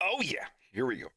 Oh, yeah. Here we go.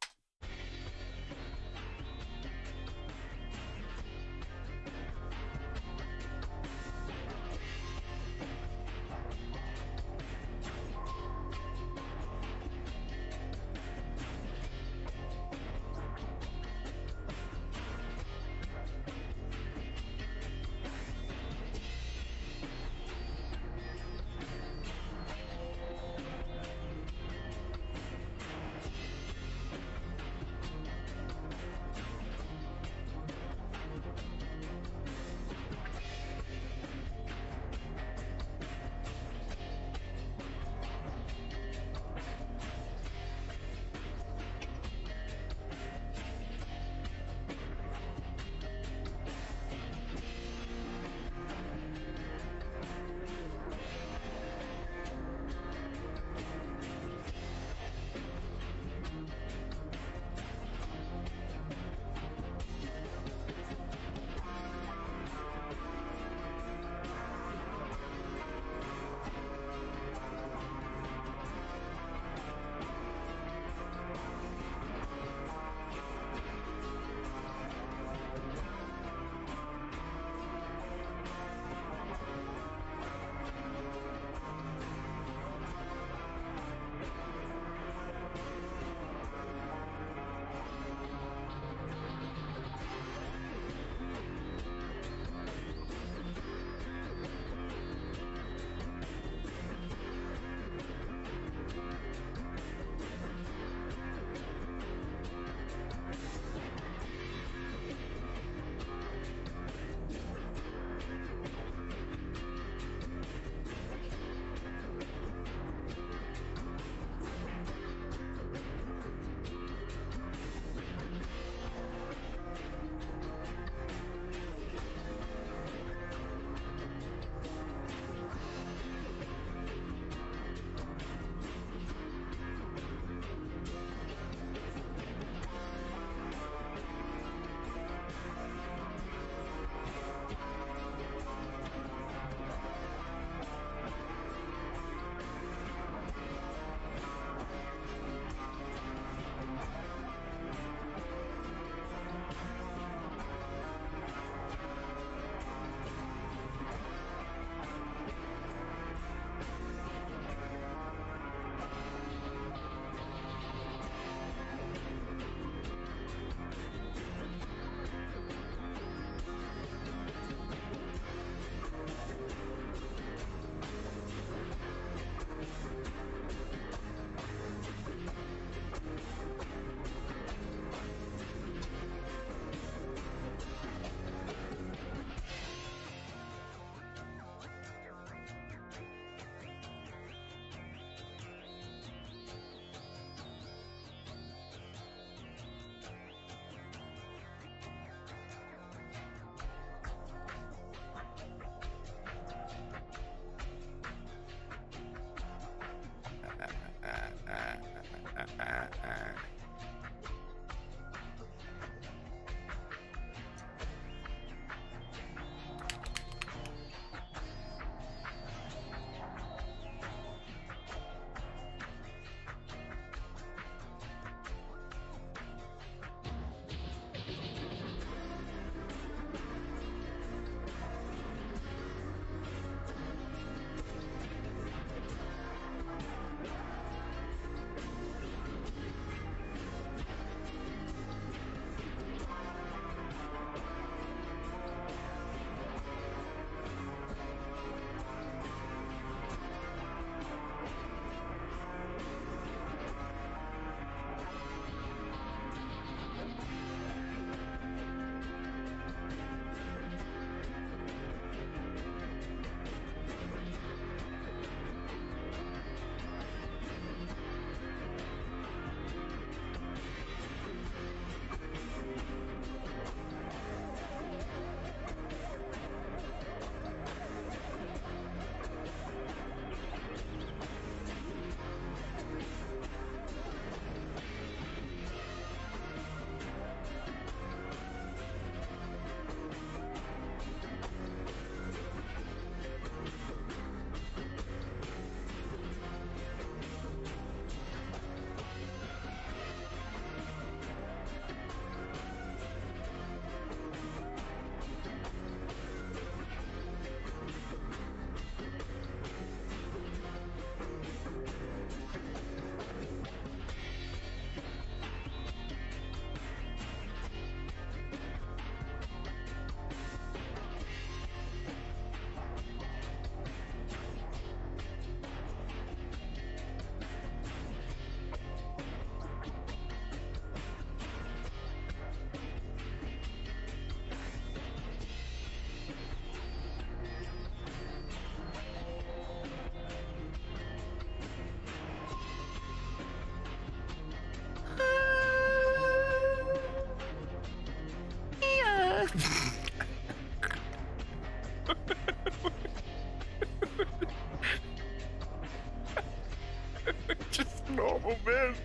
Just normal men.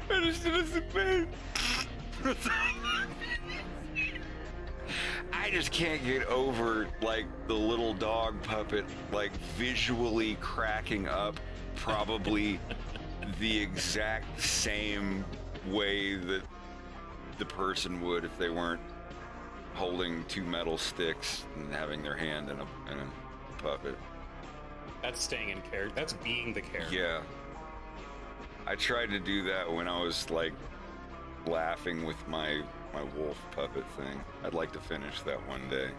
I just innocent men. I just can't get over, like, the little dog puppet, like, visually cracking up probably the exact same way that the person would if they weren't holding two metal sticks and having their hand in a puppet. That's staying in character. That's being the character. Yeah. I tried to do that when I was, like, laughing with my wolf puppet thing. I'd like to finish that one day.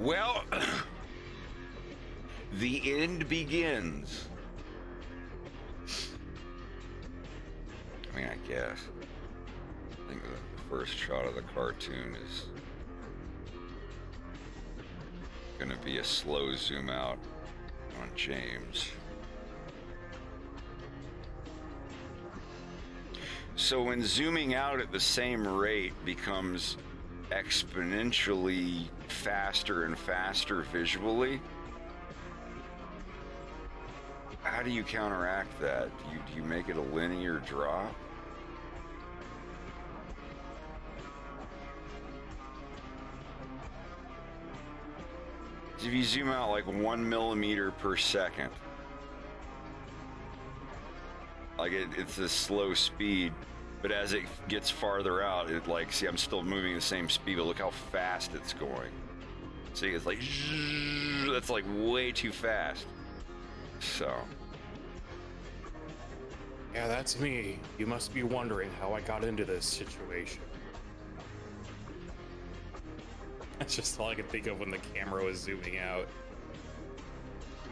Well, the end begins. I mean, I guess. I think the first shot of the cartoon is gonna be a slow zoom out on James. So when zooming out at the same rate becomes exponentially faster and faster visually, how do you counteract that? Do you make it a linear drop? If you zoom out like 1 millimeter per second, like it's a slow speed, but as it gets farther out, it like, see, I'm still moving the same speed, but look how fast it's going. See, it's like, that's like way too fast. So. Yeah, that's me. You must be wondering how I got into this situation. That's just all I could think of when the camera was zooming out.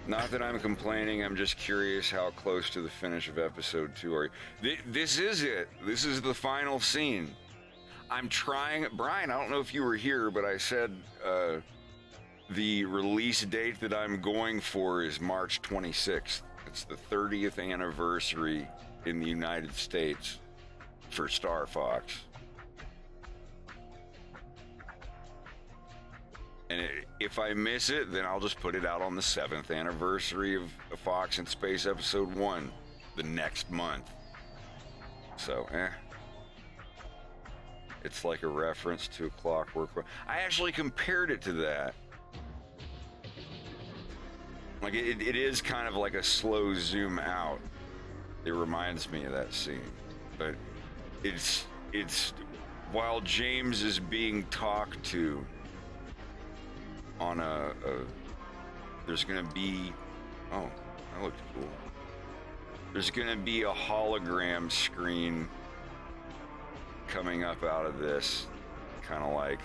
Not that I'm complaining, I'm just curious how close to the finish of episode 2 are you. This is it. This is the final scene. I'm trying, Brian, I don't know if you were here, but I said the release date that I'm going for is March 26th. It's the 30th anniversary in the United States for Star Fox. And if I miss it, then I'll just put it out on the 7th anniversary of Fox in Space Episode 1 the next month. So, it's like a reference to a Clockwork. I actually compared it to that. Like, it is kind of like a slow zoom out. It reminds me of that scene. But it's while James is being talked to on there's gonna be, oh, that looked cool. There's gonna be a hologram screen coming up out of this, kind of like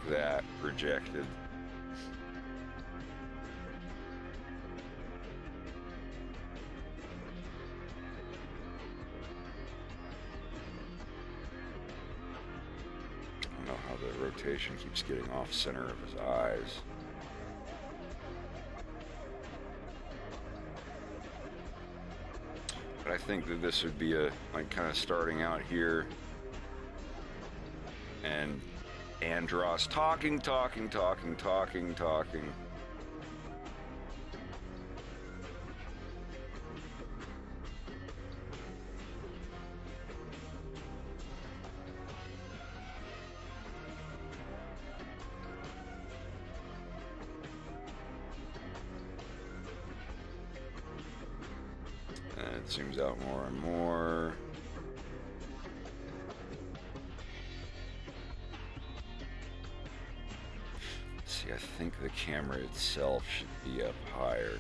that, projected. I don't know how the rotation keeps getting off center of his eyes. But I think that this would be a, like, kind of starting out here, and Andros talking. And it zooms out more and more. See, I think the camera itself should be up higher.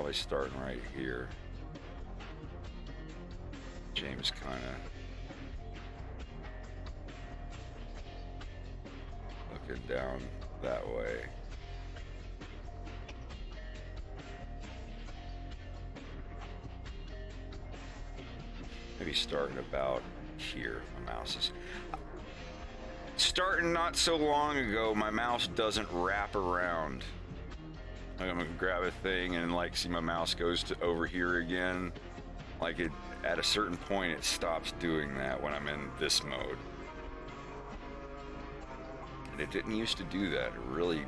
probably starting right here. James kind of looking down that way. Maybe starting about here. My mouse is starting not so long ago. My mouse doesn't wrap around. Like I'm gonna grab a thing and like see my mouse goes to over here again. Like it at a certain point it stops doing that when I'm in this mode. And it didn't used to do that. It really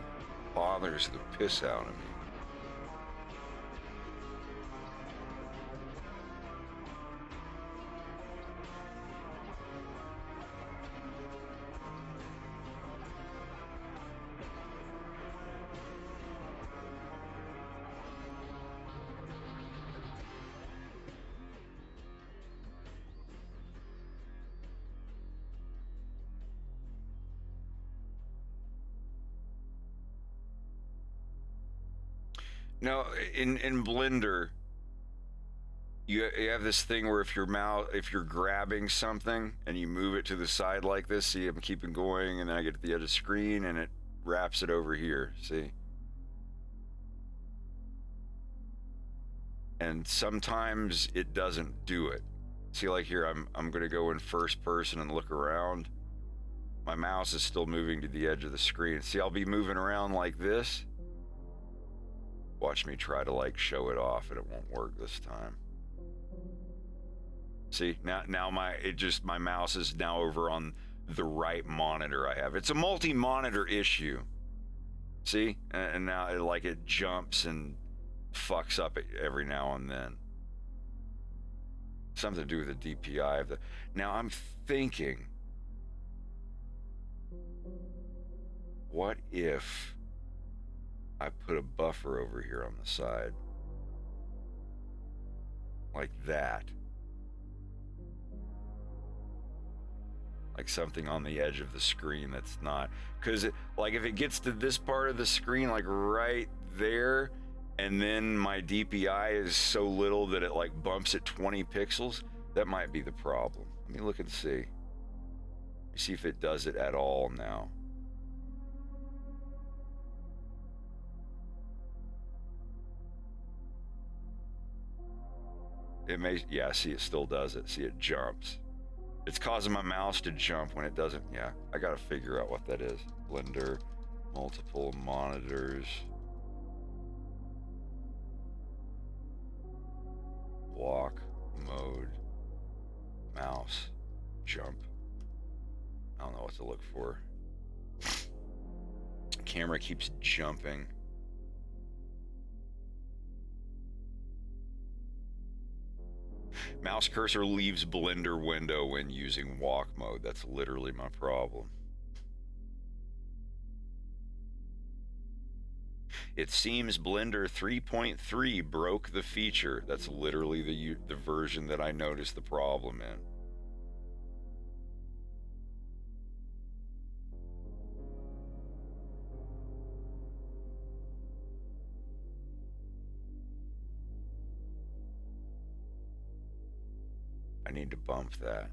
bothers the piss out of me. No, in Blender, you have this thing where if you're grabbing something and you move it to the side like this, see, I'm keeping going, and then I get to the edge of the screen and it wraps it over here. See, and sometimes it doesn't do it. See, like here, I'm going to go in first person and look around. My mouse is still moving to the edge of the screen. See, I'll be moving around like this. Watch me try to like show it off and it won't work this time. See, now my mouse is now over on the right monitor I have. It's a multi-monitor issue. See? And now it jumps and fucks up every now and then. Something to do with the DPI of the. Now I'm thinking, what if I put a buffer over here on the side like that, like something on the edge of the screen that's not, because like if it gets to this part of the screen like right there and then my DPI is so little that it like bumps at 20 pixels, that might be the problem. Let me look and see if it does it at all now. It may, yeah, see, it still does it. See, it jumps. It's causing my mouse to jump when it doesn't. Yeah, I got to figure out what that is. Blender, multiple monitors. Walk, mode, mouse, jump. I don't know what to look for. Camera keeps jumping. Mouse cursor leaves Blender window when using walk mode. That's literally my problem. It seems Blender 3.3 broke the feature. That's literally the version that I noticed the problem in. I need to bump that.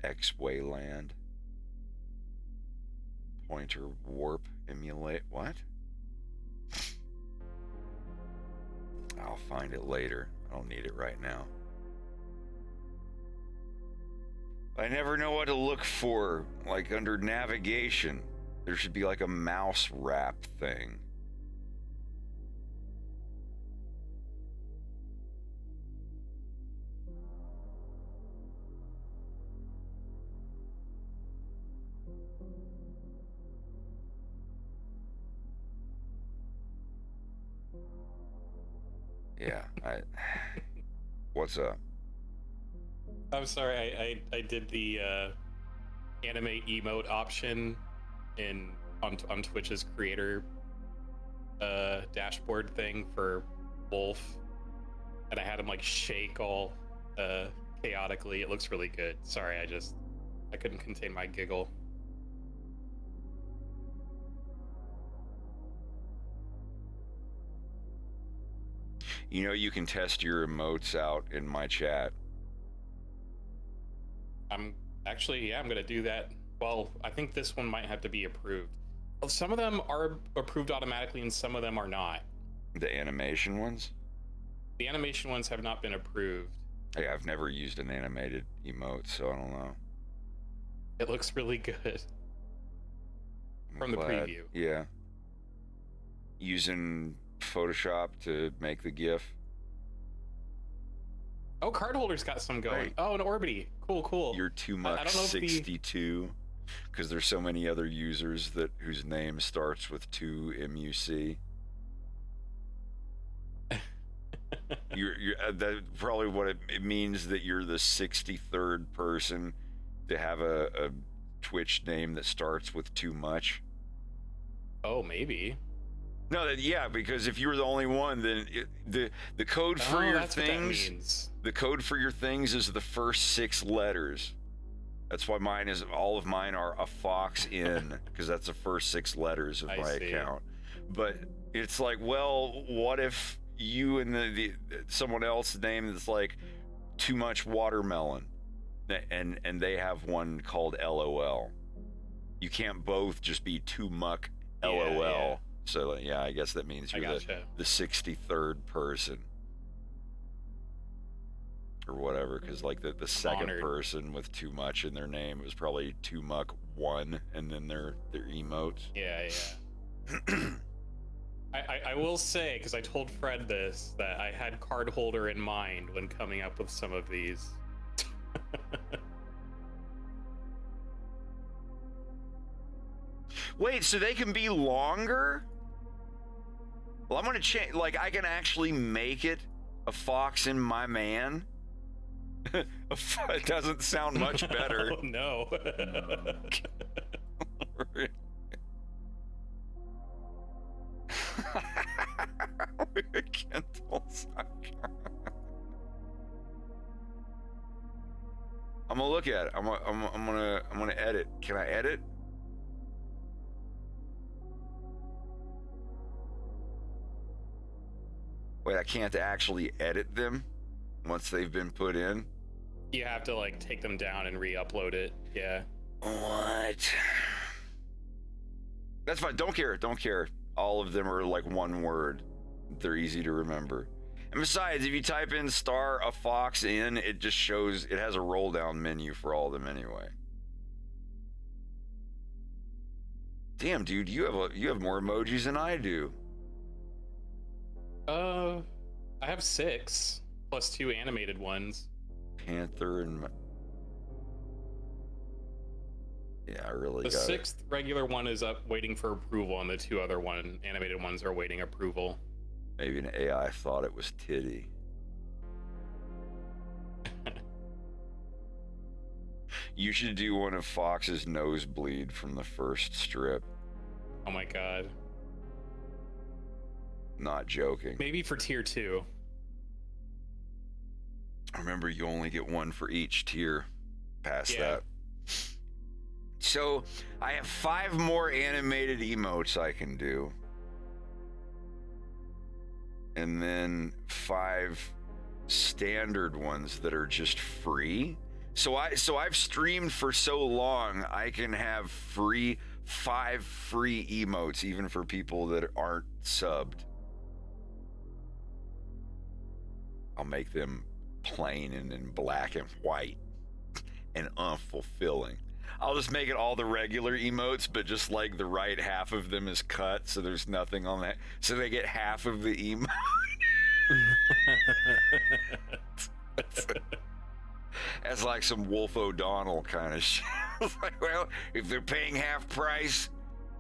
X-Way land. Pointer warp emulate. What? I'll find it later. I don't need it right now. I never know what to look for, like under navigation. There should be like a mouse wrap thing. Yeah, what's up? I'm sorry, I did the animate emote option on Twitch's creator dashboard thing for wolf, and I had him like shake all chaotically. It looks really good. Sorry, I couldn't contain my giggle. You know, you can test your emotes out in my chat. I'm gonna do that. Well, I think this one might have to be approved. Well, some of them are approved automatically and some of them are not. The animation ones? The animation ones have not been approved. Hey, I've never used an animated emote, so I don't know. It looks really good. From the preview. Yeah. Using Photoshop to make the GIF. Oh, card holders got some going. Right. Oh, an Orbity. Cool. You're too much 62, because there's so many other users whose name starts with 2 MUC. you're that probably what it means, that you're the 63rd person to have a Twitch name that starts with too much. Oh, maybe. No, yeah, because if you were the only one, then the code for your things, the code for your things is the first 6 letters. That's why all of mine are AFoxIN, because that's the first 6 letters of my account. But it's like, well, what if you and someone else's name that's like too much watermelon, and they have one called LOL. You can't both just be too muck LOL. Yeah. So yeah, I guess that means you're the 63rd person or whatever, because like the second person with too much in their name was probably too muck 1, and then their emotes. Yeah. I will say, because I told Fred this, that I had card holder in mind when coming up with some of these. Wait, so they can be longer? Well, I'm gonna change. Like, I can actually make it a fox in my man. It doesn't sound much better. Oh no. I'm gonna look at it. I'm gonna edit. Can I edit? Wait, I can't actually edit them once they've been put in? You have to like take them down and re-upload it. Yeah. What? That's fine. Don't care. All of them are like one word. They're easy to remember. And besides, if you type in *AFoxIN, it just shows, it has a roll down menu for all of them anyway. Damn, dude, you have more emojis than I do. I have 6 plus 2 animated ones. Panther and yeah, I really got the 6th regular one is up waiting for approval, and the 2 other animated ones are waiting approval. Maybe an AI thought it was titty. You should do one of Fox's nosebleed from the first strip. Oh my god. Not joking. Maybe for tier 2. Remember, you only get one for each tier past that. So I have 5 more animated emotes I can do. And then 5 standard ones that are just free. So I've streamed for so long, I can have 5 free emotes, even for people that aren't subbed. I'll make them plain and in black and white and unfulfilling. I'll just make it all the regular emotes, but just like the right half of them is cut, so there's nothing on that. So they get half of the emote. That's like some Wolf O'Donnell kind of shit. It's like, well, if they're paying half price,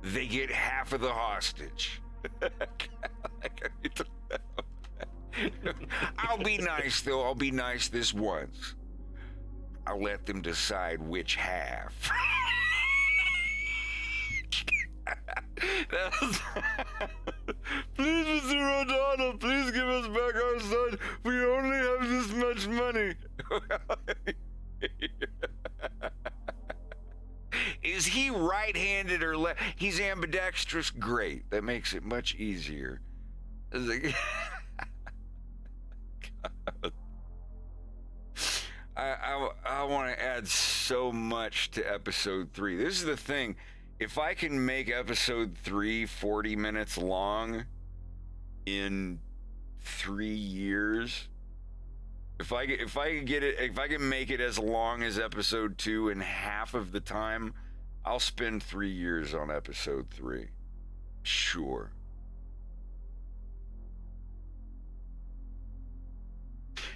they get half of the hostage. I'll be nice, though. I'll be nice this once. I'll let them decide which half. Please, Mr. O'Donnell, please give us back Is he right-handed or left? He's ambidextrous. Great. That makes it much easier. It's like, I want to add so much to episode 3. This is the thing. If I can make episode 3 40 minutes long in 3 years, if I can make it as long as episode 2 in half of the time, I'll spend 3 years on episode 3. Sure.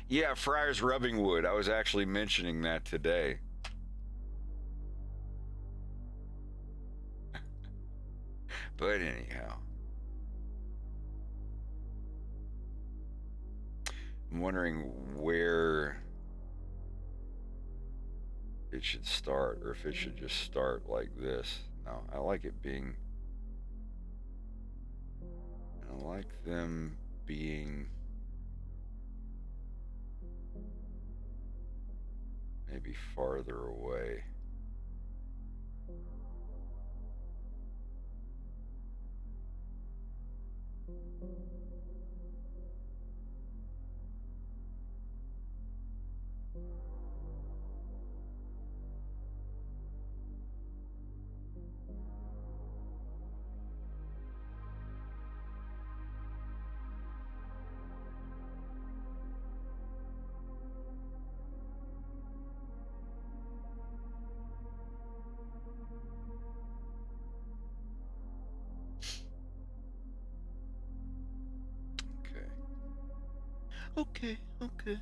Yeah, Friars Rubbing Wood. I was actually mentioning that today. But anyhow, I'm wondering where it should start, or if it should just start like this. No, I like it being, I like them being maybe farther away. Okay.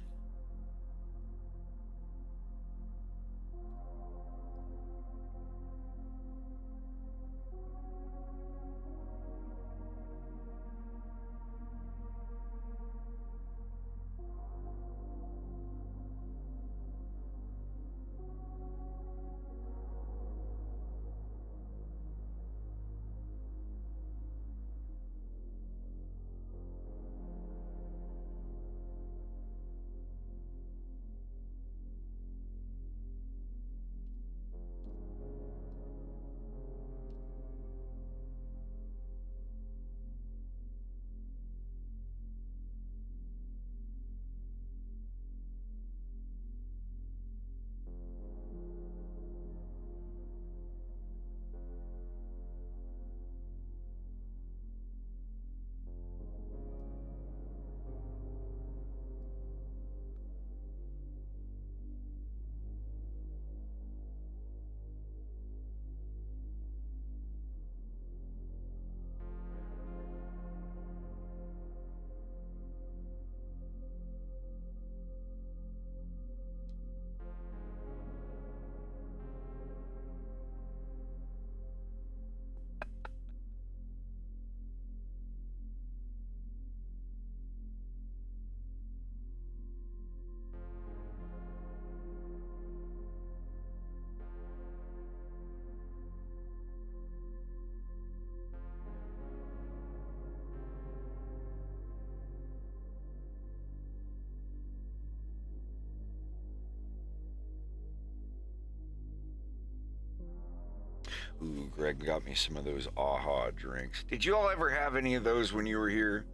Ooh, Greg got me some of those AHA drinks. Did you all ever have any of those when you were here?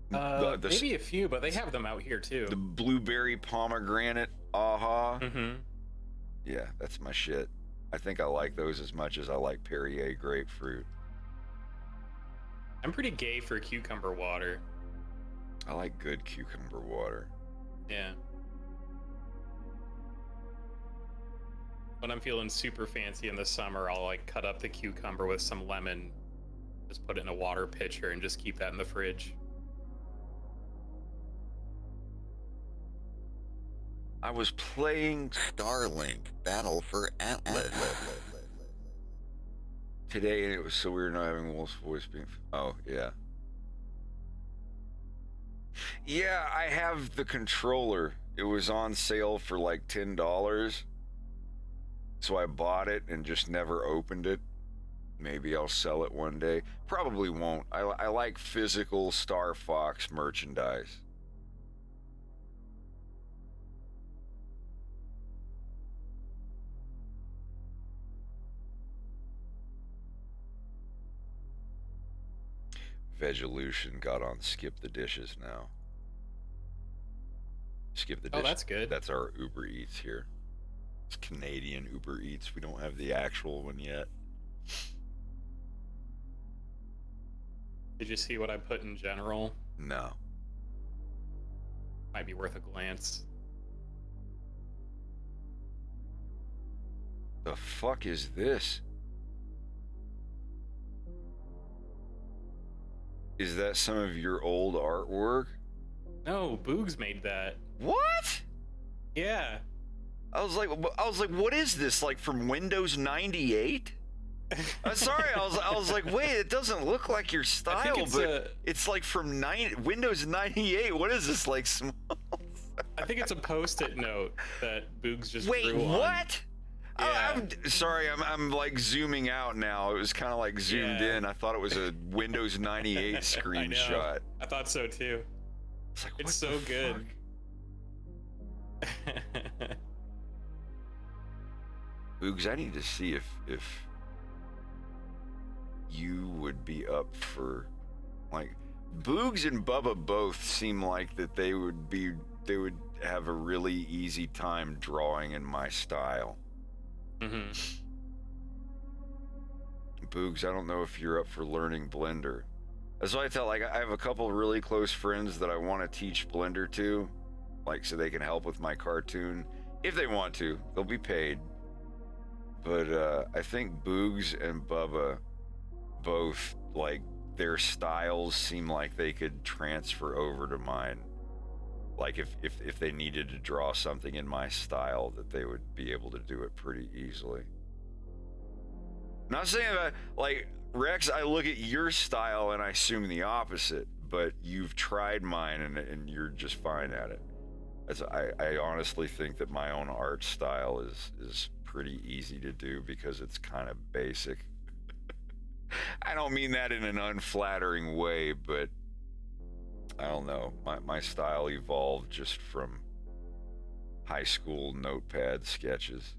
Maybe a few, but they have them out here too. The blueberry pomegranate AHA. Mm-hmm. Yeah, that's my shit. I think I like those as much as I like Perrier grapefruit. I'm pretty gay for cucumber water. I like good cucumber water. Yeah. When I'm feeling super fancy in the summer, I'll like cut up the cucumber with some lemon, just put it in a water pitcher and just keep that in the fridge. I was playing Starlink Battle for Atlas. today and it was so weird not having Wolf's voice being... Oh, yeah. Yeah, I have the controller. It was on sale for like $10. So I bought it and just never opened it. Maybe I'll sell it one day. Probably won't. I like physical Star Fox merchandise. Vegelution got on Skip the Dishes now. Skip the Dishes. Oh, that's good. That's our Uber Eats here. It's Canadian Uber Eats. We don't have the actual one yet. Did you see what I put in general? No. Might be worth a glance. The fuck is this? Is that some of your old artwork? No, Boogs made that. What? Yeah. I was like, what is this? Like from Windows 98? I'm sorry, I was like, wait, it doesn't look like your style, but it's like from Windows 98. What is this, like small? I think it's a post-it note that Boogs just Wait, drew on. what? Yeah. I'm like zooming out now. It was kind of like zoomed in. I thought it was a Windows 98 screenshot. I thought so too. It's like, It's so good. Boogs, I need to see if you would be up for, like, Boogs and Bubba both seem like that they would have a really easy time drawing in my style. Mm-hmm. Boogs, I don't know if you're up for learning Blender. That's why I tell, like, I have a couple of really close friends that I want to teach Blender to, like, so they can help with my cartoon. If they want to, they'll be paid. But I think Boogs and Bubba both, like, their styles seem like they could transfer over to mine. Like, if they needed to draw something in my style, that they would be able to do it pretty easily. Not saying that, like, Rex, I look at your style and I assume the opposite, but you've tried mine and you're just fine at it. I honestly think that my own art style is pretty easy to do because it's kind of basic. I don't mean that in an unflattering way, but I don't know. My style evolved just from high school notepad sketches.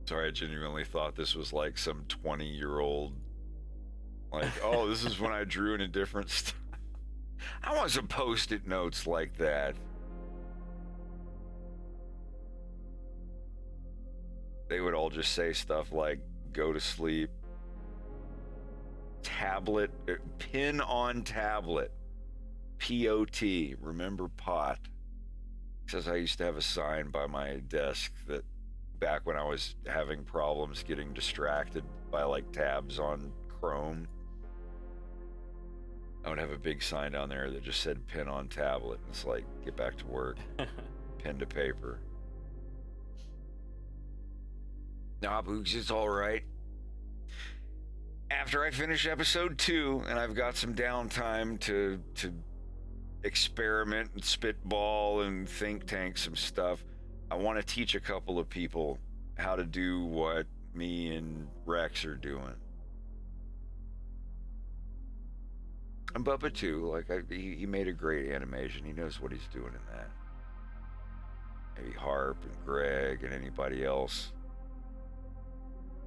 Sorry, I genuinely thought this was like some 20-year-old, like, oh, this is when I drew in a different style. I want some post-it notes like that. They would all just say stuff like, go to sleep, tablet, pin on tablet, P-O-T, remember pot. Says I used to have a sign by my desk that back when I was having problems getting distracted by like tabs on Chrome, I would have a big sign down there that just said pin on tablet. It's like, get back to work, pen to paper. Nah, Boogs, it's all right. After I finish episode 2 and I've got some downtime to experiment and spitball and think tank some stuff, I want to teach a couple of people how to do what me and Rex are doing. And Bubba too, like he made a great animation. He knows what he's doing in that. Maybe Harp and Greg and anybody else.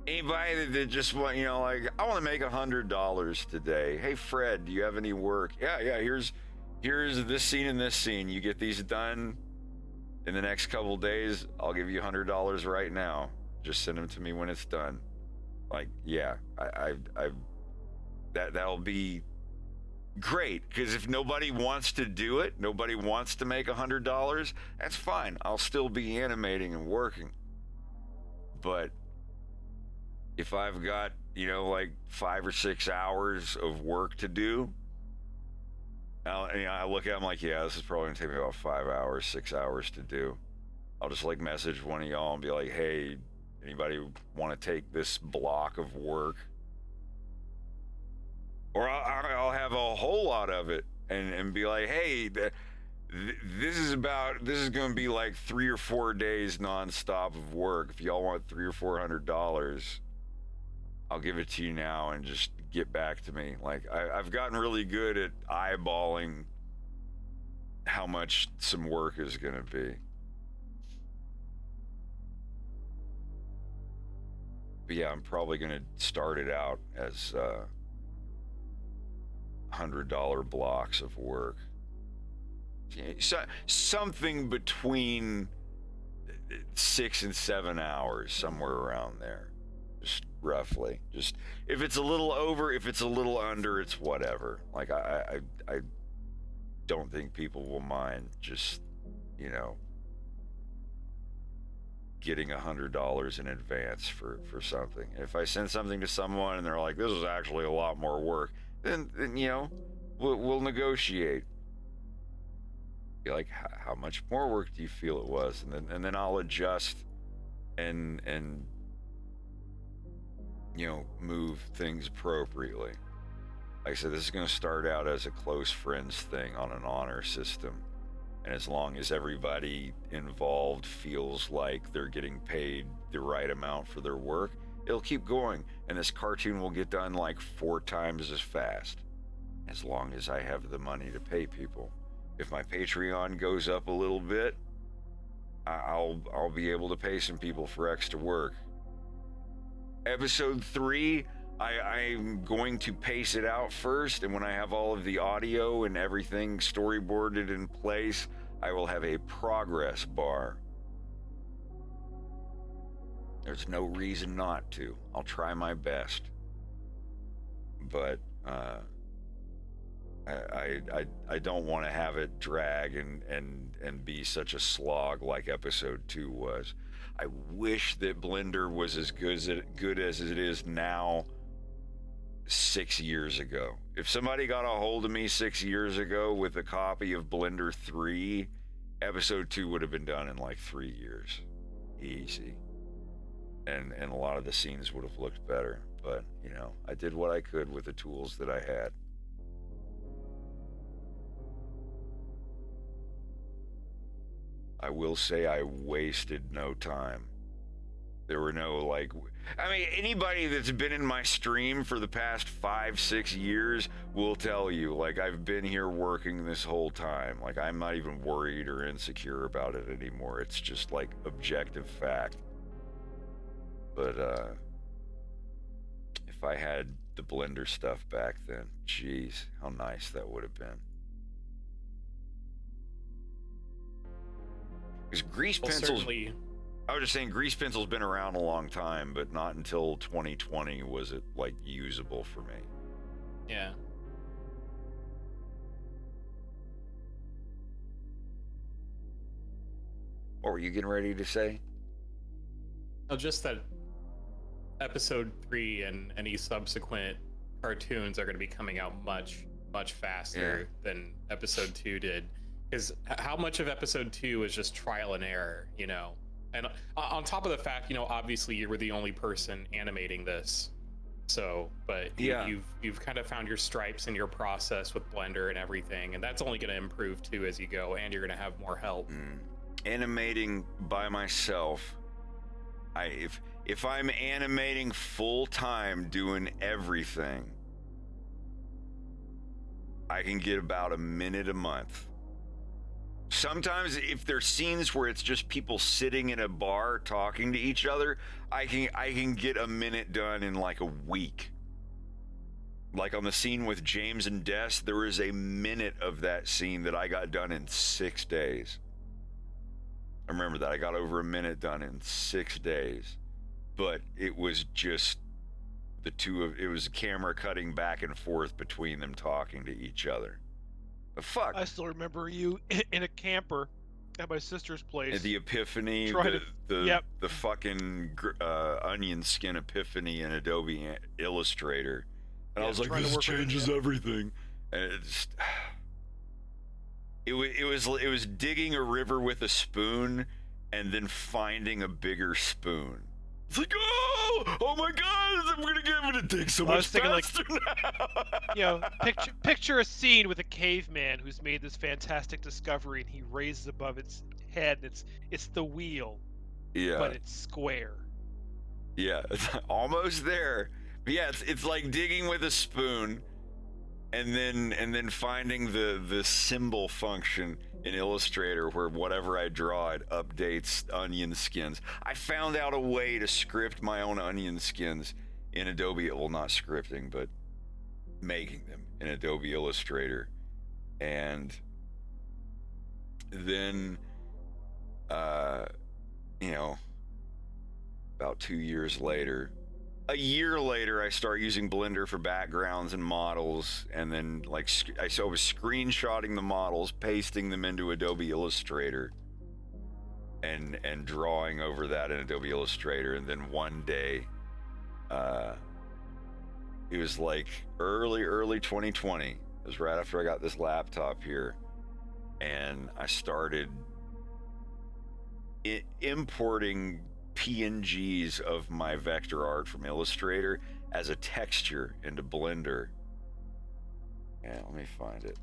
Anybody that just want, you know, like, I want to make $100 today. Hey Fred, do you have any work? Yeah, here's this scene and this scene. You get these done in the next couple days, I'll give you $100 right now. Just send them to me when it's done. Like, yeah, that'll be great, because if nobody wants to do it, nobody wants to make $100, that's fine. I'll still be animating and working. But if I've got, you know, like 5 or 6 hours of work to do, I look at it, I'm like, yeah, this is probably gonna take me about 5 hours, 6 hours to do. I'll just like message one of y'all and be like, hey, anybody want to take this block of work? Or I'll have a whole lot of it and be like, hey, this is going to be like 3 or 4 days nonstop of work. If y'all want $300 or $400, I'll give it to you now and just get back to me. Like, I've gotten really good at eyeballing how much some work is going to be. But yeah, I'm probably gonna start it out as $100 blocks of work. So, something between 6 and 7 hours, somewhere around there, just roughly. Just if it's a little over, if it's a little under, it's whatever. Like I don't think people will mind just, you know, getting $100 in advance for something. If I send something to someone and they're like, this is actually a lot more work, then you know, we'll negotiate. Be like, how much more work do you feel it was? And then I'll adjust and you know, move things appropriately. Like I said, this is going to start out as a close friends thing on an honor system. And as long as everybody involved feels like they're getting paid the right amount for their work, it'll keep going. And this cartoon will get done like 4 times as fast, as long as I have the money to pay people. If my Patreon goes up a little bit, I'll be able to pay some people for extra work. Episode 3, I'm going to pace it out first, and when I have all of the audio and everything storyboarded in place, I will have a progress bar. There's no reason not to. I'll try my best. But I don't want to have it drag and be such a slog like episode 2 was. I wish that Blender was as good as it is now 6 years ago. If somebody got a hold of me 6 years ago with a copy of Blender 3, episode 2 would have been done in like 3 years. Easy. And a lot of the scenes would have looked better. But, you know, I did what I could with the tools that I had. I will say I wasted no time. There were no, like, I mean, anybody that's been in my stream for the past 5-6 years will tell you, like, I've been here working this whole time. Like, I'm not even worried or insecure about it anymore. It's just, like, objective fact. But, if I had the Blender stuff back then, geez, how nice that would have been. Because grease pencils... Certainly. I was just saying, grease pencil's been around a long time, but not until 2020 was it, like, usable for me. Yeah. What were you getting ready to say? Oh, just that episode 3 and any subsequent cartoons are going to be coming out much faster than episode 2 did. Because how much of episode 2 was just trial and error, you know? And on top of the fact, you know, obviously you were the only person animating this. So, but yeah, you've kind of found your stripes in your process with Blender and everything. And that's only going to improve too as you go, and you're going to have more help. Animating by myself, if I'm animating full time doing everything, I can get about a minute a month. Sometimes if there's scenes where it's just people sitting in a bar talking to each other, I can get a minute done in like a week. Like on the scene with James and Des, there was a minute of that scene that I got done in 6 days. I remember that. I got over a minute done in 6 days. But it was just it was a camera cutting back and forth between them talking to each other. But fuck. I still remember you in a camper at my sister's place. At the Epiphany, the fucking onion skin Epiphany in Adobe Illustrator. And I was like, this changes everything. And it was digging a river with a spoon and then finding a bigger spoon. It's like, oh my God, I'm gonna dig so much faster now. You know, picture a scene with a caveman who's made this fantastic discovery, and he raises above its head, and it's the wheel, but it's square. Yeah, it's almost there. But yeah, it's like digging with a spoon, and then finding the symbol function in Illustrator where whatever I draw, it updates onion skins. I found out a way to script my own onion skins in Adobe. Well, not scripting, but making them in Adobe Illustrator. And then, you know, about 2 years later, a year later, I start using Blender for backgrounds and models, and then like I was screenshotting the models, pasting them into Adobe Illustrator, and drawing over that in Adobe Illustrator. And then one day, it was like early 2020. It was right after I got this laptop here, and I started importing PNGs of my vector art from Illustrator as a texture into Blender. And let me find it.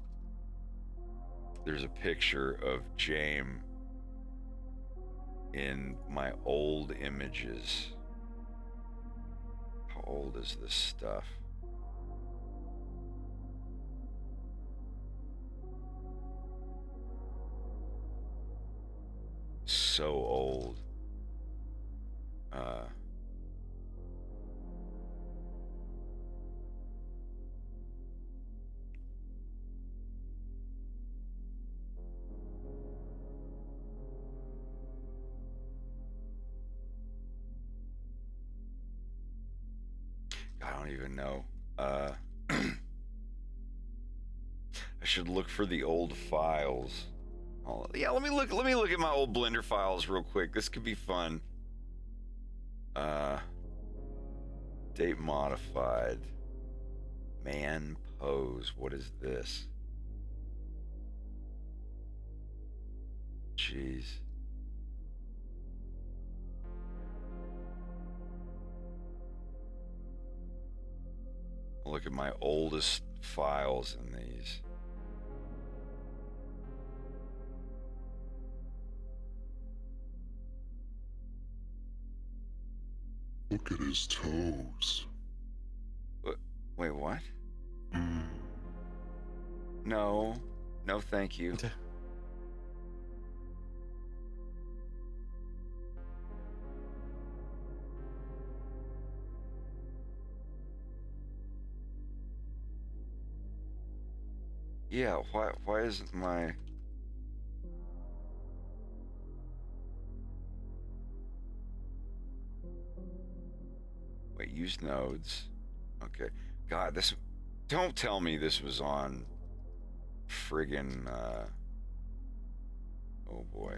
There's a picture of James in my old images. How old is this stuff? So old. I don't even know. I should look for the old files. Oh, yeah, let me look at my old Blender files real quick. This could be fun. Date modified. Man pose. What is this? Jeez. Look at my oldest files in these. Look at his toes. Wait, what? Mm. No, thank you. Yeah, why isn't my... Wait, use nodes. Okay. God, this... Don't tell me this was on friggin', oh boy.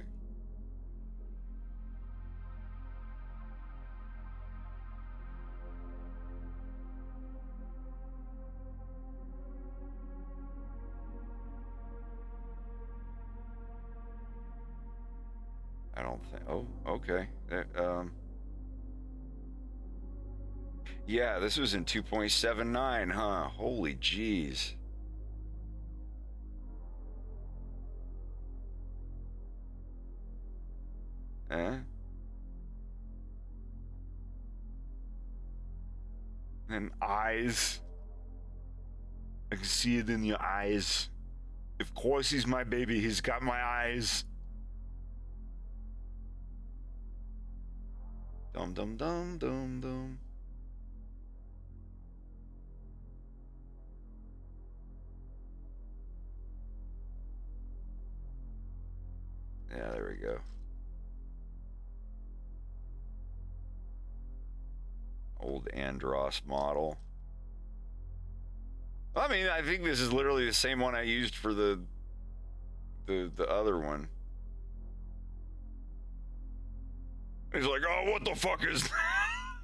I don't think... Oh, okay. Yeah, this was in 2.79, huh? Holy jeez. Eh? And eyes. I can see it in your eyes. Of course he's my baby. He's got my eyes. Dum dum dum dum dum. Yeah, there we go. Old Andros model. I mean, I think this is literally the same one I used for the other one. He's like, oh, what the fuck is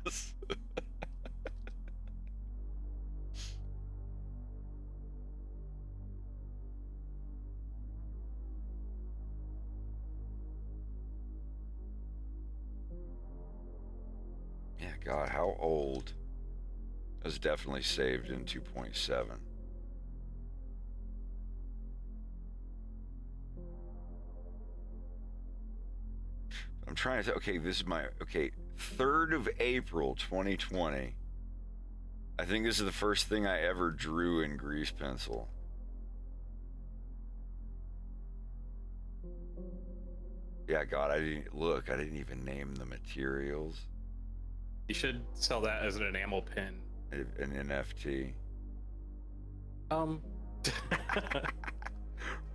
this? Yeah, God, how old? It was definitely saved in 2.7. I'm trying to, okay, this is my, okay, 3rd of April, 2020. I think this is the first thing I ever drew in grease pencil. Yeah, God, I didn't even name the materials. You should sell that as an enamel pin. An NFT.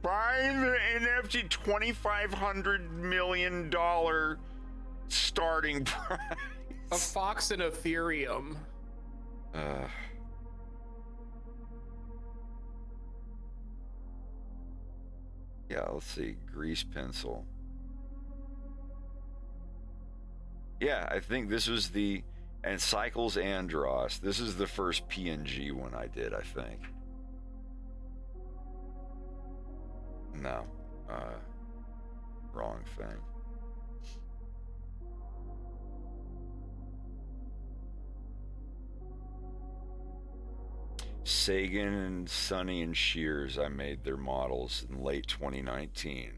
Buying the NFT $2,500 million starting price. A Fox and Ethereum. Yeah, let's see. Grease pencil. Yeah, I think this was and Cycles Andros. This is the first PNG one I did, I think. No. Wrong thing. Sagan and Sonny and Shears, I made their models in late 2019.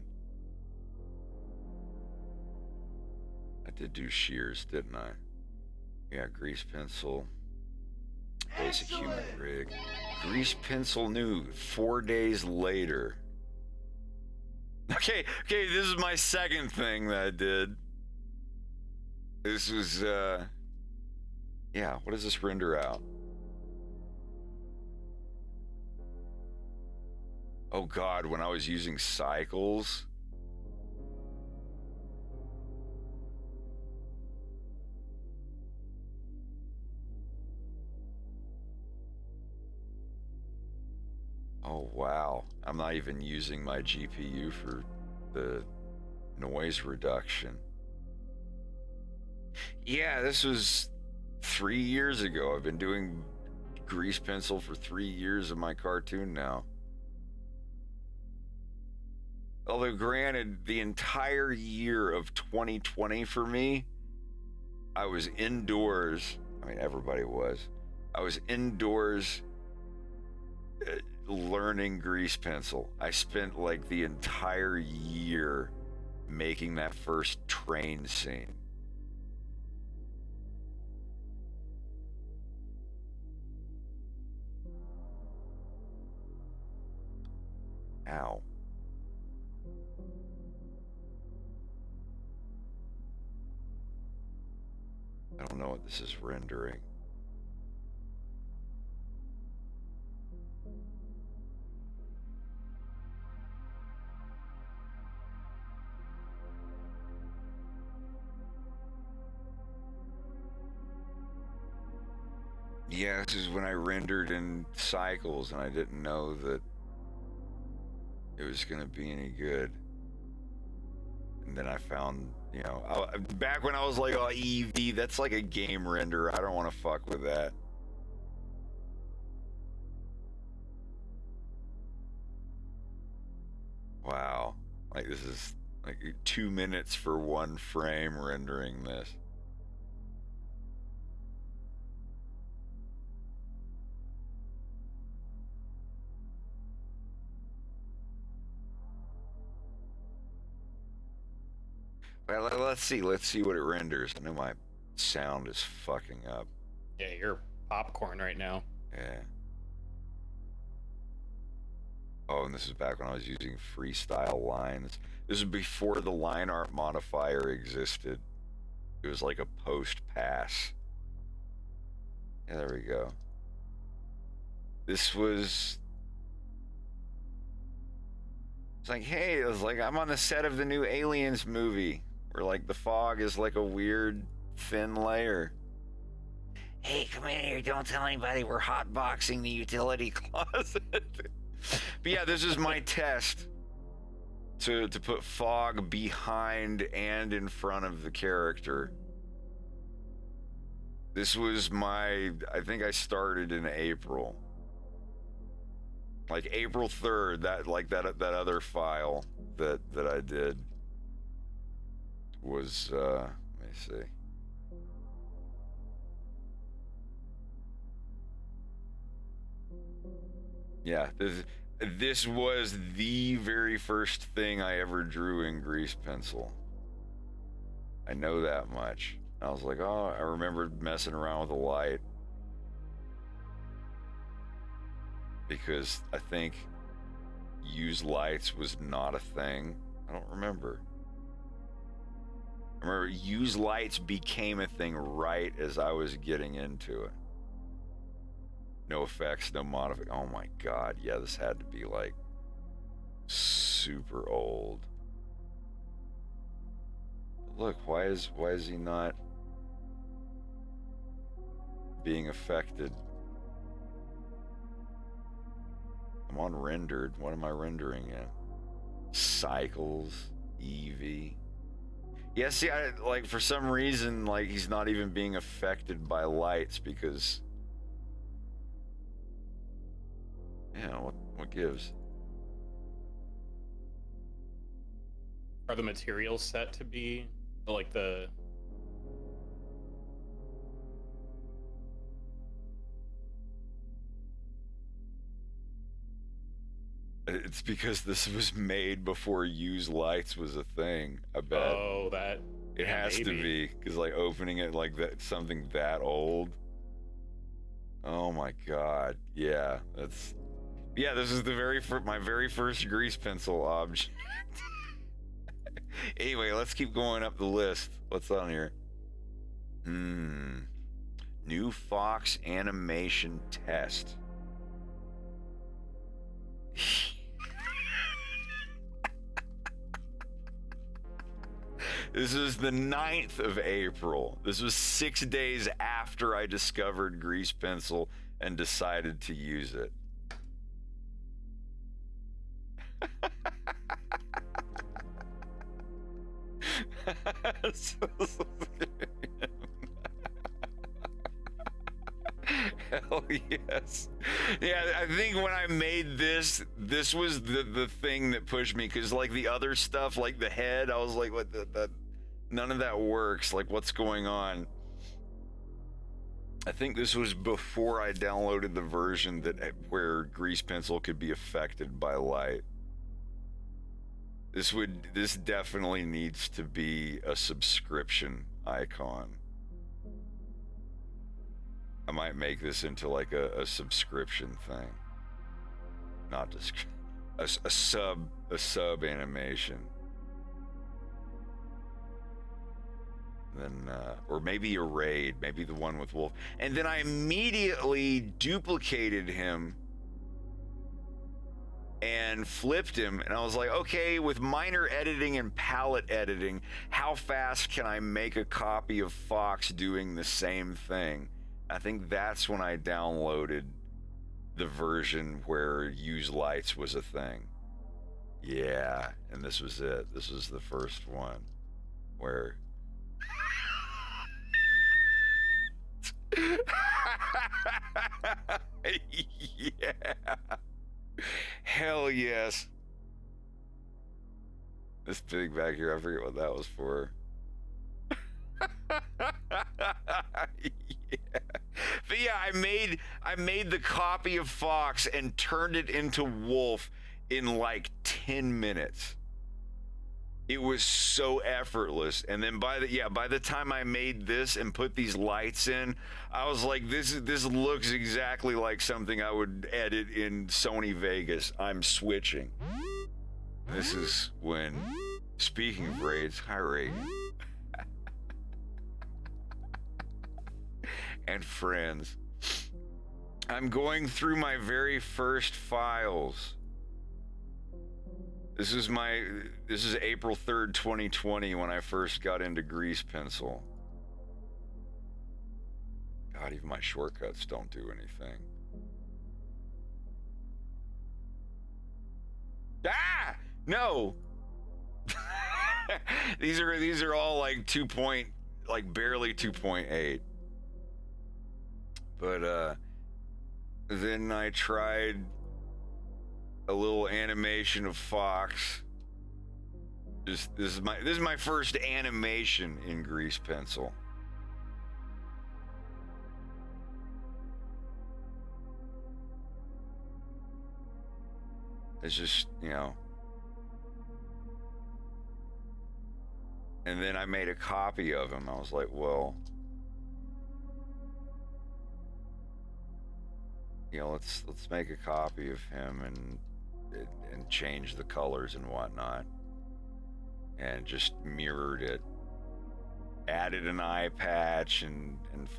I did do Shears, didn't I? Yeah, grease pencil. Basic human rig. Grease pencil new 4 days later. Okay, this is my second thing that I did. This was, yeah, what does this render out? Oh God, when I was using Cycles. Oh wow, I'm not even using my GPU for the noise reduction. Yeah, this was 3 years ago. I've been doing grease pencil for 3 years of my cartoon now. Although granted, the entire year of 2020 for me, I was indoors. I mean, everybody was. I was indoors learning grease pencil. I spent like the entire year making that first train scene. Ow. I don't know what this is rendering. Yeah, this is when I rendered in Cycles and I didn't know that it was going to be any good. And then I found, you know, back when I was like, oh, EV, that's like a game render. I don't want to fuck with that. Wow. Like this is like 2 minutes for one frame rendering this. Well, let's see what it renders. I know my sound is fucking up. Yeah, you're popcorn right now. Yeah. Oh, and this is back when I was using freestyle lines. This is before the line art modifier existed. It was like a post pass. Yeah, there we go. This was... It's like, hey, it was like, I'm on the set of the new Aliens movie. Where like the fog is like a weird thin layer. Hey, come in here, don't tell anybody we're hotboxing the utility closet. But yeah, this is my test to put fog behind and in front of the character. This was I think I started in April. Like April 3rd, that other file that I did was, let me see. Yeah, this was the very first thing I ever drew in grease pencil. I know that much. I was like, oh, I remember messing around with the light. because I think use lights was not a thing. I don't remember. I remember use lights became a thing right as I was getting into it. No effects, no modification. Oh my God, yeah, this had to be like super old. Look, why is he not being affected? I'm on rendered. What am I rendering in? Cycles, Eevee. Yeah, see, like for some reason, like he's not even being affected by lights because, yeah, what gives? Are the materials set to be like the? It's because this was made before use lights was a thing, I bet. Oh, that. It yeah, has to be, because like opening it like that, something that old. Oh my God, yeah, this is my very first grease pencil object. Anyway, let's keep going up the list. What's on here? New Fox animation test. This was the 9th of April. This was 6 days after I discovered grease pencil and decided to use it. Hell yes. Yeah, I think when I made this was the thing that pushed me, because like the other stuff, like the head, I was like, what none of that works. Like, what's going on? I think this was before I downloaded the version where grease pencil could be affected by light. This definitely needs to be a subscription icon. I might make this into like a subscription thing, not just a sub animation. Then or maybe a raid, maybe the one with Wolf. And then I immediately duplicated him and flipped him, and I was like, okay, with minor editing and palette editing, how fast can I make a copy of Fox doing the same thing? I think that's when I downloaded the version where use lights was a thing. Yeah, and this was it. This was the first one where yeah. Hell yes. This pig back here, I forget what that was for. Yeah. But yeah, I made the copy of Fox and turned it into Wolf in like 10 minutes. It was so effortless. And then by the time I made this and put these lights in, I was like, this looks exactly like something I would edit in Sony Vegas. I'm switching. This is when, speaking of raids, hi Ray. And friends, I'm going through my very first files. This is April 3rd, 2020, when I first got into grease pencil. God, even my shortcuts don't do anything. Ah! No! These are all like barely 2.8. But then I tried a little animation of Fox. This is my first animation in grease pencil. It's just, and then I made a copy of him. I was like, well, you know, let's make a copy of him and change the colors and whatnot, and just mirrored it. Added an eye patch and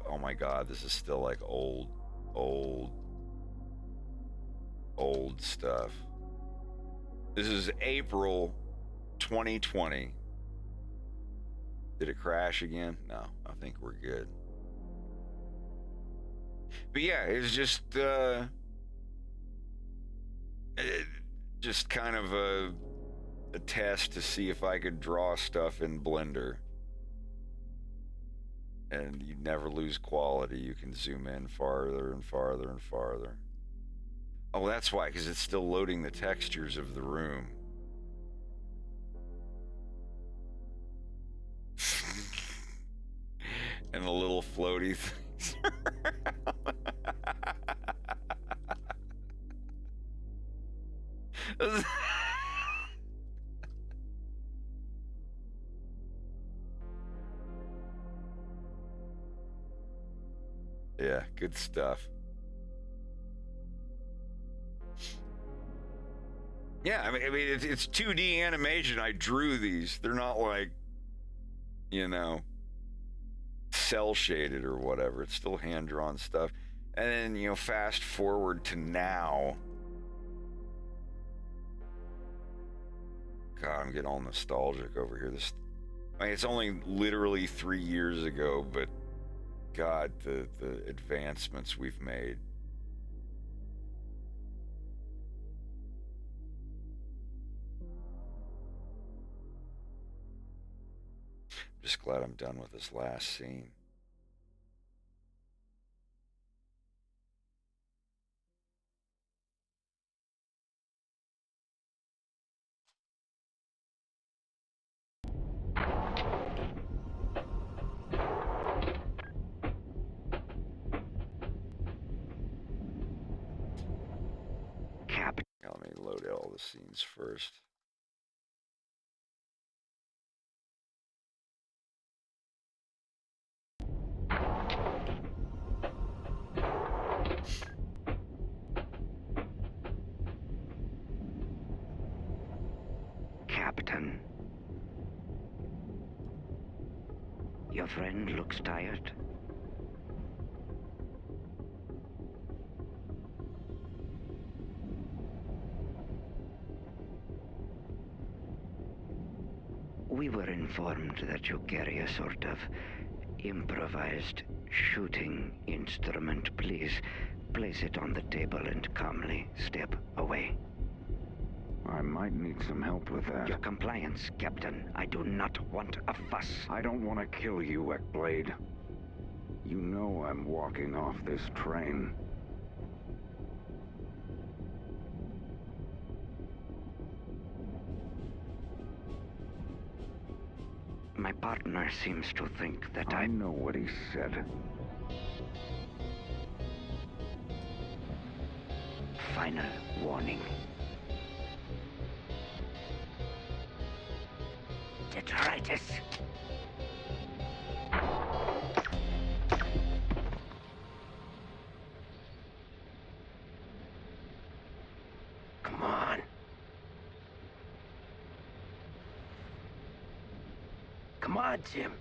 oh my god, this is still like old stuff. This is April 2020. Did it crash again? No, I think we're good. But yeah, it's just kind of a test to see if I could draw stuff in Blender. And you never lose quality. You can zoom in farther and farther and farther. Oh, that's why, because it's still loading the textures of the room. And the little floaty things. Yeah, good stuff. Yeah, I mean it's 2D animation. I drew these. They're not like, you know, cell shaded or whatever. It's still hand drawn stuff. And then, you know, fast forward to now. God, I'm getting all nostalgic over here. I mean, it's only literally 3 years ago, but God, the advancements we've made. I'm just glad I'm done with this last scene. Now, let me load all the scenes first. Captain. Your friend looks tired. We were informed that you carry a sort of improvised shooting instrument. Please place it on the table and calmly step away. I might need some help with that. Your compliance, Captain. I do not want a fuss. I don't want to kill you, Ekblade. You know I'm walking off this train. My partner seems to think that I know what he said. Final warning. Detritus. Come on. Come on, Jim.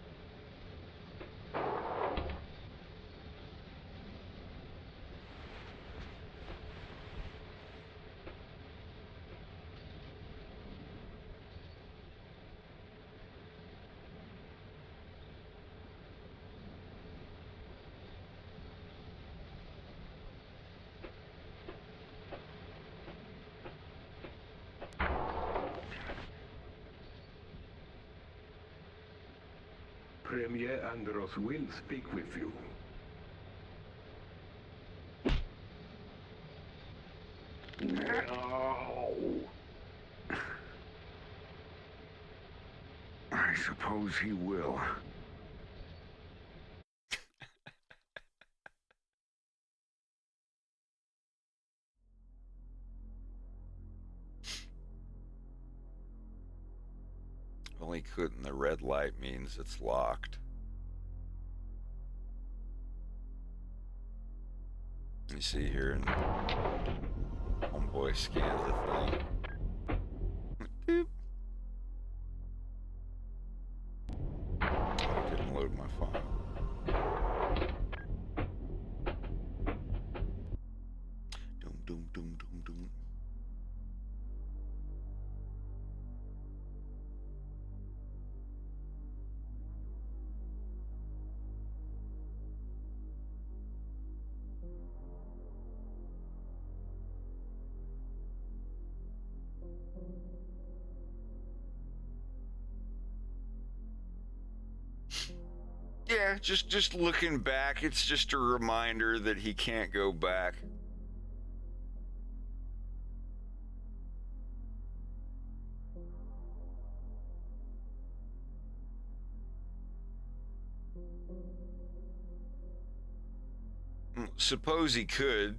Premier Andros will speak with you. No. I suppose he will. Only couldn't. The red light means it's locked. Let me see here. And homeboy scans the thing. Doop. Oh, it didn't load my file. Doom, doom, doom, doom, doom. Yeah, just looking back, it's just a reminder that he can't go back. Suppose he could,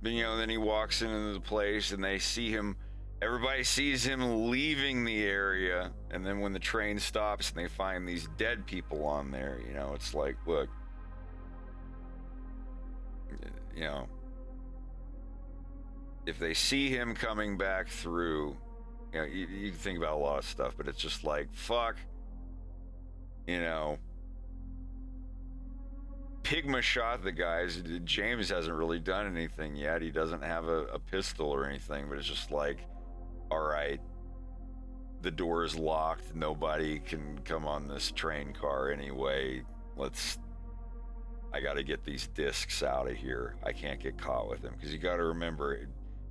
but then he walks into the place and they see him. Everybody sees him leaving the area, and then when the train stops and they find these dead people on there, it's like, look, if they see him coming back through, you can think about a lot of stuff, but it's just like, fuck, Pigma shot the guys. James hasn't really done anything yet. He doesn't have a pistol or anything, but it's just like, all right, the door is locked. Nobody can come on this train car anyway. I got to get these discs out of here. I can't get caught with them, because you got to remember,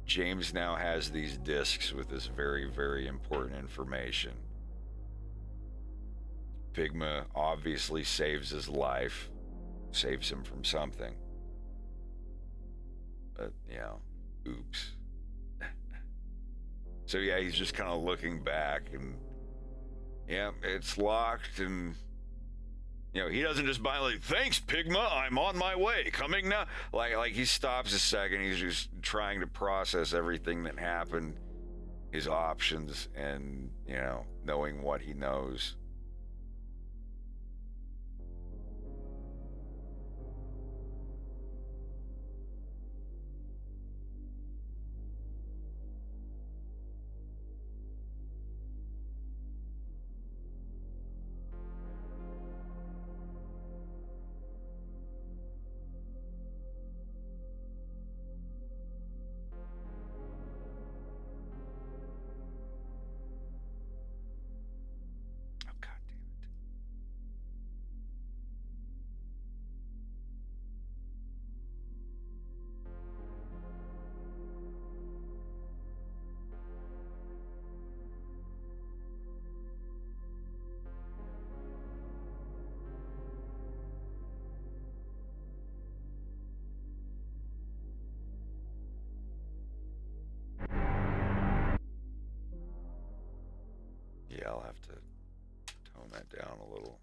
James now has these discs with this very, very important information. Pigma obviously saves his life, saves him from something. But, oops. So yeah, he's just kind of looking back, and it's locked, and he doesn't just buy like, thanks Pigma, I'm on my way, coming now. Like he stops a second, he's just trying to process everything that happened, his options, and knowing what he knows. Yeah, I'll have to tone that down a little.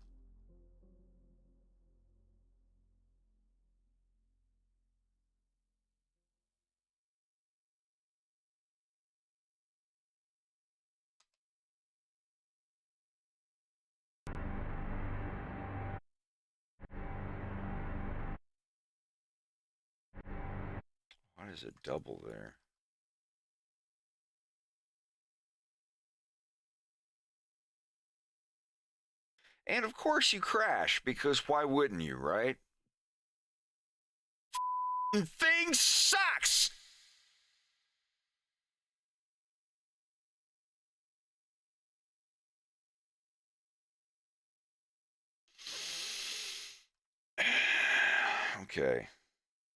Why is it double there? And of course you crash, because why wouldn't you, right? Thing sucks! Okay,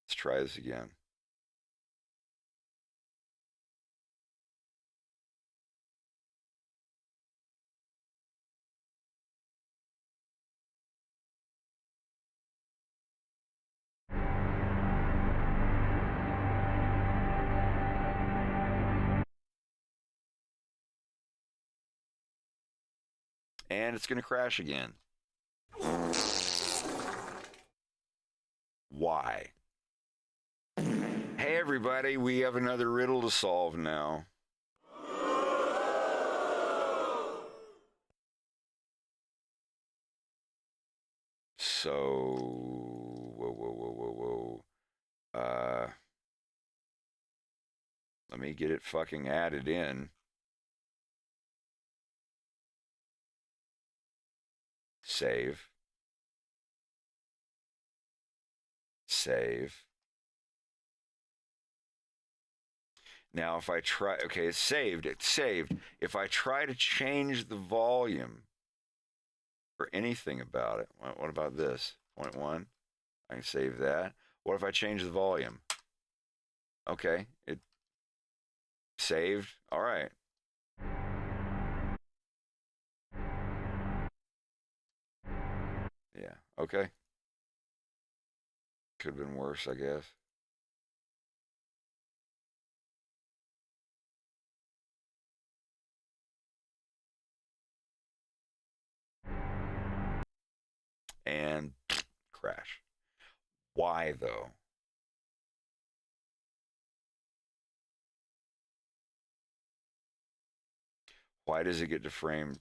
let's try this again. And it's going to crash again. Why? Hey everybody, we have another riddle to solve now. So, whoa. Let me get it fucking added in. Save. Save. Now if I try, okay, it's saved. If I try to change the volume or anything about it, what about this? 0.1, I can save that. What if I change the volume? Okay, it saved. All right. Yeah, okay. Could have been worse, I guess. And crash. Why, though? Why does it get deframed?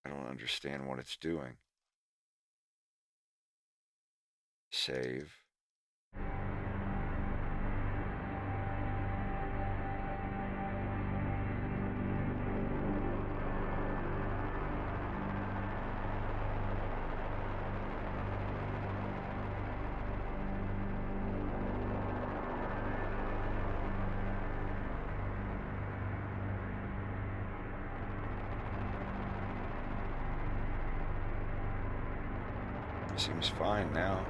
I don't understand what it's doing. Save. Seems fine now.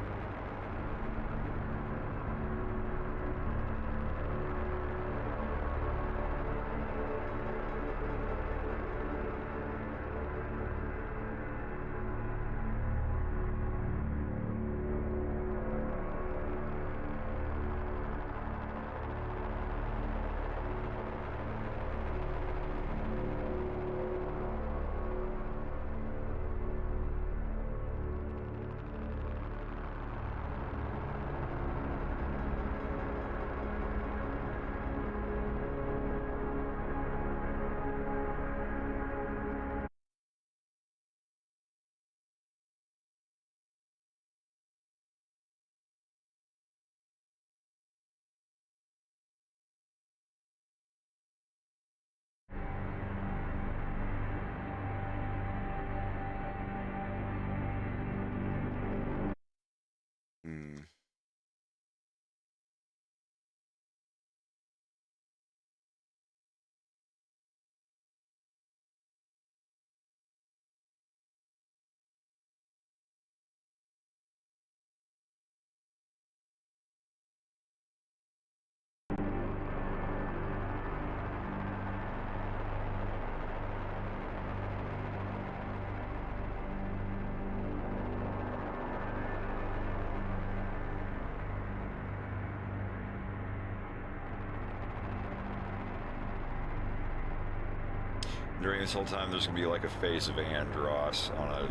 During this whole time, there's gonna be like a face of Andros on a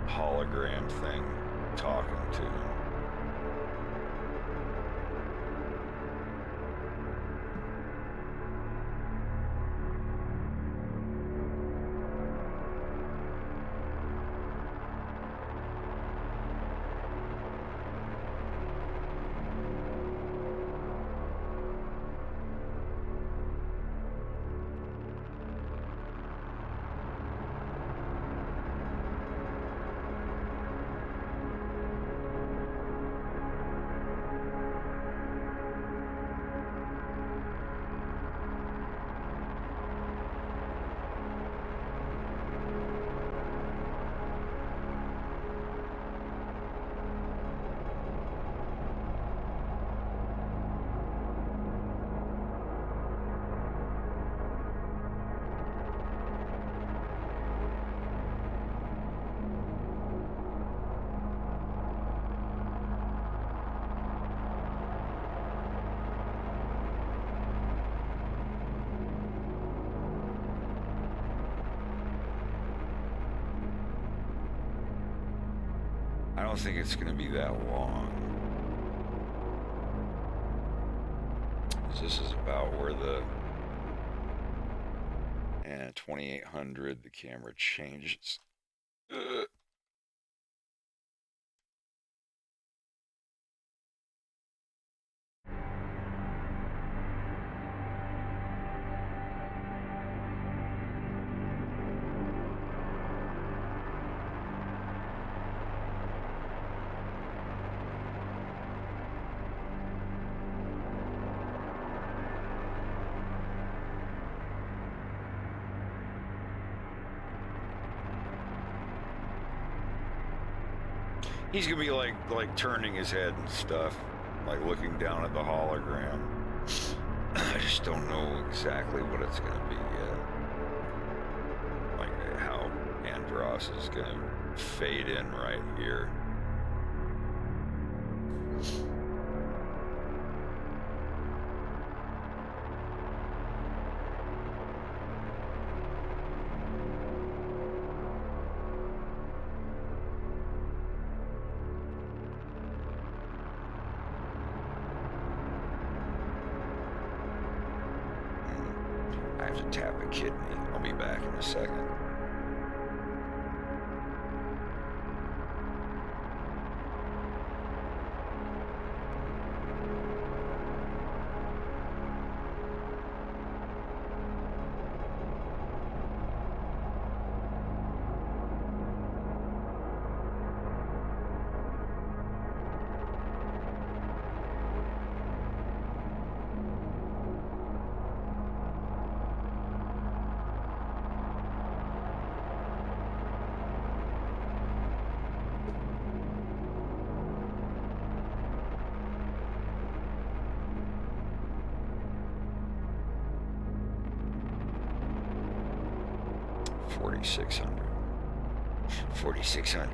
hologram thing talking to him. I don't think it's going to be that long. This is about where the... And 2800, the camera changes. He's gonna be like turning his head and stuff, like looking down at the hologram. I just don't know exactly what it's gonna be yet. Like how Andros is gonna fade in right here. I have to tap a kidney. I'll be back in a second. $4,600.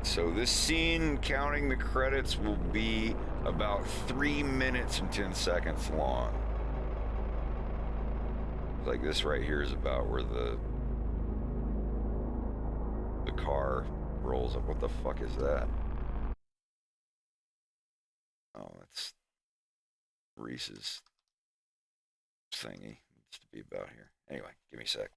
So this scene, counting the credits, will be about 3 minutes and 10 seconds long. Like this right here is about where the car rolls up. What the fuck is that? Oh, it's Reese's thingy. It's to be about here. Anyway, give me a sec.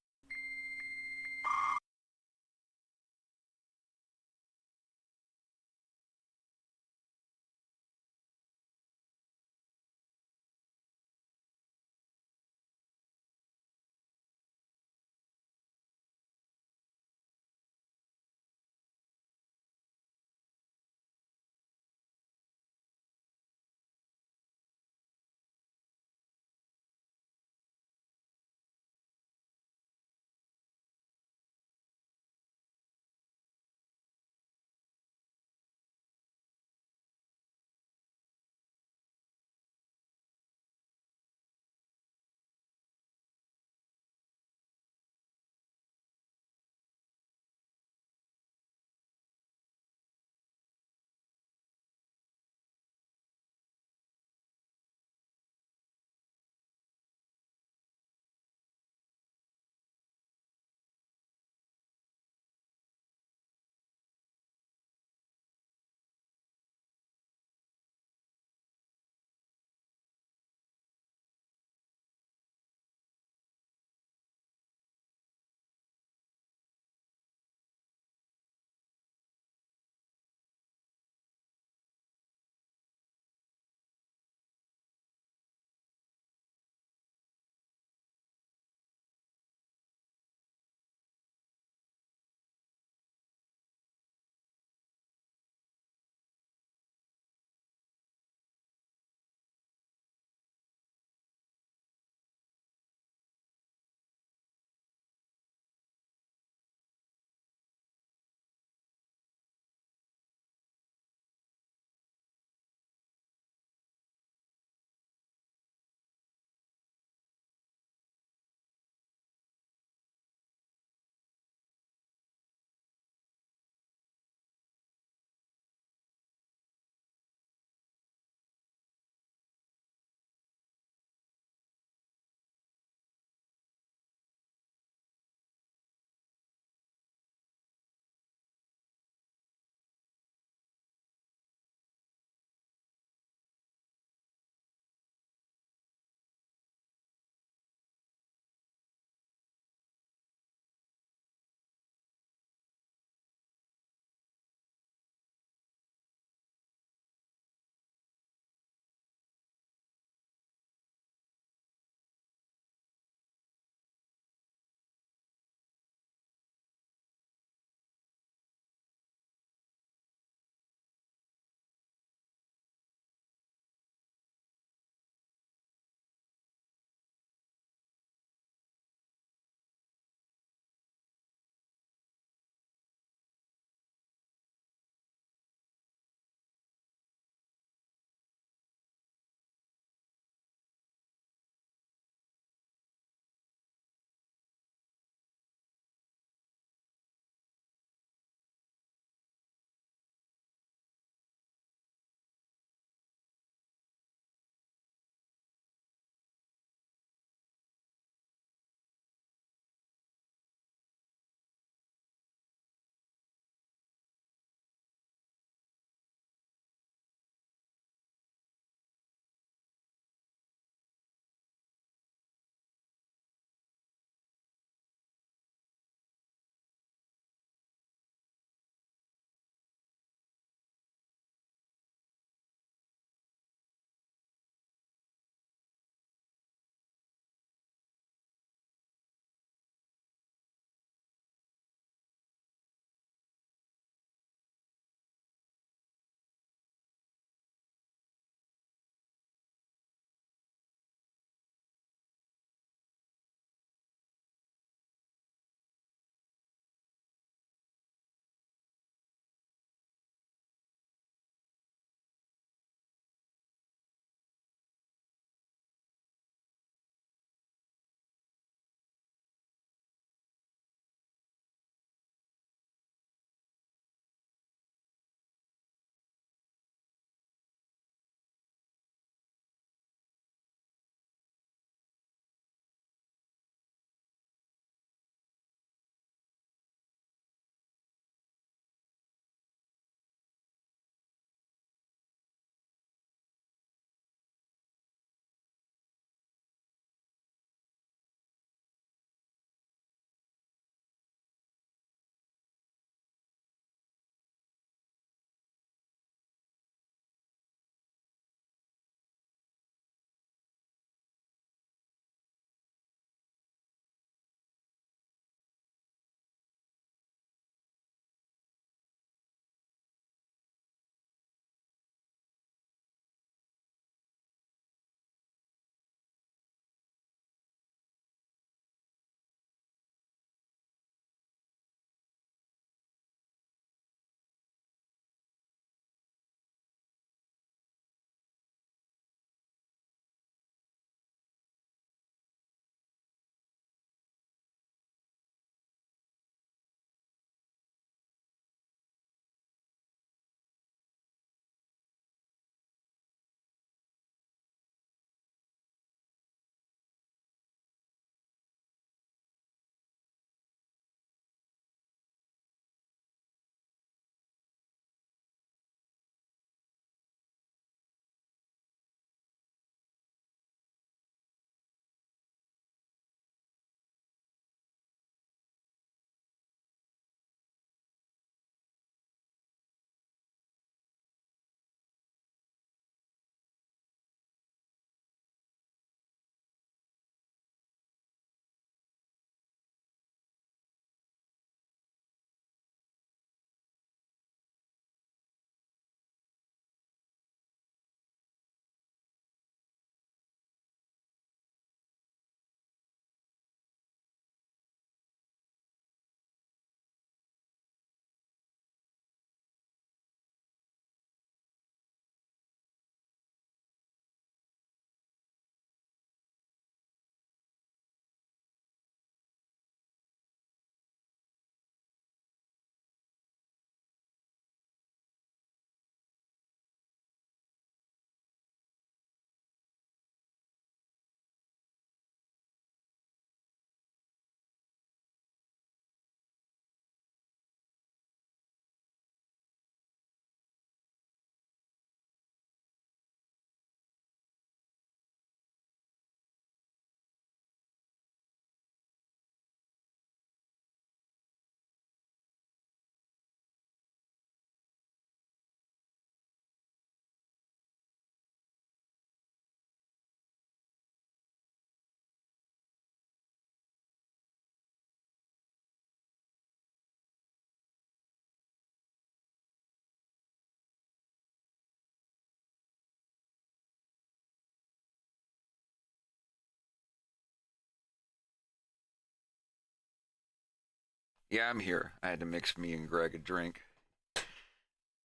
Yeah, I'm here. I had to mix me and Greg a drink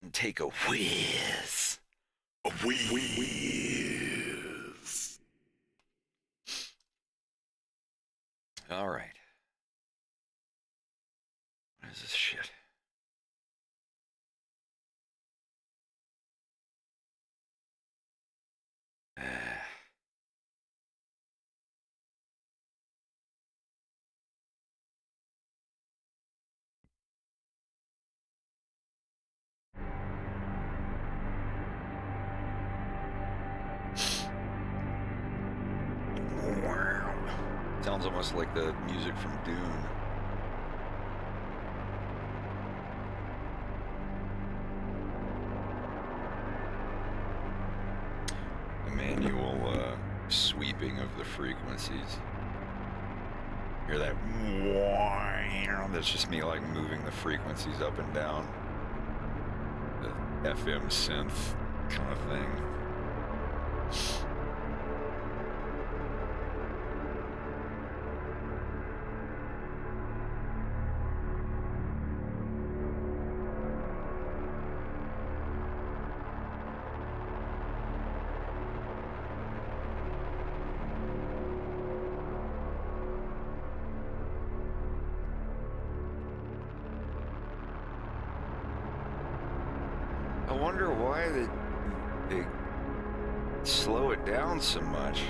and take a whiz. A whiz. All right. What is this shit? Sounds almost like the music from Dune. The manual sweeping of the frequencies. Hear that? That's just me like moving the frequencies up and down. The FM synth kind of thing. I wonder why they slow it down so much.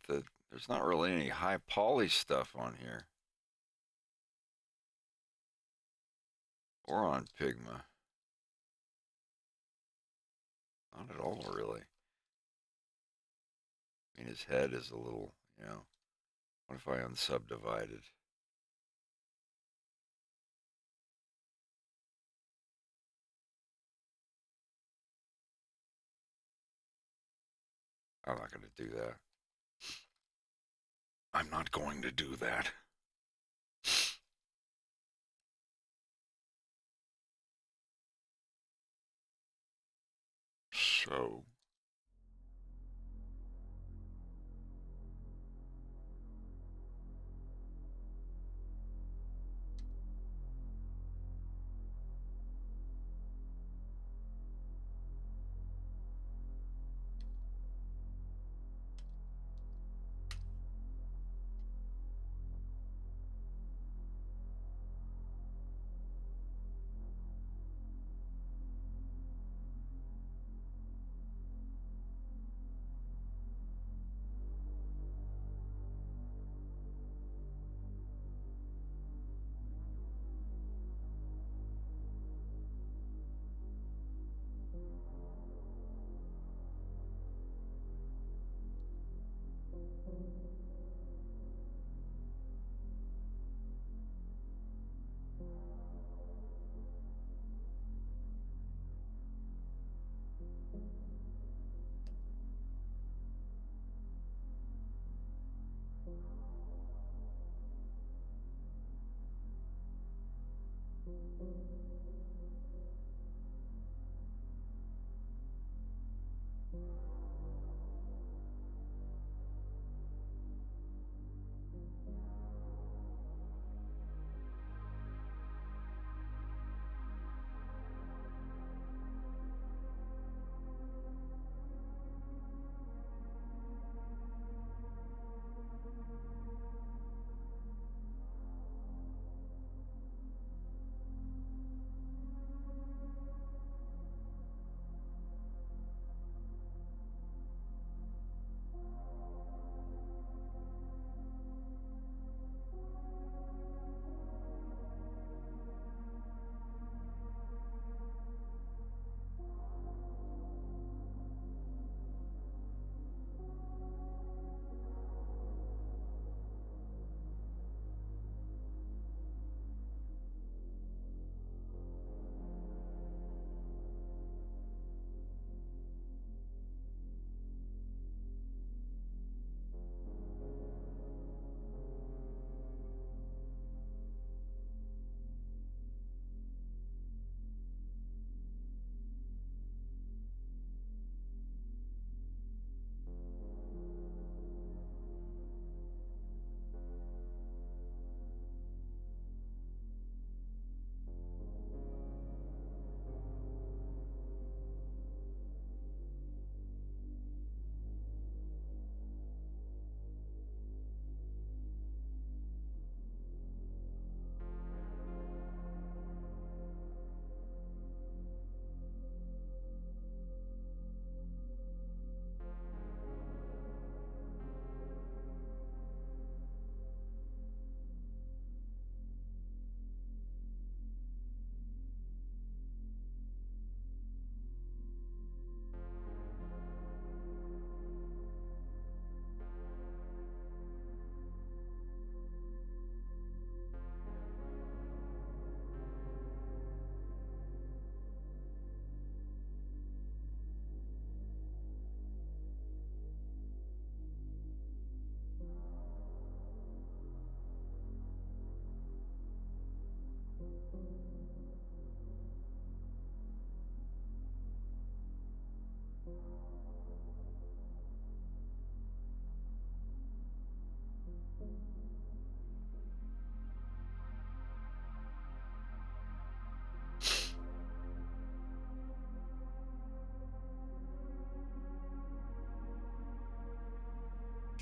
There's not really any high poly stuff on here. Or on Pigma. Not at all, really. I mean, his head is a little, what if I unsubdivided? I'm not going to do that. I'm not going to do that. So...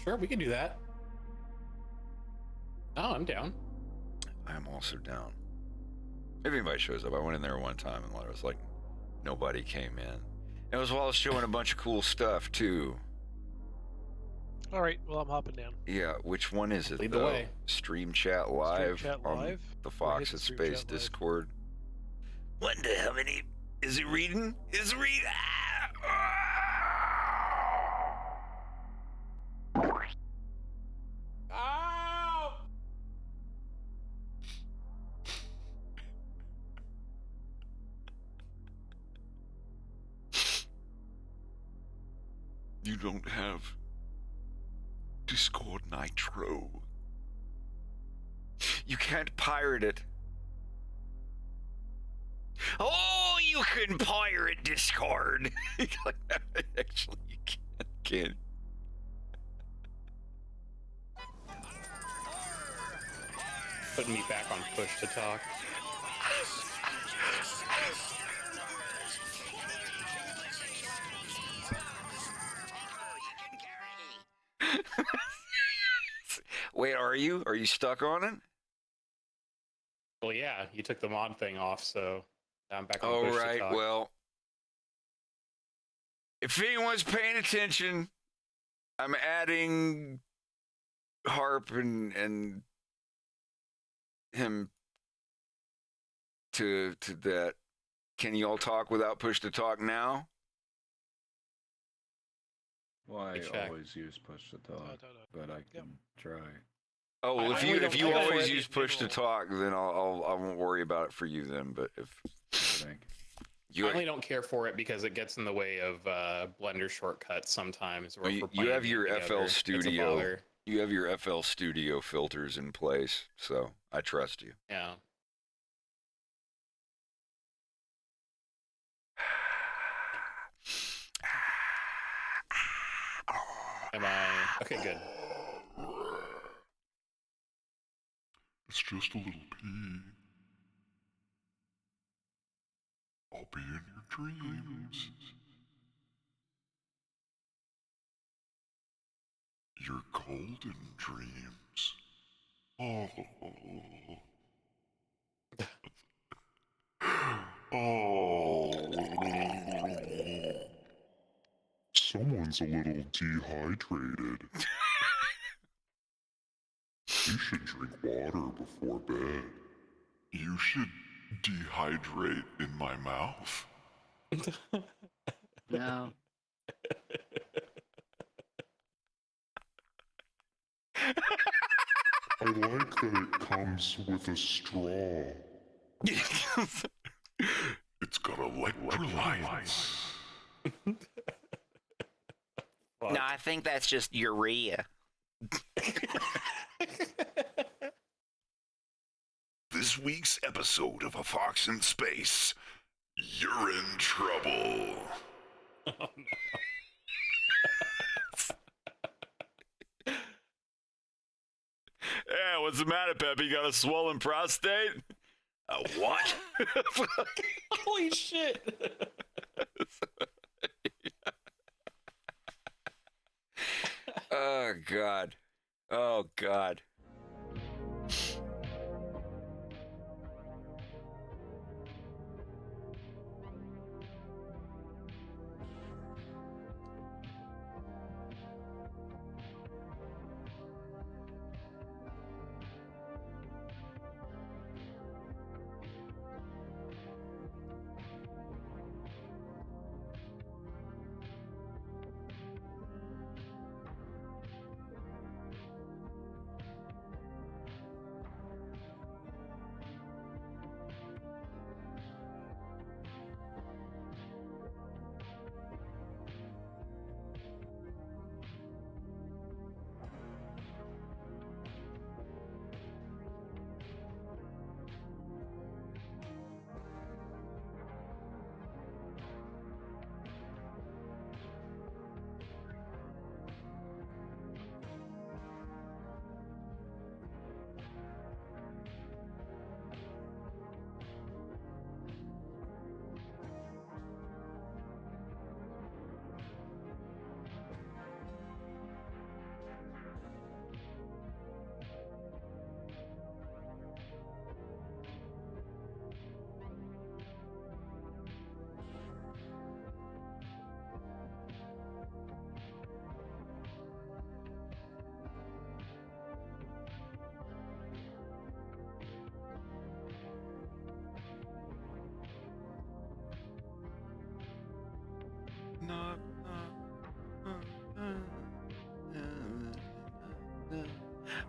Sure, we can do that. Oh, I'm down. I'm also down. If anybody shows up, I went in there one time and there was like nobody came in. It was while I was showing a bunch of cool stuff too. All right, well, I'm hopping down. Yeah, which one is it? Lead the way. Stream chat live Stream chat on live? the We're Fox hitting at Stream Space Chat live. Discord. Wonder how many is it reading? Is it reading? Oh! You don't have Discord Nitro. You can't pirate it. Oh, you can pirate Discord. Actually, you can't. Putting me back on push to talk. Wait, are you? Are you stuck on it? Well, yeah, you took the mod thing off, so now I'm back on Oh, push to right. talk. Well, if anyone's paying attention, I'm adding Harp and him to that. Can you all talk without push to talk now? Well, I check. always use push to talk, but I can try. Oh, well, I if only you don't care for always it use in push to general. talk, then I won't worry about it for you then. But if Think. you I only don't care for it because it gets in the way of Blender shortcuts sometimes. Or if you we're playing have your anything FL other, it's a Studio, bother. you have your FL Studio filters in place, so I trust you. Yeah. Am I okay? Good. It's just a little pea. I'll be in your dreams. Your golden dreams. Oh. Oh. Someone's a little dehydrated. You should drink water before bed. You should dehydrate in my mouth. No. I like that it comes with a straw. It's got electrolytes. No, I think that's just urea. This week's episode of A Fox in Space, you're in trouble. Oh, no. Yeah, what's the matter, Peppy? You got a swollen prostate? A what? Holy shit! Oh, God. Oh, God.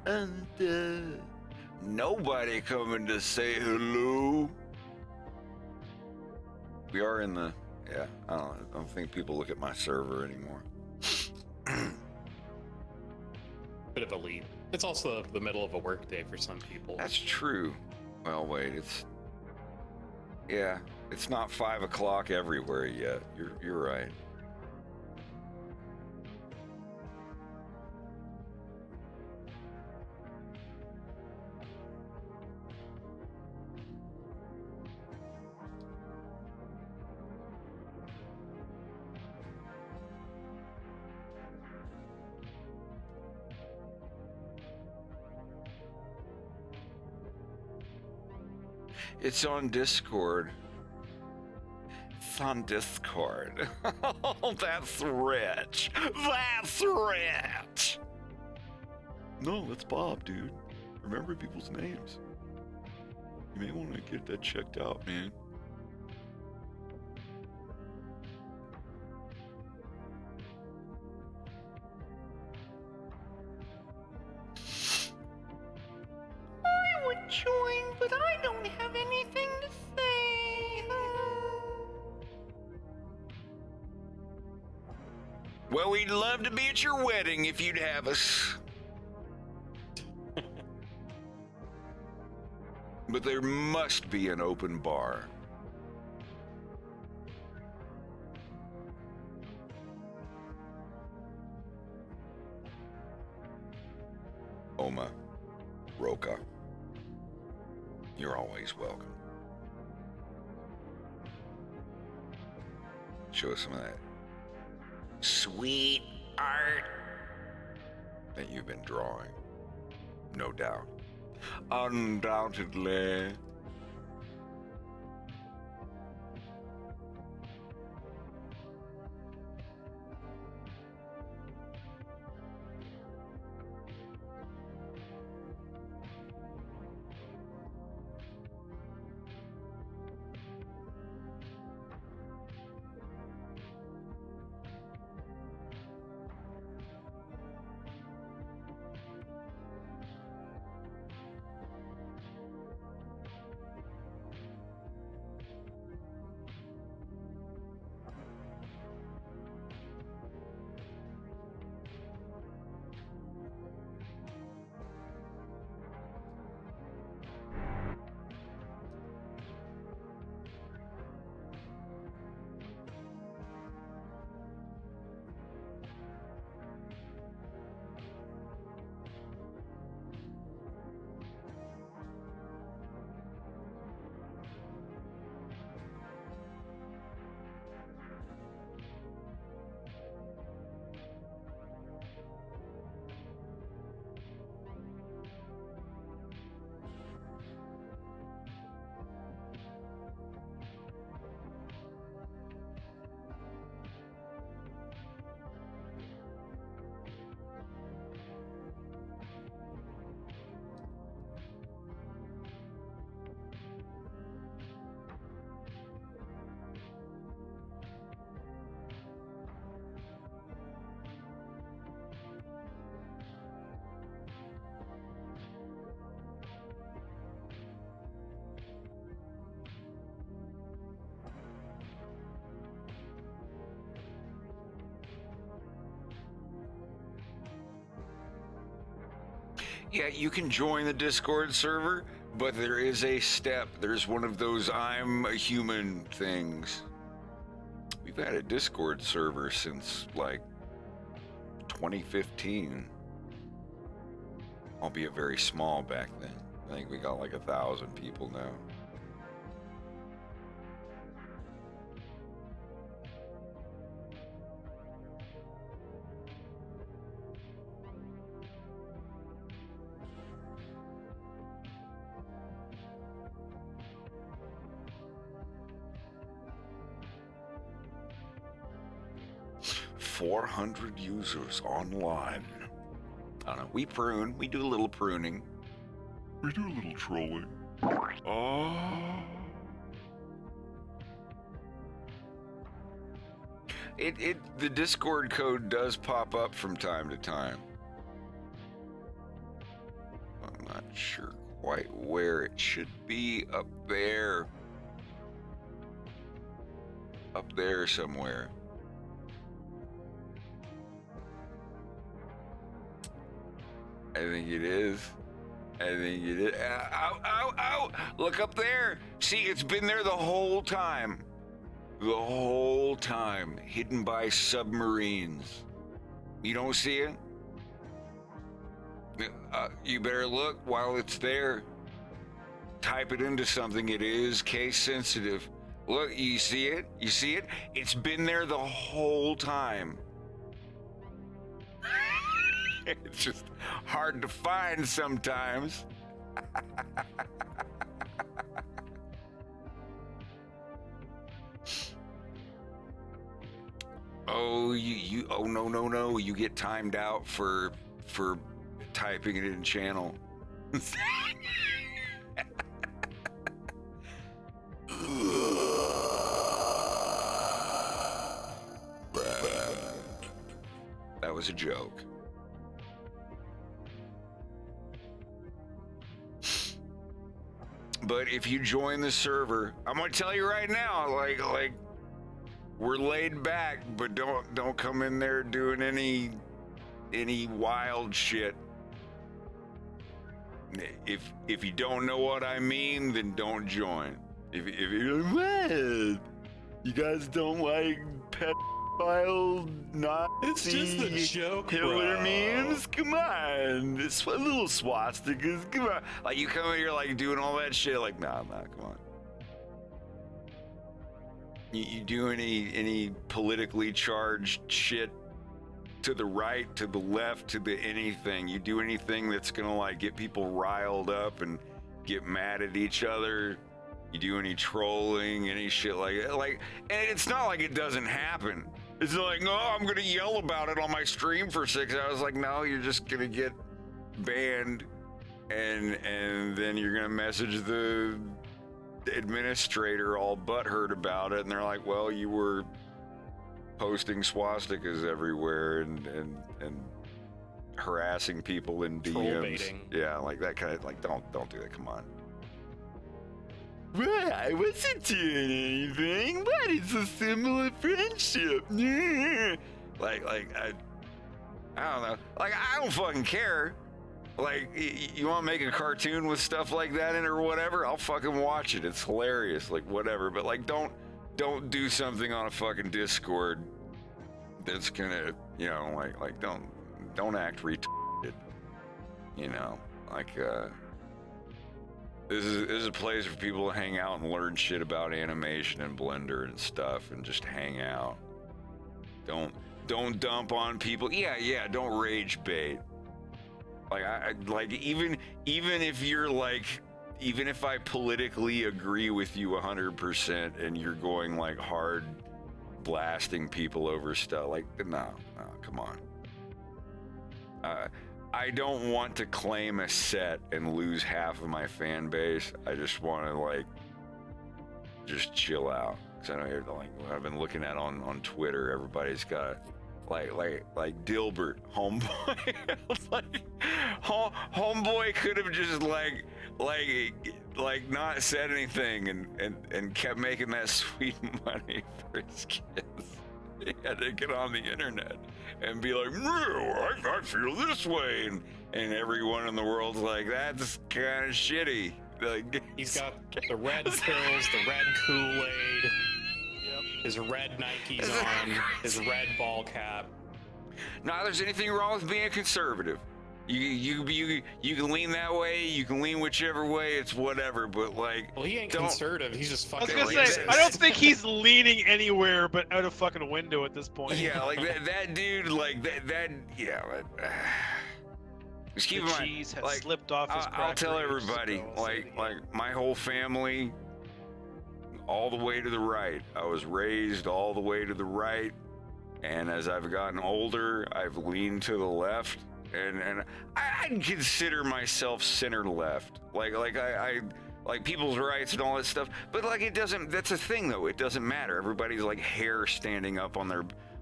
And nobody coming to say hello. We are in the, yeah, I don't think people look at my server anymore. Bit of a leap. It's also the middle of a workday for some people. That's true. Well, wait, it's not 5 o'clock everywhere yet. You're right. It's on Discord. It's on Discord. Oh, that's rich. That's rich. No, that's Bob, dude. Remember people's names. You may want to get that checked out, man. I would join, but I don't have anything to say. Well, we'd love to be at your wedding if you'd have us. But there must be an open bar. Oma, Roka, you're always welcome. Show us some of that sweet art that you've been drawing. No doubt. Undoubtedly. Yeah, you can join the Discord server, but there is a step. There's one of those I'm a human things. We've had a Discord server since like 2015. Albeit very small back then. I think we got like 1,000 people now. .400 users online. I don't know. We prune. We do a little pruning. We do a little trolling. The Discord code does pop up from time to time. sure quite where it should be. Up there. Up there somewhere. I think it is. I think it is. Ow, ow, ow! Look up there! See, it's been there the whole time. The whole time. Hidden by submarines. You don't see it? You better look while it's there. Type it into something. It is case sensitive. Look, you see it? You see it? It's been there the whole time. It's just hard to find sometimes. Oh, oh no, you get timed out for typing it in channel. That was a joke. But if you join the server, I'm gonna tell you right now, like we're laid back, but don't come in there doing any wild shit. If you don't know what I mean, then don't join. If you're like, what? You guys don't like pedophile, Nazi, It's just a joke, Hitler bro. memes? Come on, it's a little swastikas. Come on, like you come in here like doing all that shit. Like, nah, come on. You do any politically charged shit to the right, to the left, to the anything. You do anything that's gonna like get people riled up and get mad at each other. You do any trolling, any shit like that. Like, and it's not like it doesn't happen. It's like, oh, I'm gonna yell about it on my stream for 6 hours. Like, no, you're just gonna get banned, and then you're gonna message the administrator all butthurt about it, and they're like, well, you were posting swastikas everywhere and harassing people in DMs. Troll baiting. Yeah, like that kind of, like, don't do that. Come on. Well, I wasn't doing anything, but it's a symbol of friendship. Like I don't know. Like, I don't fucking care. Like, you want to make a cartoon with stuff like that in it or whatever? I'll fucking watch it. It's hilarious. Like, whatever. But like, don't do something on a fucking Discord that's gonna, you know, like don't act retarded. You know, like this is a place for people to hang out and learn shit about animation and Blender and stuff, and just hang out. Don't dump on people. Yeah. Don't rage bait. Like I like even if you're like, even if I politically agree with you 100% and you're going like hard blasting people over stuff, like no, come on. I don't want to claim a set and lose half of my fan base. I just want to like just chill out. Cause I know you're like, I've been looking at on Twitter, everybody's got like Dilbert, homeboy. Like, homeboy could have just like not said anything and kept making that sweet money for his kids. He had to get on the internet and be like, no, I feel this way, and everyone in the world's like, that's kind of shitty. Like, he's got the red pills, the red Kool-Aid, his red Nikes on, his red ball cap. Not there's anything wrong with being conservative. You can lean that way, you can lean whichever way, it's whatever, but like, well, he ain't conservative, he's just fucking I was gonna say, I don't think he's leaning anywhere but out a fucking window at this point. Yeah, like that dude, like that yeah. Just keep in mind, cheese has like, slipped off his I'll tell crackers, everybody, so like my whole family, all the way to the right. I was raised all the way to the right, and as I've gotten older, I've leaned to the left. And I'd consider myself center left, like I like people's rights and all that stuff. But like, it doesn't. That's a thing though. It doesn't matter. Everybody's like hair standing up on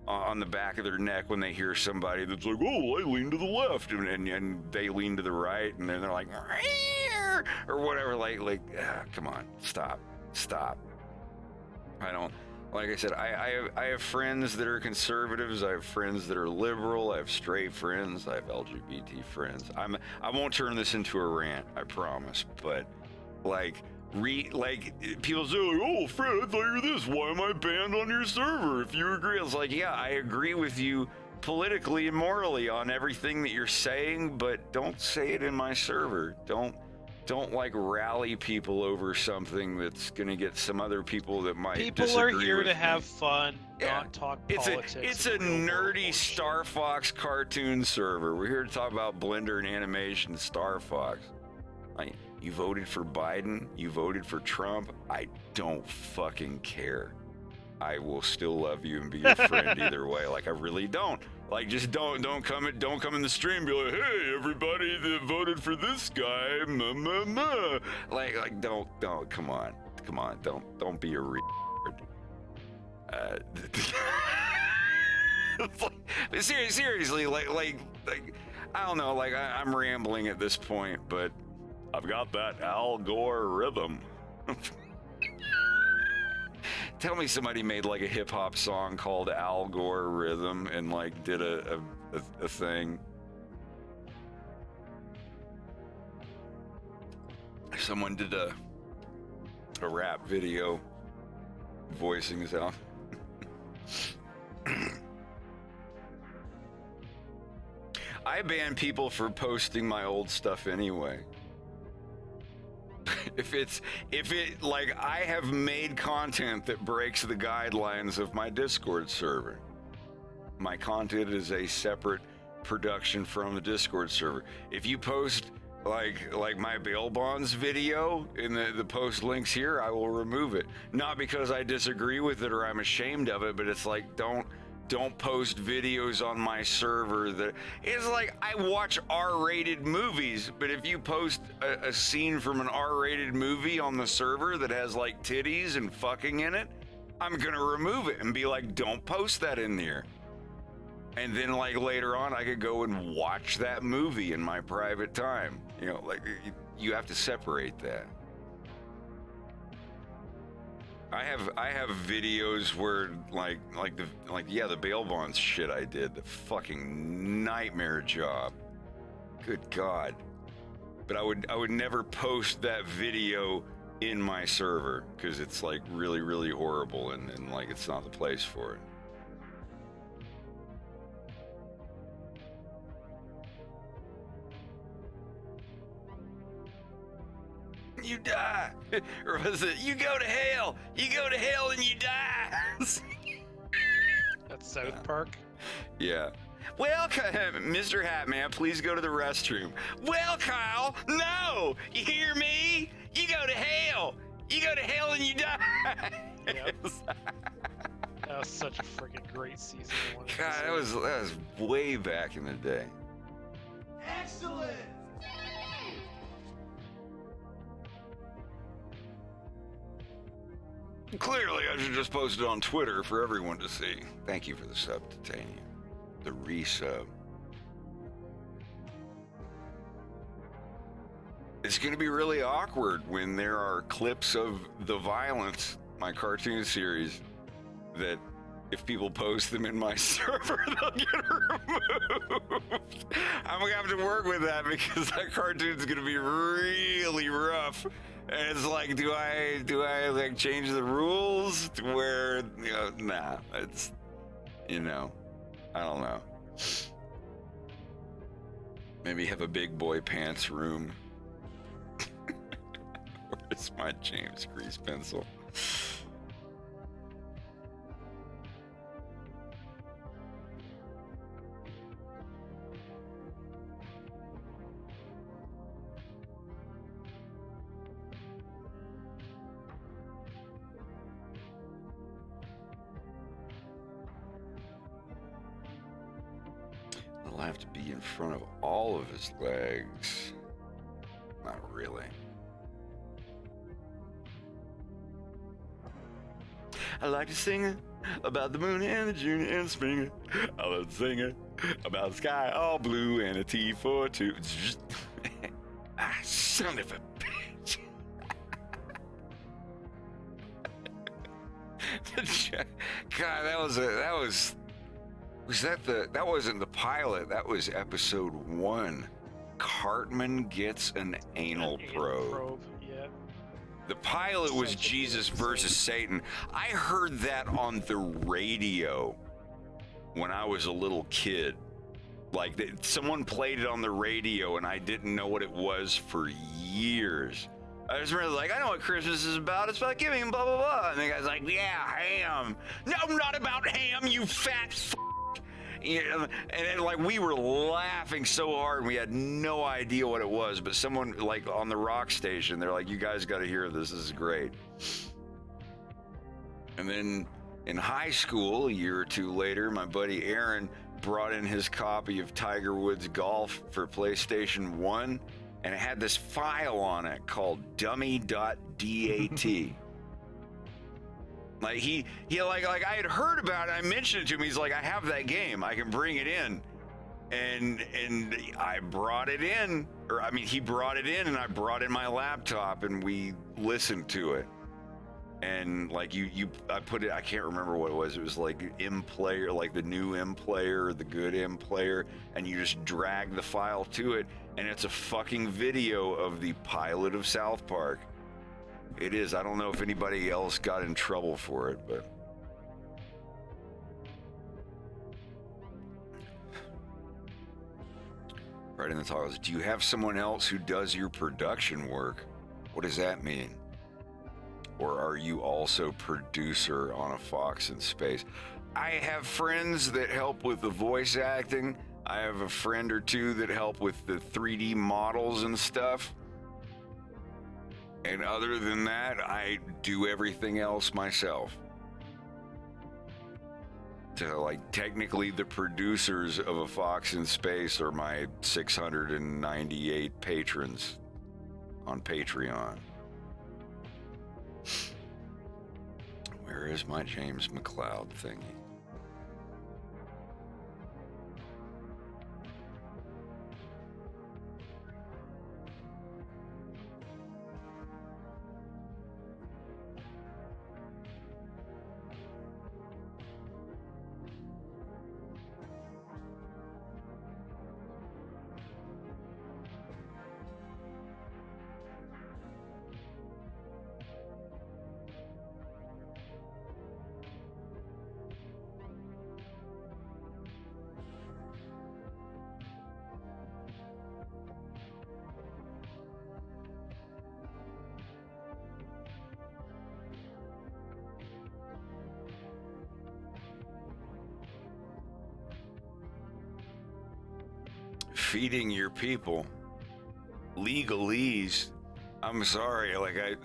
on the back of their neck when they hear somebody that's like, oh, I lean to the left, and they lean to the right, and then they're like, or whatever. Come on, stop. I don't. Like I said, I have friends that are conservatives. I have friends that are liberal. I have straight friends. I have LGBT friends. I won't turn this into a rant, I promise. But people say, oh, Fred, I thought you were this. Why am I banned on your server? If you agree, it's like, yeah, I agree with you politically and morally on everything that you're saying, but don't say it in my server. Don't rally people over something that's going to get some other people that might People disagree are here with to me. have fun, not talk politics. It's a nerdy Star Fox cartoon server. We're here to talk about Blender and animation Star Fox. You voted for Biden, you voted for Trump, I don't fucking care. I will still love you and be your friend either way. I really don't. Just don't come in the stream and be like, hey, everybody that voted for this guy, don't, come on, don't be a seriously, I don't know, I'm rambling at this point, but I've got that Al Gore rhythm. Tell me somebody made a hip hop song called Al Gore Rhythm and did a thing. Someone did a rap video voicing his Al. I ban people for posting my old stuff anyway. I have made content that breaks the guidelines of my Discord server. My content is a separate production from the Discord server. If you post like my bail bonds video in the post links here, I will remove it. Not because I disagree with it or I'm ashamed of it, but it's don't post videos on my server that it's I watch R-rated movies, but if you post a scene from an R-rated movie on the server that has titties and fucking in it, I'm gonna remove it and be don't post that in there. And then later on I could go and watch that movie in my private time. You have to separate that. I have videos where the bail bonds shit I did, the fucking nightmare job. Good God. But I would never post that video in my server because it's really, really horrible and it's not the place for it. You die, or was it you go to hell? You go to hell and you die. That's South Park. Yeah. Well, Mr. Hatman, please go to the restroom. Well, Kyle, no. You hear me? You go to hell. You go to hell and you die. Yep. That was such a freaking great season one. God, that was way back in the day. Excellent. Clearly, I should just post it on Twitter for everyone to see. Thank you for the sub, Titanium. The resub. It's going to be really awkward when there are clips of The Violence, my cartoon series, that if people post them in my server, they'll get removed. I'm going to have to work with that because that cartoon's going to be really rough. And it's do I change the rules to where, nah, it's, I don't know. Maybe have a big boy pants room. Where's my James grease pencil? I'll have to be in front of all of his legs. Not really. I like to sing about the moon and the June and spring. I love to sing about the sky all blue and a T for two. Ah, son of a bitch. God, that wasn't the pilot. That was episode 1. Cartman gets an anal probe. Yeah. The pilot was Jesus versus Satan. I heard that on the radio when I was a little kid. Like, someone played it on the radio, and I didn't know what it was for years. I just remember, like, I know what Christmas is about. It's about giving, blah, blah, blah. And the guy's like, yeah, ham. No, not about ham, you fat f***. You know, and like, we were laughing so hard, and we had no idea what it was. But someone, like, on the rock station, they're like, you guys got to hear this. This is great. And then in high school, a year or two later, my buddy Aaron brought in his copy of Tiger Woods Golf for PlayStation 1, and it had this file on it called dummy.dat. Like he like I had heard about it, I mentioned it to him, he's like, I have that game, I can bring it in. And I brought it in, or I mean he brought it in, and I brought in my laptop, and we listened to it. And like I put it, I can't remember what it was. It was like M player, like the new M player, the good M player, and you just drag the file to it, and it's a fucking video of the pilot of South Park. It is. I don't know if anybody else got in trouble for it, but right in the title is, do you have someone else who does your production work? What does that mean? Or are you also producer on A Fox in Space? I have friends that help with the voice acting. I have a friend or two that help with the 3D models and stuff. And other than that, I do everything else myself. So, like, technically the producers of A Fox in Space are my 698 patrons on Patreon. Where is my James McLeod thingy? Feeding your people. Legalese. I'm sorry, like I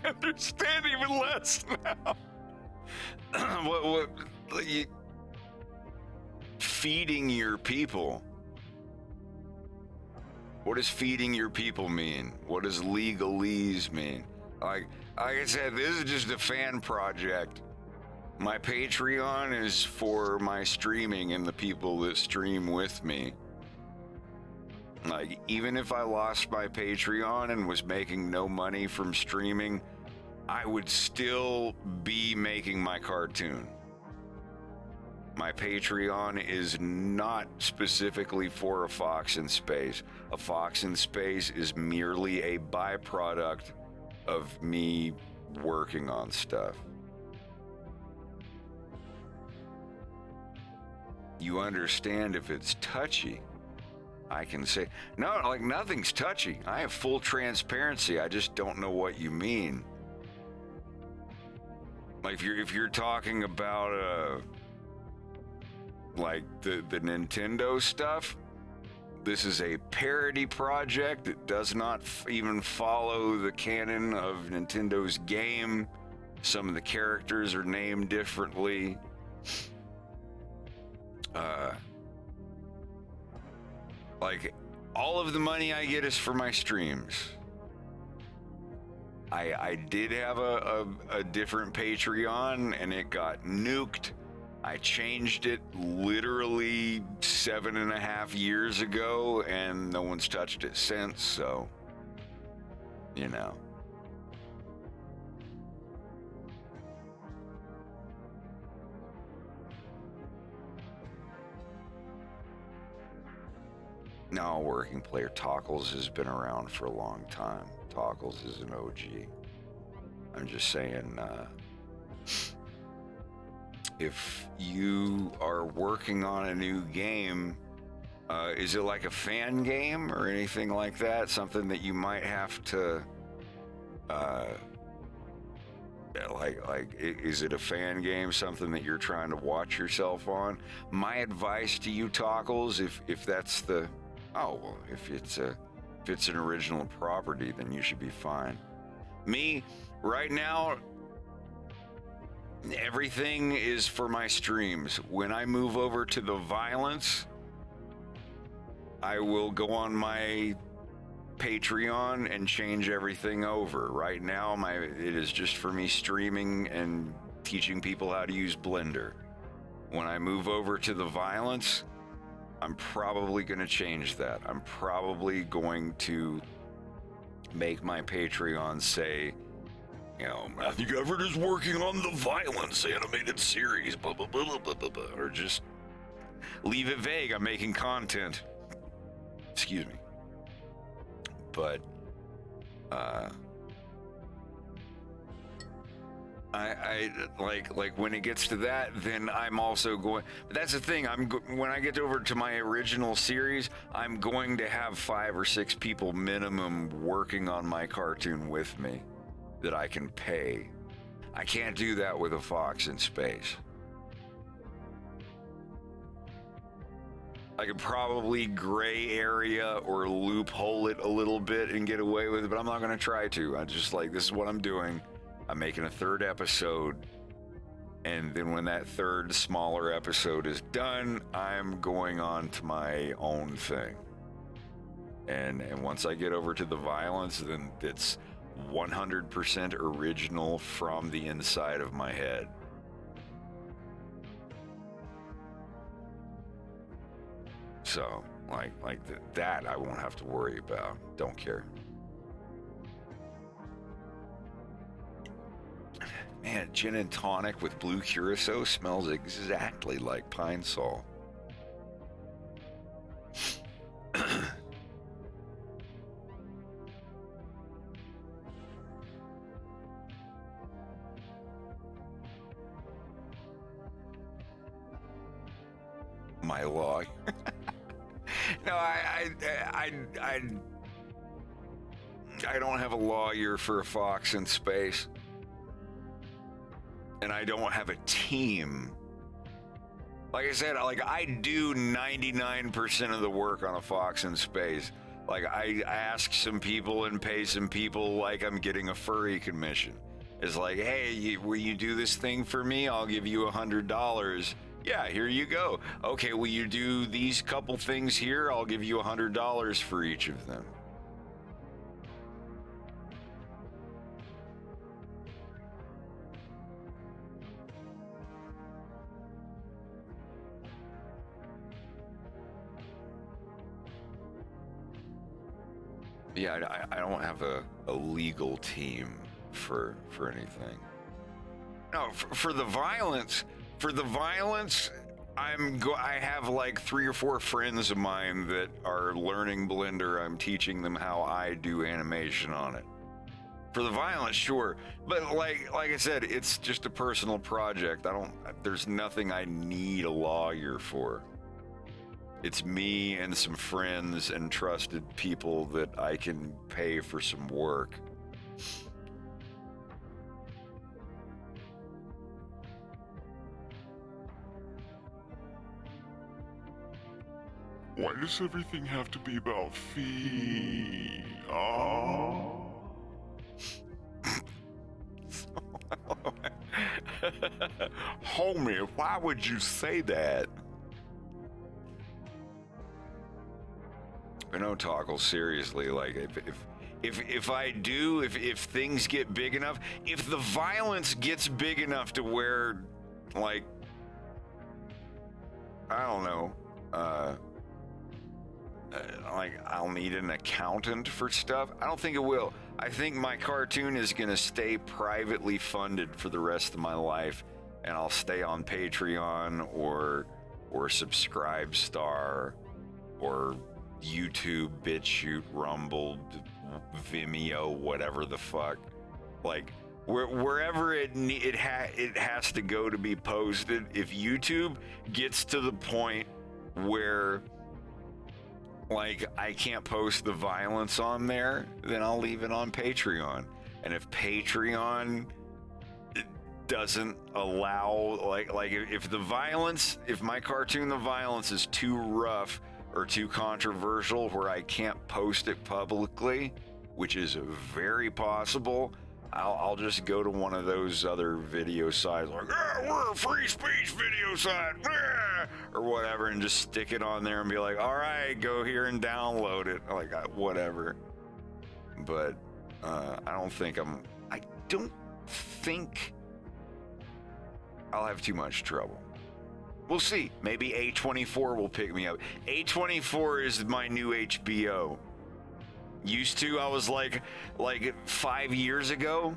understand even less now. Feeding your people. What does feeding your people mean? What does legalese mean? Like I said, this is just a fan project. My Patreon is for my streaming and the people that stream with me. Like, even if I lost my Patreon and was making no money from streaming, I would still be making my cartoon. My Patreon is not specifically for A Fox in Space. A Fox in Space is merely a byproduct of me working on stuff. You understand if it's touchy, I can say, no, like nothing's touchy. I have full transparency. I just don't know what you mean. Like if you're talking about like the Nintendo stuff, this is a parody project that does not even follow the canon of Nintendo's game. Some of the characters are named differently. Like, all of the money I get is for my streams. I did have a different Patreon, and it got nuked. I changed it literally 7.5 years ago, and no one's touched it since, so, you know. No, working player Tockles has been around for a long time. Tockles is an OG. I'm just saying, if you are working on a new game, is it like a fan game or anything like that? Something that you might have to, is it a fan game? Something that you're trying to watch yourself on? My advice to you, Tockles, if that's the, oh, well, if it's an original property, then you should be fine. Me, right now, everything is for my streams. When I move over to the violence, I will go on my Patreon and change everything over. Right now, it is just for me streaming and teaching people how to use Blender. When I move over to the violence, I'm probably going to change that. I'm probably going to make my Patreon say, you know, Matthew Everett is working on the Violence animated series, blah, blah, blah, blah, blah, blah, or just leave it vague. I'm making content. Excuse me. But, I like when it gets to that, then I'm also going, but that's the thing, when I get over to my original series, I'm going to have 5 or 6 people minimum working on my cartoon with me that I can pay. I can't do that with a Fox in Space. I could probably gray area or loophole it a little bit and get away with it, but I'm not going to try to. I just this is what I'm doing. I'm making a 3rd episode, and then when that 3rd smaller episode is done, I'm going on to my own thing. And once I get over to the violence, then it's 100% original from the inside of my head. So, that I won't have to worry about. Don't care. Man, gin and tonic with blue curacao smells exactly like Pine Sol. My log. No, I don't have a lawyer for a Fox in Space. And I don't have a team. Like I said, I do 99% of the work on a Fox in Space. I ask some people and pay some people like I'm getting a furry commission. It's like, hey, will you do this thing for me? I'll give you $100. Yeah, here you go. Okay, will you do these couple things here? I'll give you $100 for each of them. Yeah, I don't have a legal team for anything. No, for the violence, I have 3 or 4 friends of mine that are learning Blender. I'm teaching them how I do animation on it. For the violence, sure, but like I said, it's just a personal project. There's nothing I need a lawyer for. It's me and some friends and trusted people that I can pay for some work. Why does everything have to be about feet? Oh. Homie, why would you say that? But no, Toggle, seriously, if I do, if things get big enough, if the violence gets big enough to where, like, I don't know, like I'll need an accountant for stuff, I don't think it will. I think my cartoon is going to stay privately funded for the rest of my life, and I'll stay on Patreon or Subscribestar or YouTube, BitChute, Rumble, Vimeo, whatever the fuck. Like wherever it has to go to be posted. If YouTube gets to the point where, like, I can't post the violence on there, then I'll leave it on Patreon. And if Patreon doesn't allow, like if the violence, if my cartoon, the violence is too rough or too controversial where I can't post it publicly, which is very possible, I'll just go to one of those other video sites, like, we're a free speech video site, or whatever, and just stick it on there and be like, all right, go here and download it, like, whatever. But I don't think I'll have too much trouble. We'll see. Maybe A24 will pick me up. A24 is my new HBO. Used to, I was like 3 years ago,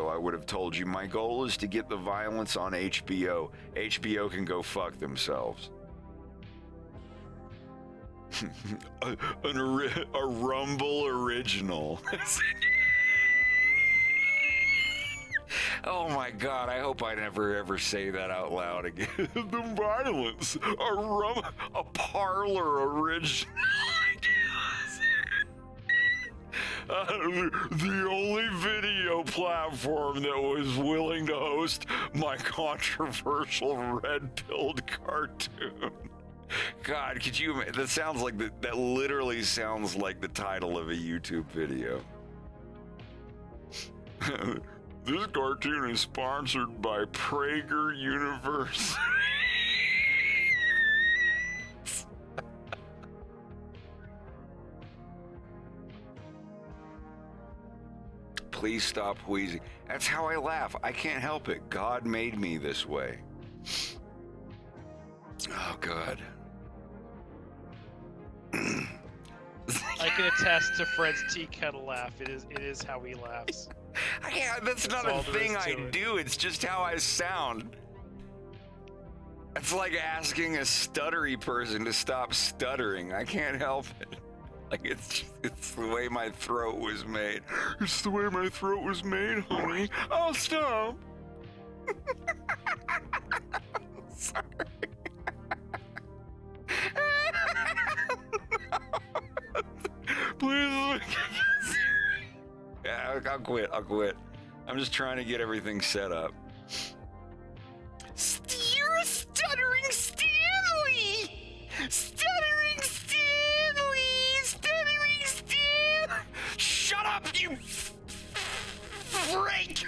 I would have told you my goal is to get the violence on HBO. HBO can go fuck themselves. a Rumble original. Oh my God, I hope I never ever say that out loud again. The violence, a Parlor original. The only video platform that was willing to host my controversial red-pilled cartoon. God, could you imagine? That sounds like that literally sounds like the title of a YouTube video. This cartoon is sponsored by Prager University. Please stop wheezing. That's how I laugh. I can't help it. God made me this way. Oh, God. I can attest to Fred's tea kettle laugh. It is how he laughs. That's not a thing I do. It's just how I sound. It's like asking a stuttery person to stop stuttering. I can't help it. Like, it's the way my throat was made. It's the way my throat was made, honey. I'll stop. Sorry. Please. Yeah, I'll quit. I'm just trying to get everything set up. You're a stuttering Stanley! Stuttering Stanley! Stuttering Stanley! Shut up, you freak!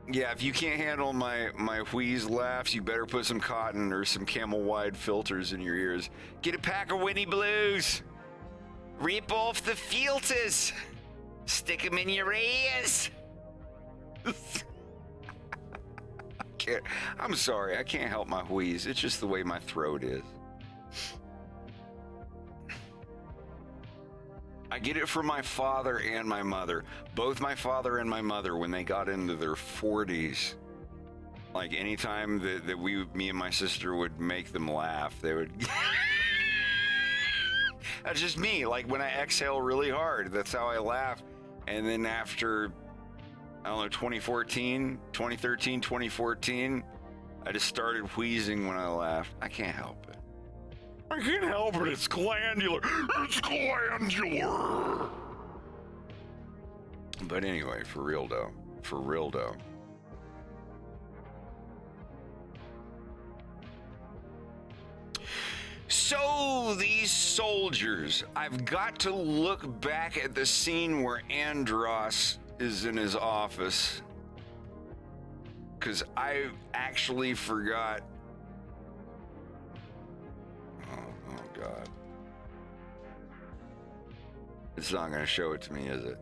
Yeah, if you can't handle my wheeze laughs, you better put some cotton or some camel wide filters in your ears. Get a pack of Winnie Blues. Rip off the filters. Stick them in your ears. I'm sorry, I can't help my wheeze. It's just the way my throat is. I get it from my father and my mother. Both my father and my mother, when they got into their 40s, like anytime that me and my sister would make them laugh, they would... That's just me. Like when I exhale really hard, that's how I laugh. And then after, I don't know, 2013, 2014, I just started wheezing when I laughed. I can't help it. I can't help it. It's glandular. It's glandular. But anyway, for real though. So these soldiers, I've got to look back at the scene where Andros is in his office, because I actually forgot. Oh God. It's not going to show it to me, is it?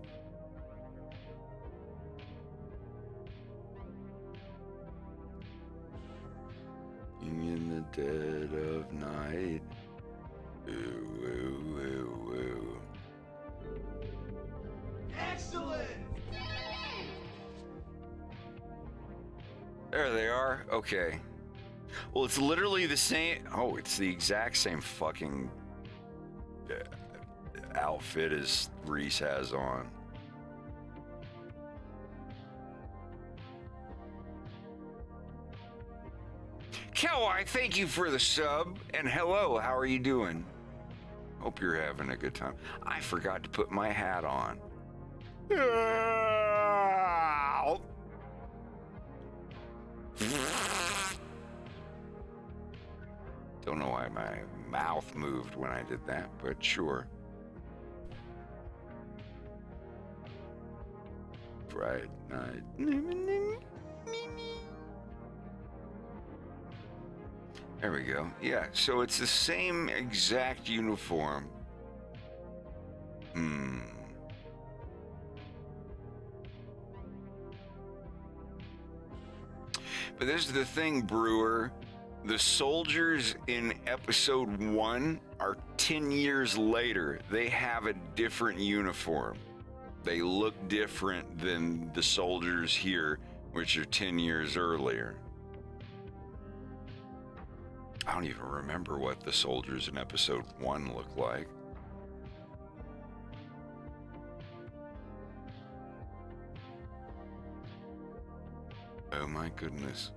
In the dead of night. Ooh, ooh, ooh, ooh. Excellent! There they are. Okay. Well, it's literally the same. Oh, it's the exact same fucking outfit as Reese has on. Kelwai, thank you for the sub, and hello, how are you doing? Hope you're having a good time. I forgot to put my hat on. Don't know why my mouth moved when I did that, but sure. Bright night. There we go. Yeah, so it's the same exact uniform. But this is the thing, Brewer. The soldiers in episode 1 are 10 years later. They have a different uniform. They look different than the soldiers here, which are 10 years earlier. I don't even remember what the soldiers in episode 1 look like. Oh my goodness.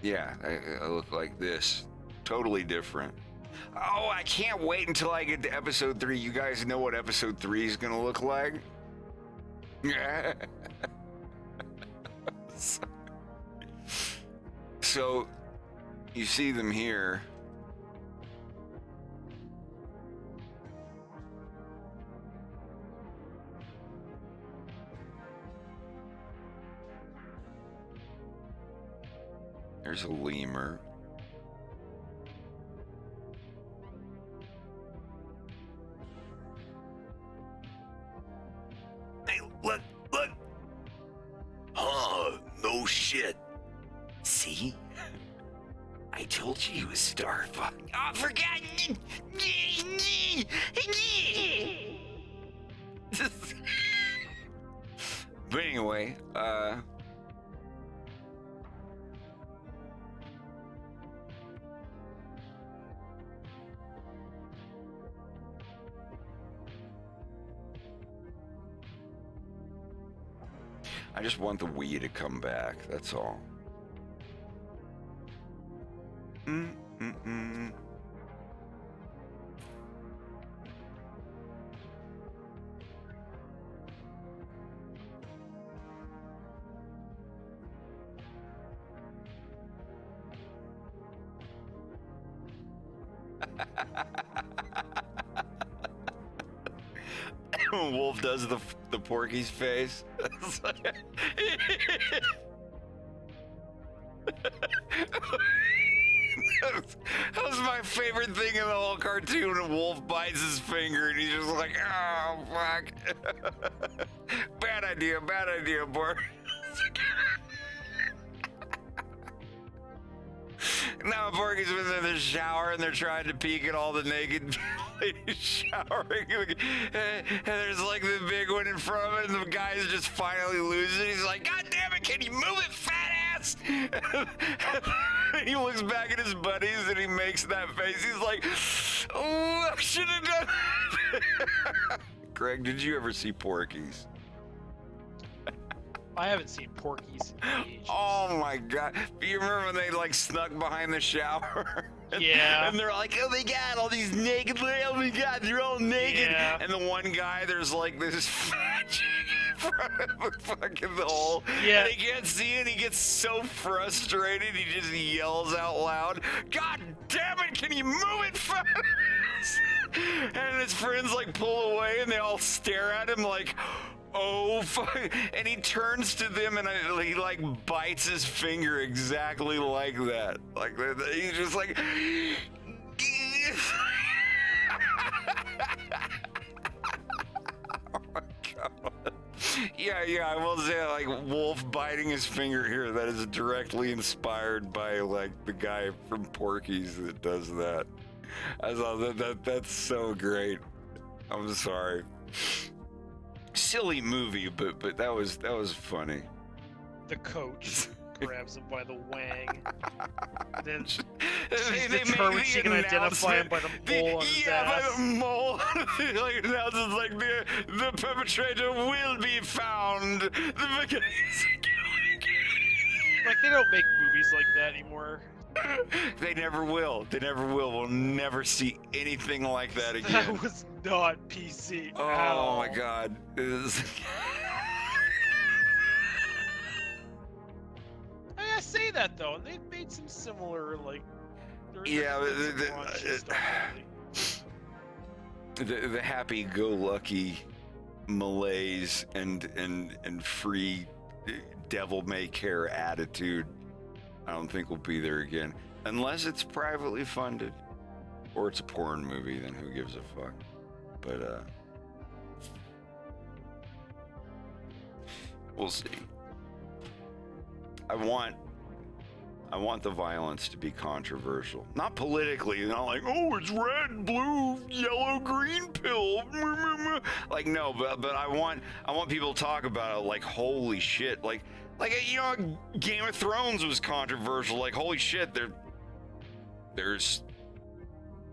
Yeah, I look like this. Totally different. Oh, I can't wait until I get to episode 3. You guys know what episode 3 is gonna look like? So, you see them here. There's a lemur. Hey, look! Oh, no shit. See? I told you he was Starfuck. Oh, I forgot! But anyway, I just want the Wii to come back, that's all. Wolf does the Porky's face. That was my favorite thing in the whole cartoon. And Wolf bites his finger and he's just like, oh, fuck. Bad idea, Bart. Now Porky's in the shower and they're trying to peek at all the naked ladies showering. And there's like the big one in front of it and the guy's just finally losing. He's like, God damn it, can you move it, fat ass? And he looks back at his buddies and he makes that face. He's like, oh, I should have done it. Greg, did you ever see Porky's? I haven't seen Porky's in ages. Oh my god. Do you remember when they like snuck behind the shower? Yeah. And they're like, oh my god, all these naked ladies, oh my god, they're all naked. Yeah. And the one guy, there's like this front of the fucking hole. Yeah. And he can't see it. He gets so frustrated. He just yells out loud, "God damn it, can you move it fast?" And his friends like pull away and they all stare at him like, "Oh, fuck." And he turns to them and he like bites his finger exactly like that. Like, he's just like, oh my God. Yeah, I will say, like, Wolf biting his finger here, that is directly inspired by, like, the guy from Porky's that does that. I thought that's so great. I'm sorry. Silly movie, but that was funny. The coach grabs him by the wang. Then They determined she can identify him by the mole on his ass. by the mole. Like, announces like the perpetrator will be found. Like, they don't make movies like that anymore. They never will. They never will. We'll never see anything like that again. That was not PC. Oh my God. I say that though, and they've made some similar like. Yeah, the happy-go-lucky malaise and free devil-may-care attitude, I don't think will be there again, unless it's privately funded, or it's a porn movie. Then who gives a fuck? But we'll see. I want the violence to be controversial, not politically, not like, oh, it's red, blue, yellow, green pill, like, no, but I want people to talk about it like, holy shit, like you know, Game of Thrones was controversial, like, holy shit, there's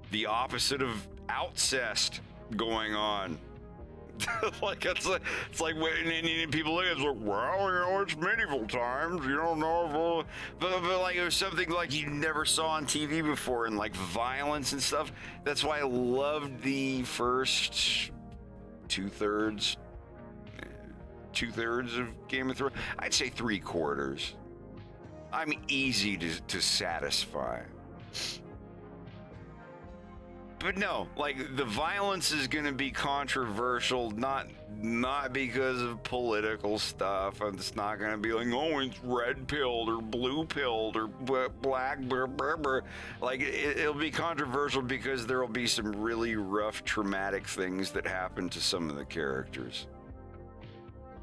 the opposite of outcest going on. Like, it's like when people look at it, it's like, well, you know, it's medieval times, you don't know, but like, it was something like you never saw on TV before, and like violence and stuff. That's why I loved the first two-thirds of Game of Thrones. I'd say 3/4. I'm easy to satisfy. But no, like, the violence is going to be controversial, not because of political stuff. It's not going to be like, oh, it's red-pilled or blue-pilled or black, like, it'll be controversial because there will be some really rough, traumatic things that happen to some of the characters.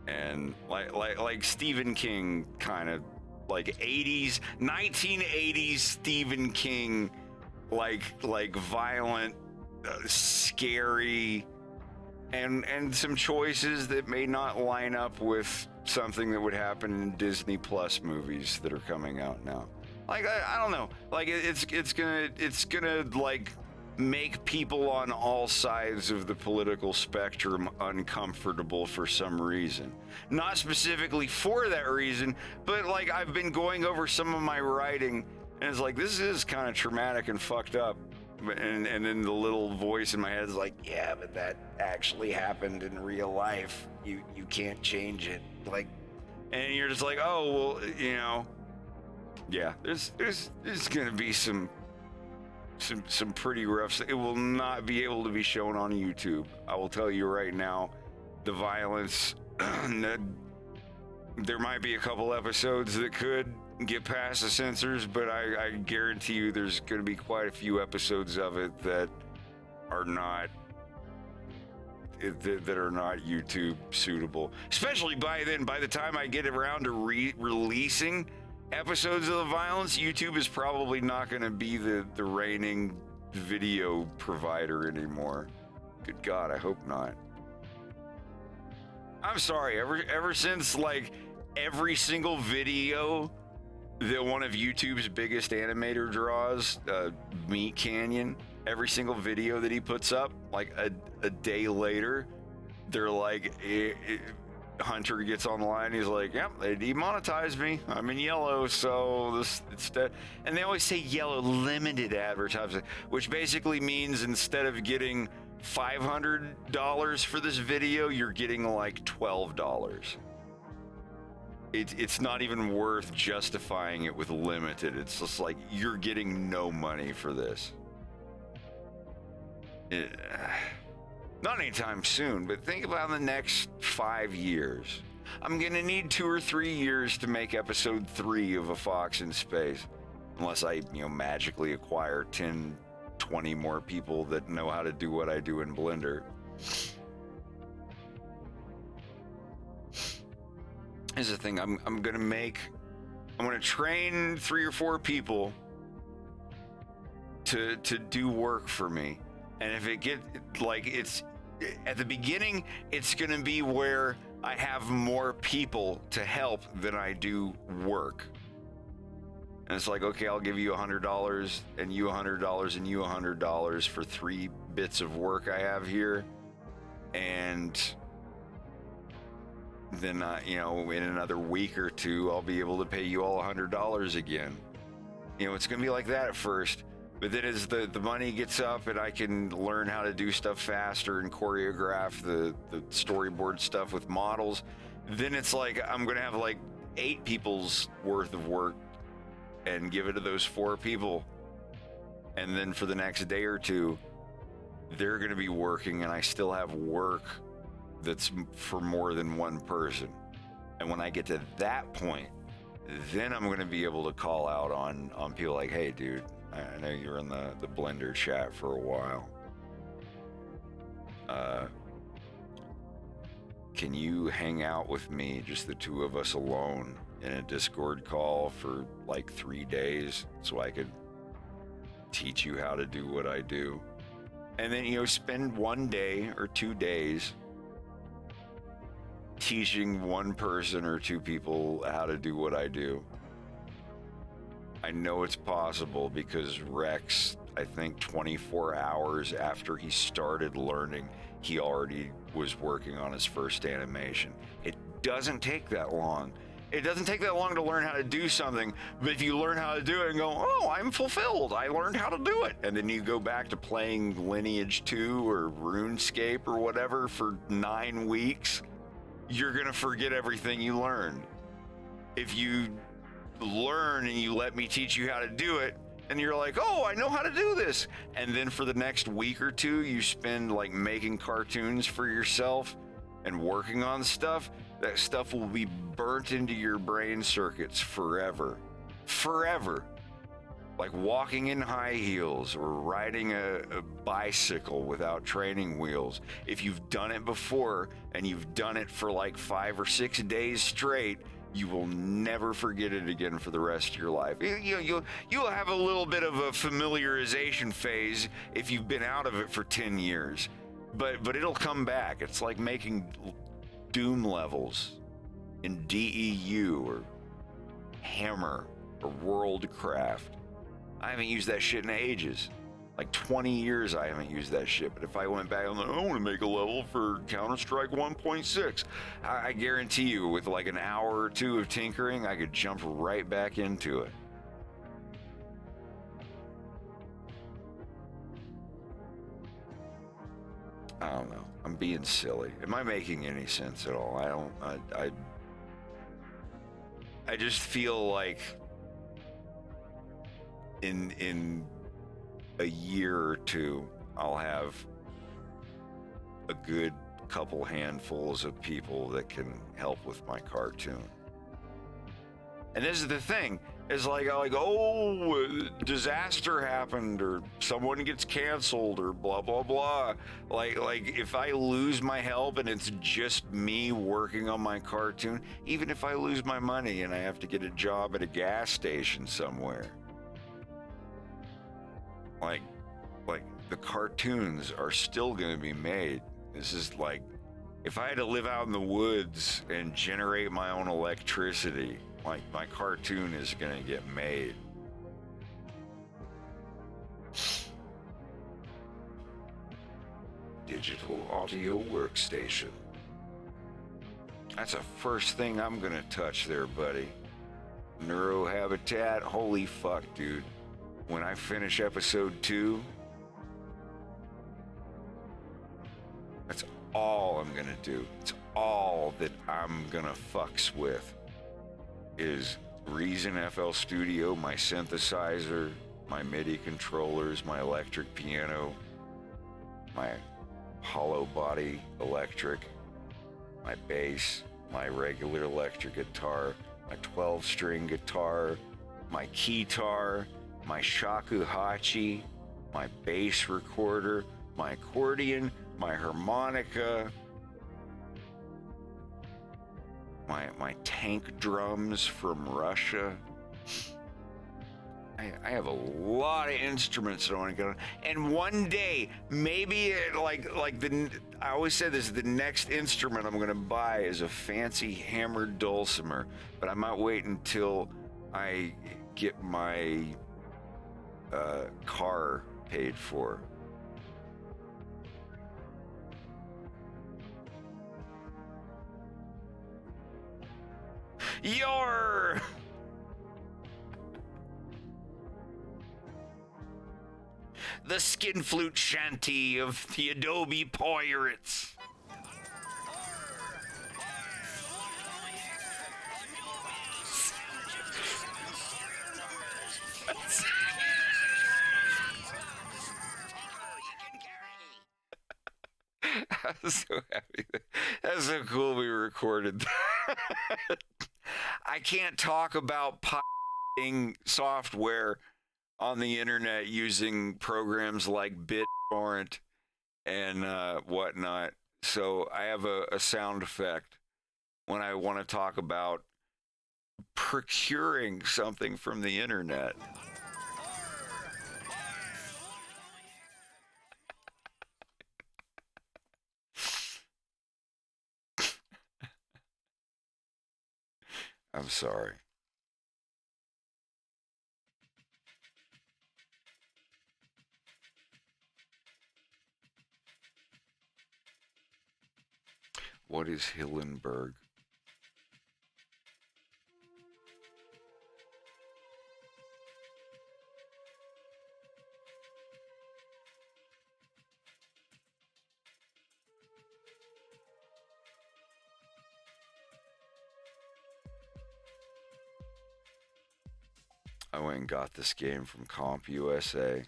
And like Stephen King kind of, like 1980s Stephen King, like violent, scary, and some choices that may not line up with something that would happen in Disney Plus movies that are coming out now. Like, I don't know, like, it's gonna like make people on all sides of the political spectrum uncomfortable for some reason. Not specifically for that reason, but like, I've been going over some of my writing, and it's like, this is kind of traumatic and fucked up. And then the little voice in my head is like, yeah, but that actually happened in real life. You can't change it. Like, and you're just like, oh, well, you know, yeah, there's gonna be some pretty rough. It will not be able to be shown on YouTube. I will tell you right now, the violence. There might be a couple episodes that could get past the censors, but I guarantee you there's going to be quite a few episodes of it that are not YouTube suitable. Especially by the time I get around to releasing episodes of the violence, YouTube is probably not going to be the reigning video provider anymore. Good God, I hope not. I'm sorry, ever since, like, every single video that one of YouTube's biggest animator draws, Meat Canyon, every single video that he puts up, like a day later, they're like, Hunter gets on the line, he's like, yep, they demonetized me, I'm in yellow, so and they always say yellow, limited advertising, which basically means instead of getting $500 for this video, you're getting like $12. It's not even worth justifying it with limited. It's just like you're getting no money for this. Not anytime soon, but think about the next 5 years. I'm gonna need 2 or 3 years to make episode 3 of A Fox in Space, unless I, magically acquire 10, 20 more people that know how to do what I do in Blender. Here's the thing, I'm gonna train 3 or 4 people to do work for me. And if it get like it's at the beginning, it's gonna be where I have more people to help than I do work. And it's like, okay, I'll give you $100 and you $100 and you $100 for 3 bits of work I have here. And then, in another week or 2, I'll be able to pay you all $100 again. It's going to be like that at first. But then as the money gets up and I can learn how to do stuff faster and choreograph the storyboard stuff with models, then it's like I'm going to have like 8 people's worth of work and give it to those 4 people. And then for the next day or 2, they're going to be working and I still have work that's for more than one person. And when I get to that point, then I'm going to be able to call out on people like, hey, dude, I know you were in the Blender chat for a while. Can you hang out with me, just the 2 of us alone, in a Discord call for like 3 days so I could teach you how to do what I do? And then, spend 1 day or 2 days teaching 1 person or 2 people how to do what I do. I know it's possible because Rex, I think 24 hours after he started learning, he already was working on his first animation. It doesn't take that long. It doesn't take that long to learn how to do something, but if you learn how to do it and go, oh, I'm fulfilled, I learned how to do it, and then you go back to playing Lineage 2 or RuneScape or whatever for 9 weeks, you're gonna forget everything you learned. If you learn and you let me teach you how to do it, and you're like, oh, I know how to do this, and then for the next week or 2 you spend like making cartoons for yourself and working on stuff, that stuff will be burnt into your brain circuits forever. Like walking in high heels or riding a bicycle without training wheels. If you've done it before and you've done it for like 5 or 6 days straight, you will never forget it again for the rest of your life. You'll have a little bit of a familiarization phase if you've been out of it for 10 years, but it'll come back. It's like making Doom levels in DEU or Hammer or Worldcraft. I haven't used that shit in ages. Like 20 years I haven't used that shit. But if I went back, I'm like, I want to make a level for Counter-Strike 1.6. I guarantee you with like an hour or 2 of tinkering, I could jump right back into it. I don't know. I'm being silly. Am I making any sense at all? I just feel like in a year or 2, I'll have a good couple handfuls of people that can help with my cartoon. And this is the thing, is like, oh, disaster happened, or someone gets canceled, or blah, blah, blah. Like if I lose my help and it's just me working on my cartoon, even if I lose my money and I have to get a job at a gas station somewhere, like the cartoons are still going to be made. This is like, if I had to live out in the woods and generate my own electricity, like my cartoon is going to get made. Digital audio workstation. That's the first thing I'm going to touch there, buddy. Neurohabitat, holy fuck, dude. When I finish episode 2, all I'm gonna do. It's all that I'm gonna fucks with is Reason FL Studio, my synthesizer, my MIDI controllers, my electric piano, my hollow body electric, my bass, my regular electric guitar, my 12-string guitar, my keytar, my shakuhachi, my bass recorder, my accordion, my harmonica, my tank drums from Russia. I have a lot of instruments that I want to get on. And one day, maybe I always said this, the next instrument I'm going to buy is a fancy hammered dulcimer, but I might wait until I get my car paid for. Your the skin flute shanty of the Adobe Pirates. I was so happy. That's so cool we recorded that. I can't talk about pirating software on the internet using programs like BitTorrent and whatnot. So I have a sound effect when I want to talk about procuring something from the internet. I'm sorry. What is Hillenburg? I went and got this game from CompUSA.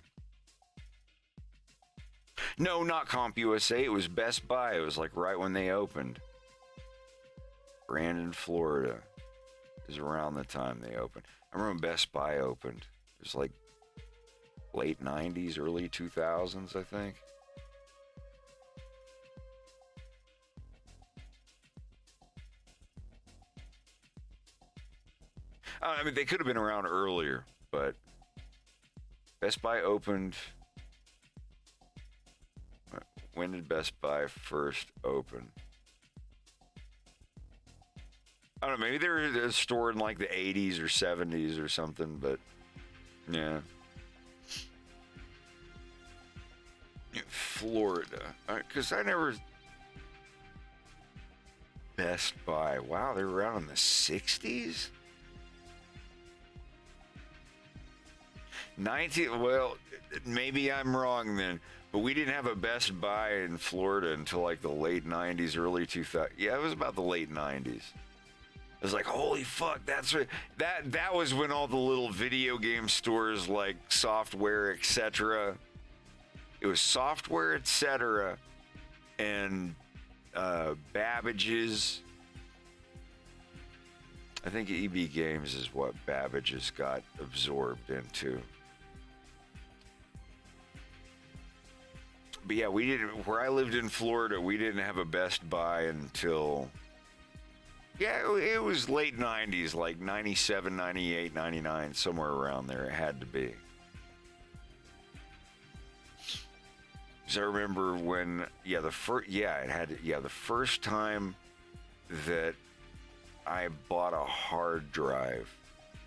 No, not CompUSA. It was Best Buy. It was like right when they opened. Brandon, Florida. It was around the time they opened. I remember when Best Buy opened. It was like late 90s, early 2000s, I think. I mean, they could have been around earlier, but Best Buy opened. When did Best Buy first open? I don't know, maybe they were a store in like the 80s or 70s or something, but yeah. Florida. Because I never... Best Buy. Wow, they were around in the 60s? Well, maybe I'm wrong then, but we didn't have a Best Buy in Florida until like the late 90s, early 2000s. Yeah, it was about the late 90s. It was like, holy fuck, that's what, that was when all the little video game stores like Software, etc. It was Software, etc. and Babbage's. I think EB Games is what Babbage's got absorbed into. But yeah, we didn't, where I lived in Florida, we didn't have a Best Buy until, yeah, it was late 90s, like 97, 98, 99, somewhere around there. It had to be. Because I remember when, the first time that I bought a hard drive,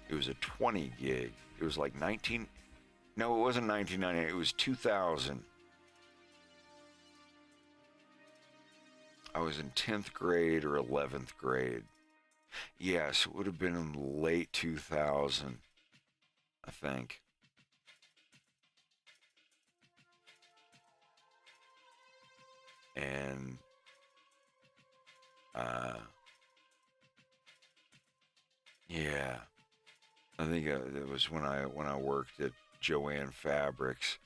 it was a 20 gig. It was like it wasn't 1998, it was 2000. I was in 10th grade or 11th grade. Yes, it would have been in late 2000, I think. And Yeah, I think it was when I worked at Joanne Fabrics.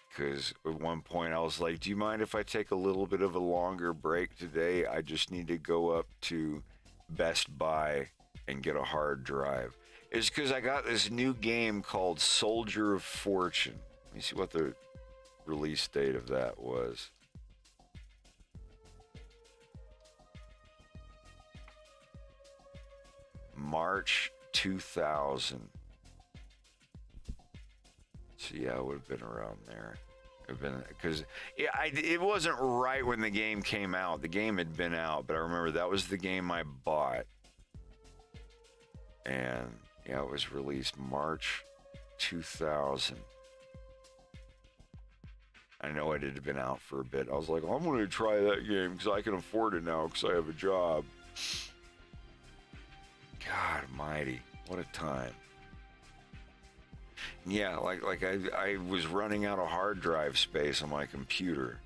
Because at one point I was like, do you mind if I take a little bit of a longer break today? I just need to go up to Best Buy and get a hard drive. It's because I got this new game called Soldier of Fortune. Let me see what the release date of that was. March 2000. So yeah, it would have been around there. Because it wasn't right when the game came out. The game had been out, but I remember that was the game I bought. And yeah, it was released March 2000. I know it had been out for a bit. I was like, I'm going to try that game because I can afford it now because I have a job. God almighty, what a time. Yeah, like I was running out of hard drive space on my computer.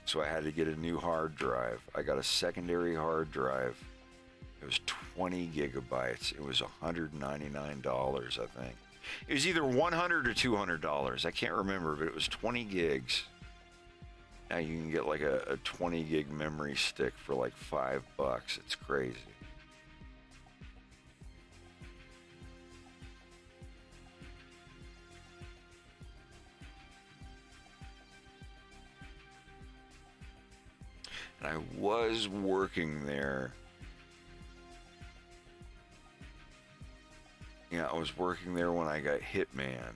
So I had to get a new hard drive. I got a secondary hard drive. It was 20 gigabytes. It was $199, I think. It was either $100 or $200. I can't remember, but it was 20 gigs. Now you can get like a 20 gig memory stick for like $5. It's crazy. And I was working there. Yeah, I was working there when I got Hitman.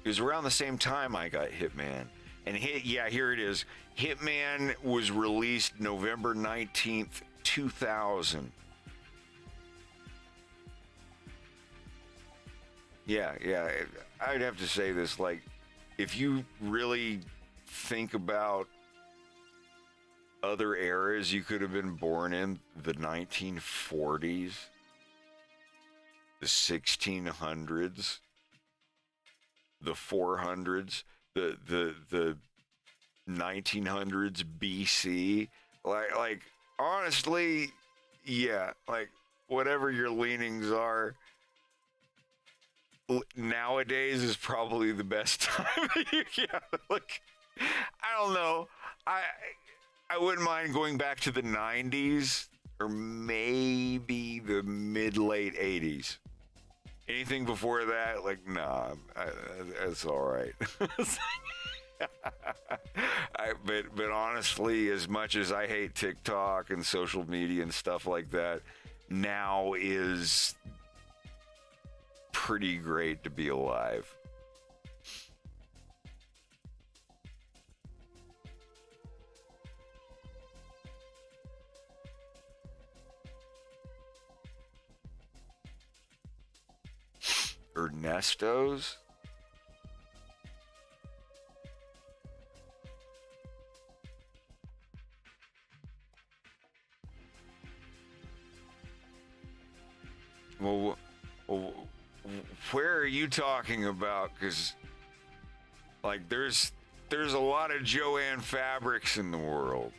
It was around the same time I got Hitman. And here it is. Hitman was released November 19th, 2000. Yeah, I'd have to say this, like, if you really think about other eras you could have been born in, the 1940s, the 1600s, the 400s, the 1900s BC, like honestly, yeah, like whatever your leanings are, nowadays is probably the best time. Yeah, like I don't know, I wouldn't mind going back to the 90s or maybe the mid-late 80s. Anything before that, like, nah, that's all right. But honestly, as much as I hate TikTok and social media and stuff like that, now is pretty great to be alive. Ernesto's? Well, where are you talking about? Because, like, there's a lot of Joanne Fabrics in the world.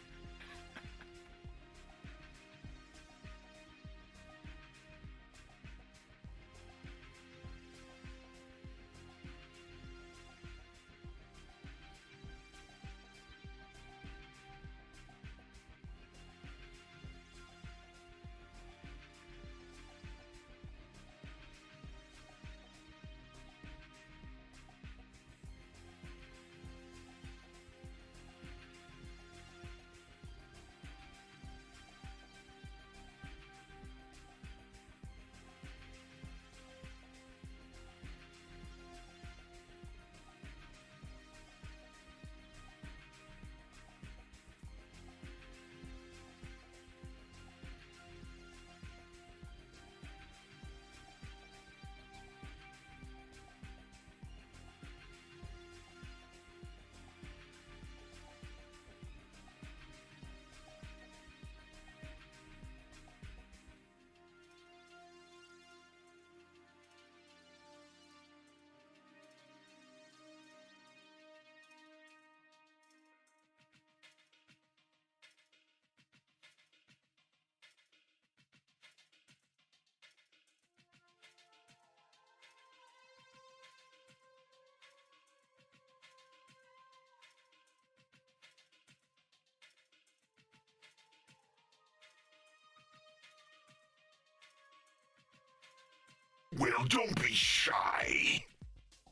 Well, don't be shy.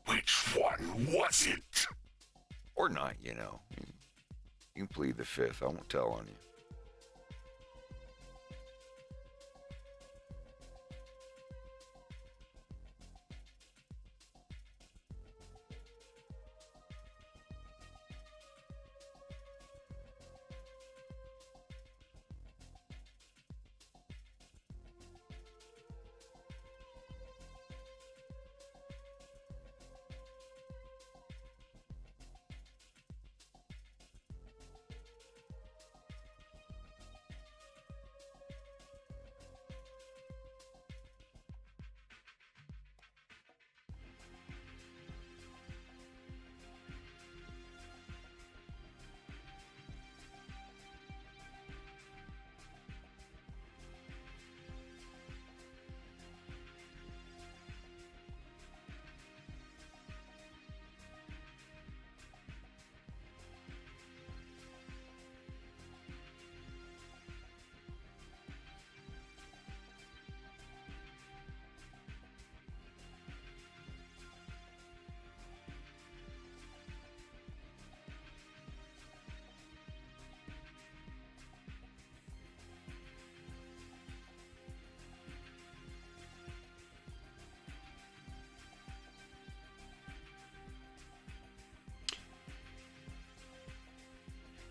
Which one was it? Or not, you know. You can plead the fifth. I won't tell on you.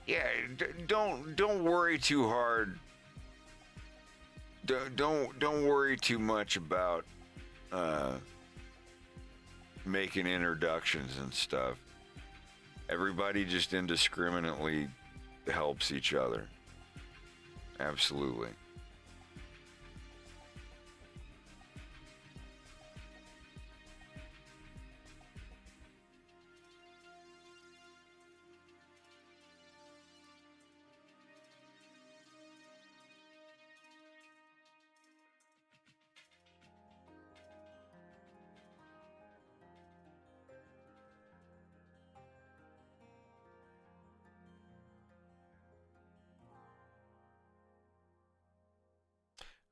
Yeah, don't worry too hard. Don't worry too much about making introductions and stuff. Everybody just indiscriminately helps each other. Absolutely.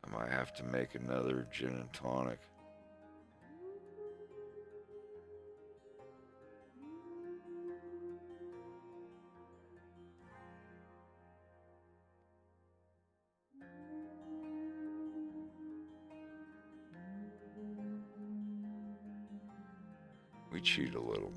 I might have to make another gin and tonic. We cheat a little.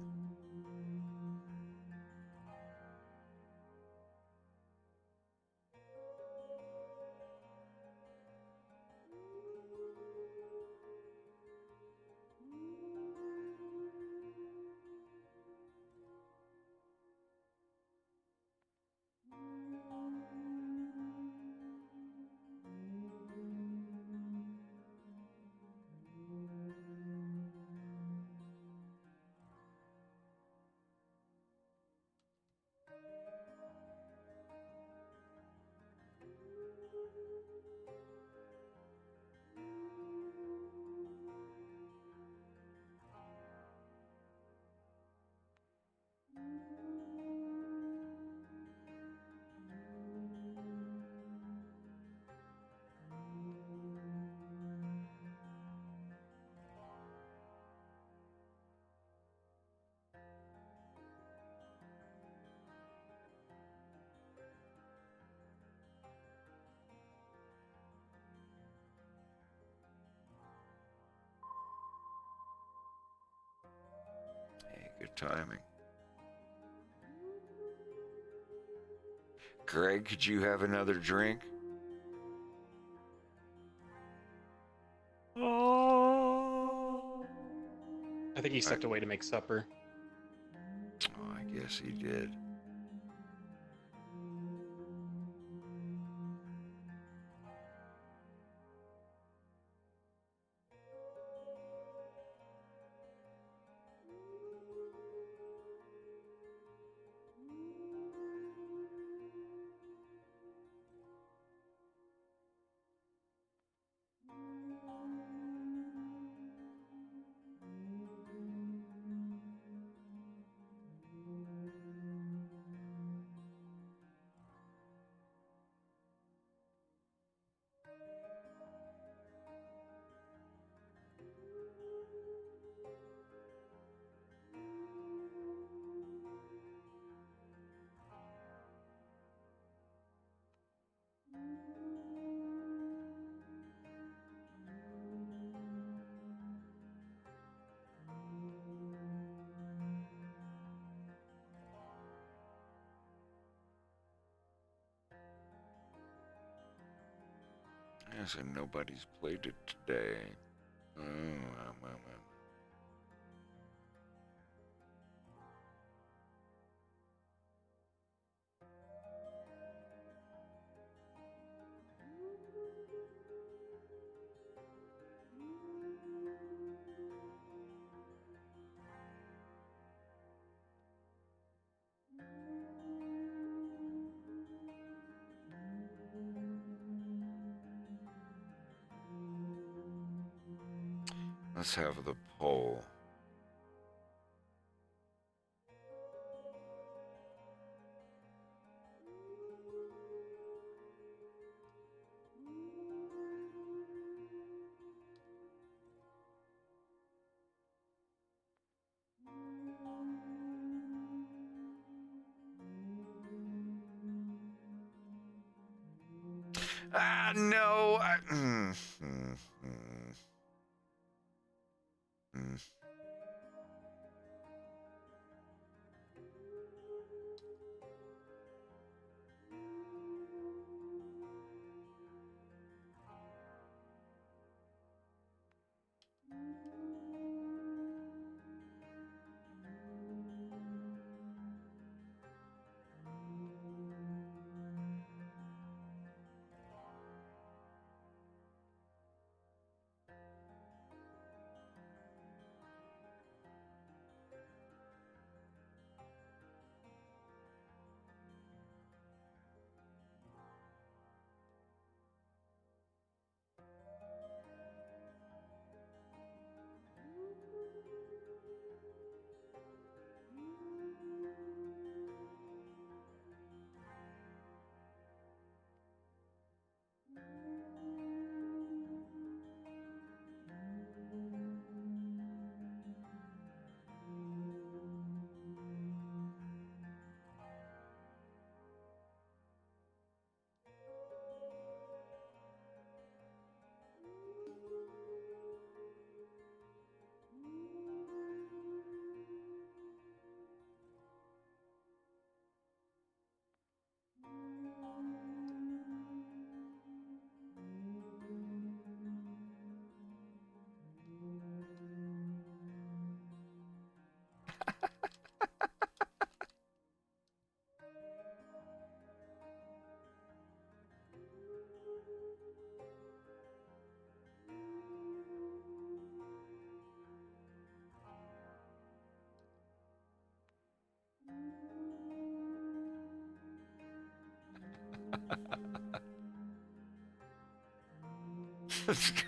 Hey, good timing. Greg, could you have another drink? I think he stepped away to make supper. Oh, I guess he did. So nobody's played it today. Let's have the poll. No.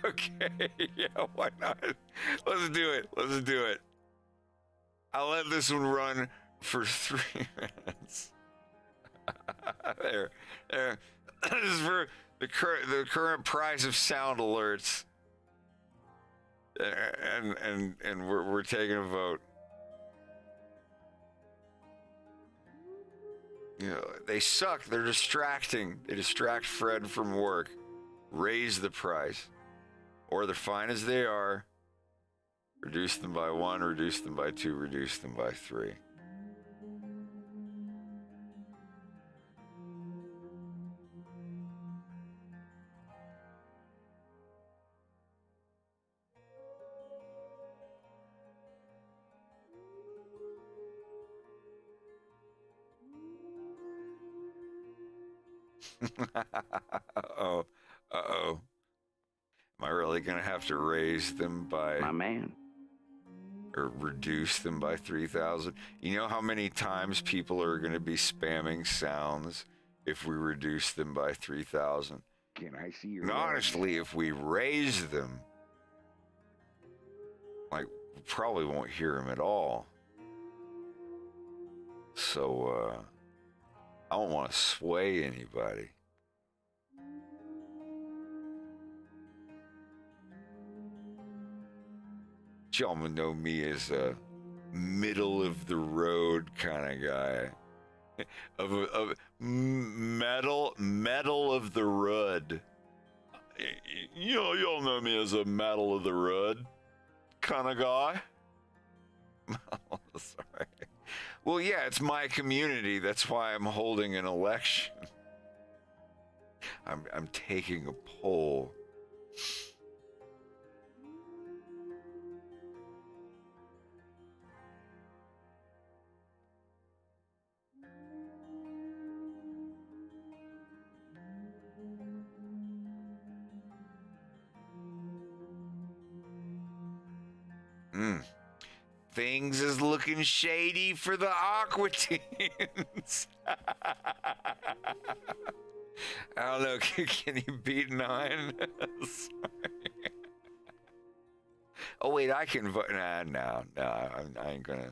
Okay, yeah, why not? Let's do it. Let's do it. I'll let this one run for 3 minutes. There. This is for the current price of sound alerts. And we're taking a vote. You know, they suck. They're distracting. They distract Fred from work. Raise the price. Or they're fine as they are. Reduce them by 1, reduce them by 2, reduce them by 3. Uh-oh. Uh-oh. Am I really going to have to raise them by... My man. Or reduce them by 3,000? You know how many times people are going to be spamming sounds if we reduce them by 3,000? Can I see your... And honestly, if we raise them, like, we probably won't hear them at all. So, I don't want to sway anybody. Y'all know me as a middle of the road kind of guy. of metal of the road. You know, y'all know me as a metal of the road kind of guy. Oh, sorry. Well, yeah, it's my community. That's why I'm holding an election. I'm taking a poll Things is looking shady for the Aqua Teens. I don't know. Can you beat 9? Sorry. Oh wait, I can vote. No, I ain't gonna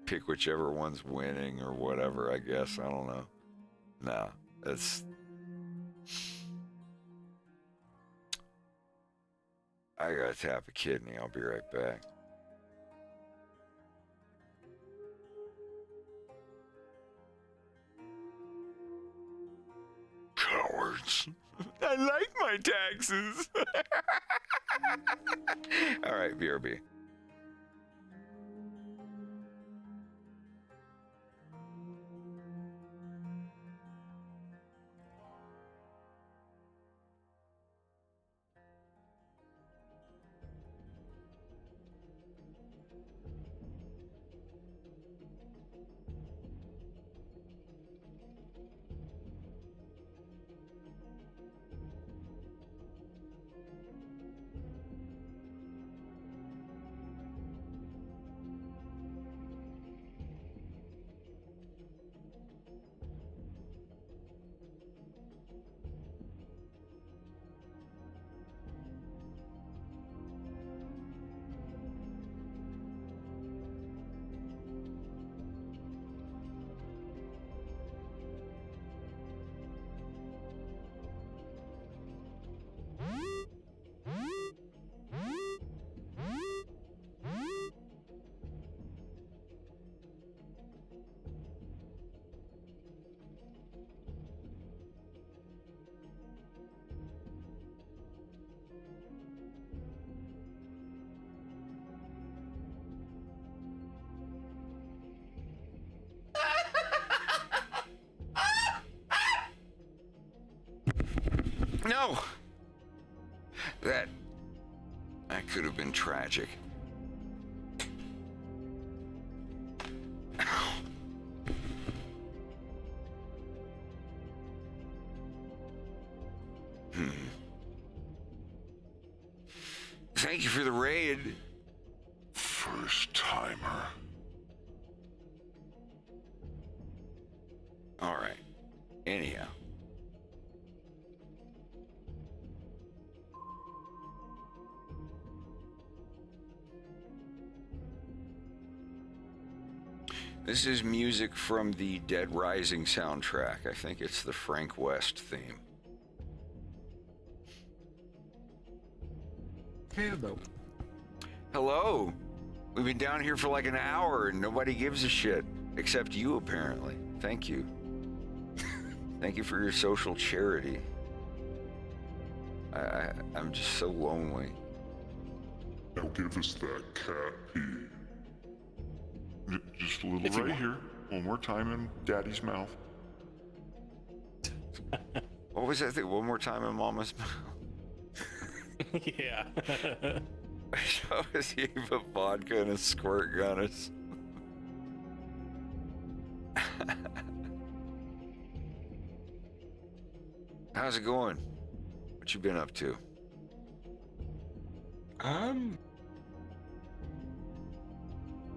pick whichever one's winning or whatever. I guess I don't know. No, that's. I gotta tap a kidney. I'll be right back. Cowards. I like my taxes. All right, BRB. No! That could have been tragic. Thank you for the raid. First timer. All right. Anyhow. This is music from the Dead Rising soundtrack. I think it's the Frank West theme. Hello. Hello. We've been down here for like an hour and nobody gives a shit. Except you, apparently. Thank you. Thank you for your social charity. I'm just so lonely. Now give us that cat pee. Just a little right here. One more time in Daddy's mouth. What was that thing? One more time in Mama's mouth? Yeah. Show us he put vodka in a squirt gun. How's it going? What you been up to?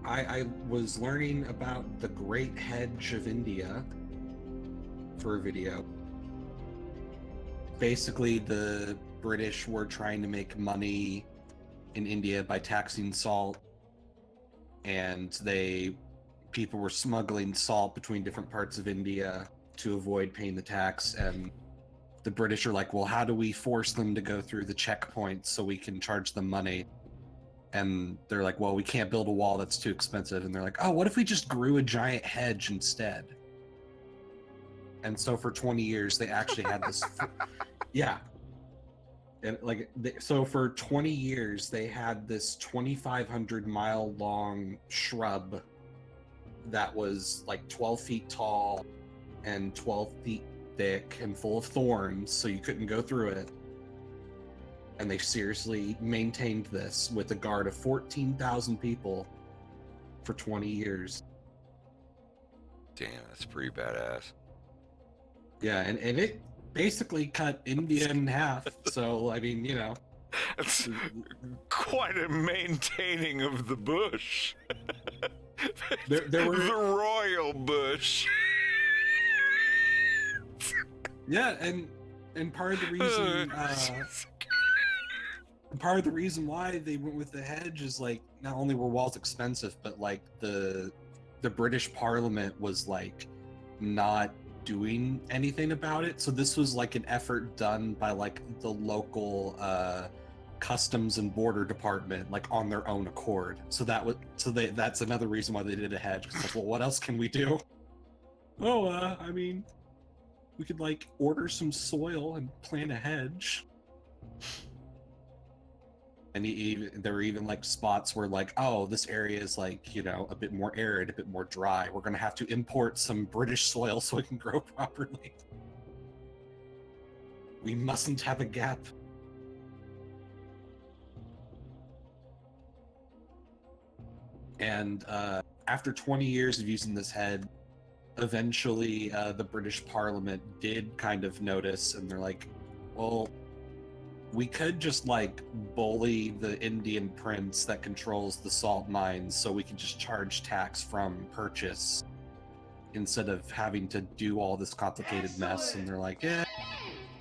I was learning about the Great Hedge of India for a video. Basically, the British were trying to make money in India by taxing salt, and people were smuggling salt between different parts of India to avoid paying the tax, and the British are like, well, how do we force them to go through the checkpoints so we can charge them money? And they're like, well, we can't build a wall, that's too expensive. And they're like, oh, what if we just grew a giant hedge instead? And so for 20 years, they actually had this. Yeah. And so for 20 years, they had this 2,500 mile long shrub that was like 12 feet tall and 12 feet thick and full of thorns, so you couldn't go through it. And they seriously maintained this with a guard of 14,000 people for 20 years. Damn, that's pretty badass. Yeah, and it basically cut India in half. So, I mean, you know. That's quite a maintaining of the bush. There were... The royal bush. Yeah, and part of the reason... part of the reason why they went with the hedge is, like, not only were walls expensive, but, like, the British Parliament was, like, not doing anything about it. So this was, like, an effort done by, like, the local customs and border department, like, on their own accord. So that's another reason why they did a hedge. 'Cause it's like, well, what else can we do? Oh, I mean, we could, like, order some soil and plant a hedge. And there were even, like, spots where, like, oh, this area is, like, you know, a bit more arid, a bit more dry. We're going to have to import some British soil so it can grow properly. We mustn't have a gap. And after 20 years of using this head, eventually the British Parliament did kind of notice, and they're like, well, we could just, like, bully the Indian prince that controls the salt mines so we can just charge tax from purchase instead of having to do all this complicated mess. And they're like, yeah,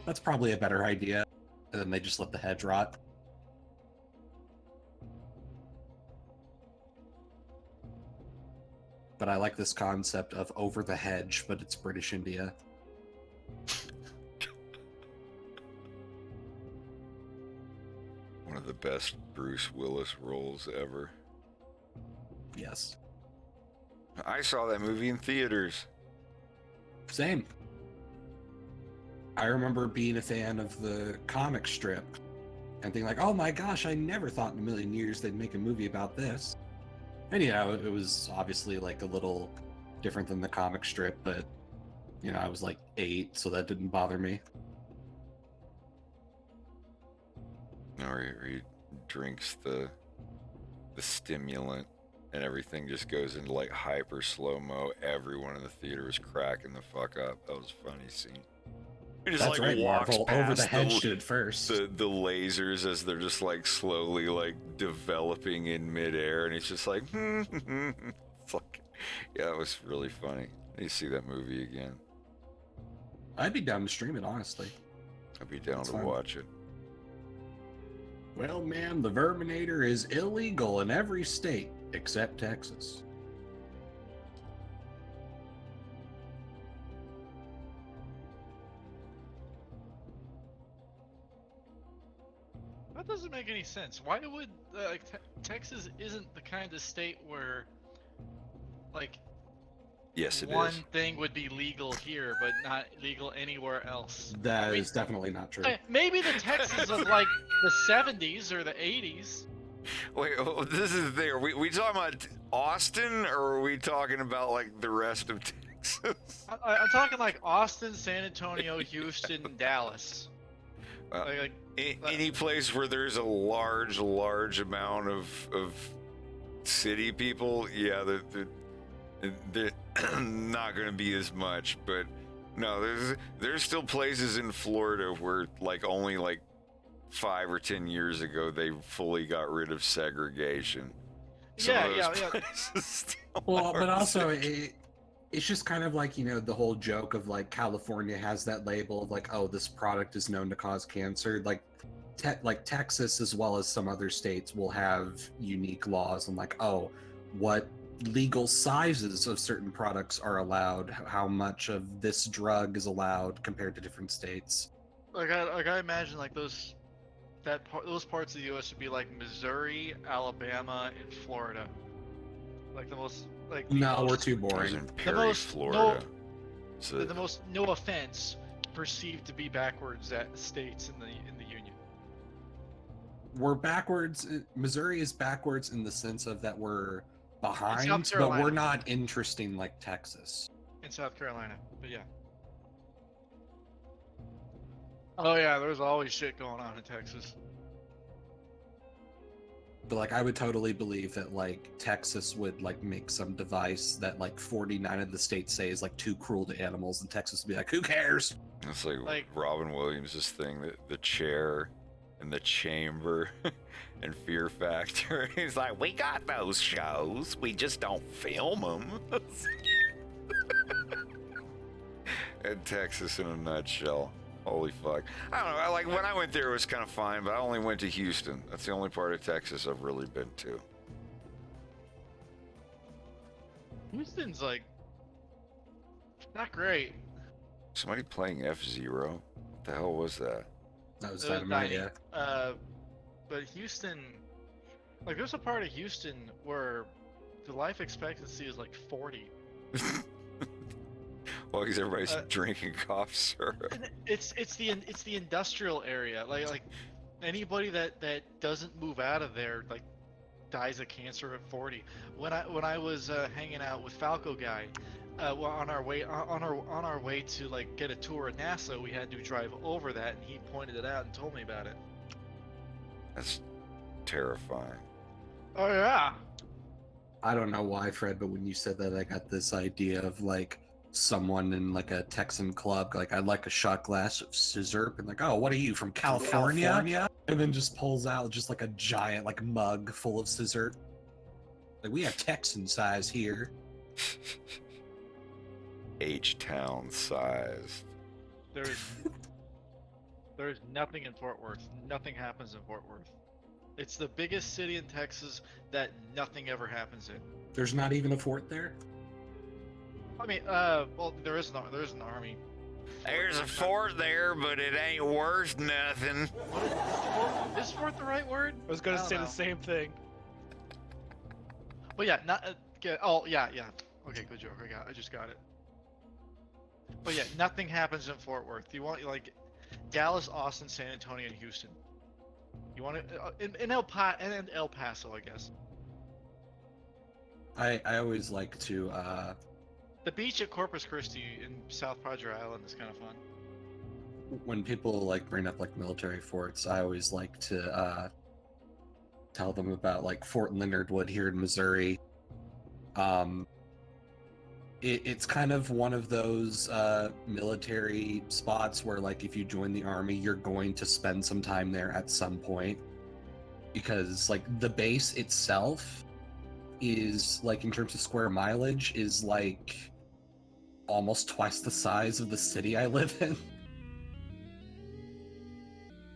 that's probably a better idea. And then they just let the hedge rot. But I like this concept of over the hedge, but it's British India. One of the best Bruce Willis roles ever. Yes. I saw that movie in theaters. Same. I remember being a fan of the comic strip and thinking like, oh my gosh, I never thought in a million years they'd make a movie about this. And yeah, it was obviously, like, a little different than the comic strip, but, you know, I was like 8, so that didn't bother me. Or he drinks the stimulant and everything just goes into, like, hyper slow-mo. Everyone in the theater was cracking the fuck up. That was a funny scene. He just, That's like, right, walks Marvel past over the hedge did it first. The lasers as they're just, like, slowly, like, developing in midair, and he's just like, It's like, yeah, it was really funny. I need to see that movie again. I'd be down to stream it, honestly. I'd be down That's to fine. watch it. Well, ma'am, the Verminator is illegal in every state except Texas. That doesn't make any sense. Why would Texas isn't the kind of state where, like, yes, it one is. thing would be legal here but not legal anywhere else. That is definitely not true. Maybe the Texas of, like, the 70s or the 80s. Wait, this is there. We talking about Austin, or are we talking about, like, the rest of Texas? I'm talking like Austin, San Antonio, Houston, Dallas. Any place where there's a large amount of city people, yeah, they're not going to be as much. But no, there's still places in Florida where, like, only like 5 or 10 years ago they fully got rid of segregation. Yeah. Well, but also it's just kind of like, you know, the whole joke of, like, California has that label of, like, oh, this product is known to cause cancer. Like, Texas, as well as some other states, will have unique laws on, like, oh, what legal sizes of certain products are allowed, how much of this drug is allowed compared to different states. Like I imagine, like, those parts of the U.S. would be like Missouri, Alabama, and Florida. Like the most, like, we're too boring. Perry, Florida. The most, no offense, perceived to be backwards states in the union. We're backwards. Missouri is backwards in the sense of that we're behind, but we're not interesting like Texas. In South Carolina, but yeah. Oh yeah, there's always shit going on in Texas. But like, I would totally believe that like Texas would like make some device that like 49 of the states say is like too cruel to animals, and Texas would be like, who cares? It's like Robin Williams' thing, the chair and the chamber and Fear Factor. He's like, we got those shows, we just don't film them. And Texas in a nutshell. Holy fuck. I don't know, like when I went there it was kind of fine, but I only went to Houston. That's the only part of Texas I've really been to. Houston's like not great. Somebody playing F-Zero? What the hell was that? That was Dynamite, yeah. But Houston, like there's a part of Houston where the life expectancy is like 40. Well, because everybody's drinking cough syrup. And it's the industrial area. Like anybody that doesn't move out of there like dies of cancer at 40. When I was hanging out with Falco Guy, well, on our way to like get a tour of NASA, we had to drive over that, and he pointed it out and told me about it. That's terrifying. Oh yeah. I don't know why, Fred, but when you said that, I got this idea of like someone in like a Texan club, like, I'd like a shot glass of scissor, and like, oh, what are you, from California? And then just pulls out just like a giant like mug full of scissor. Like, we have Texan size here. H-town sized. There's nothing in Fort Worth. Nothing happens in Fort Worth. It's the biggest city in Texas that nothing ever happens in. There's not even a fort there? I mean, well, there is an army. There's a fort there, but it ain't worth nothing. Is fort the right word? I was gonna say the same thing. But yeah, not. Oh yeah. Okay, good joke. I just got it. But yeah, nothing happens in Fort Worth. You want like Dallas, Austin, San Antonio, and Houston. You want it in El Paso, I guess. I always like to The beach at Corpus Christi in South Padre Island is kind of fun. when people like bring up like military forts, I always like to tell them about like Fort Leonard Wood here in Missouri. It's kind of one of those military spots where like if you join the army, you're going to spend some time there at some point, because like the base itself is like, in terms of square mileage, is like almost twice the size of the city I live in.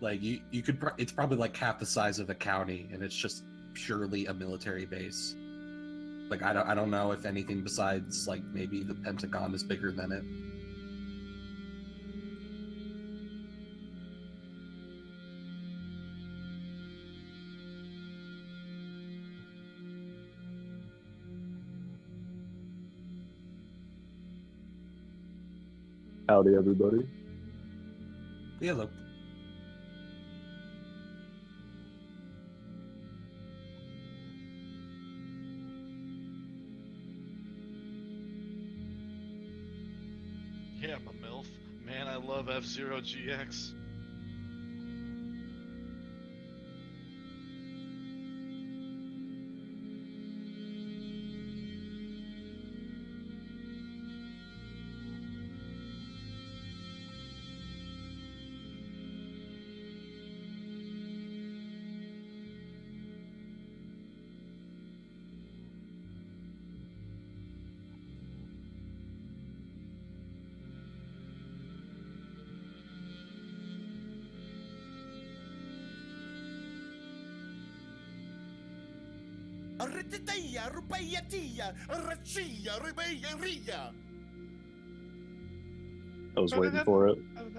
Like you could it's probably like half the size of a county, and it's just purely a military base. Like I don't know if anything besides like maybe the Pentagon is bigger than it. Howdy, everybody. Yeah, look. Yeah, I'm a MILF. Man, I love F-Zero GX. I was waiting for it. I'm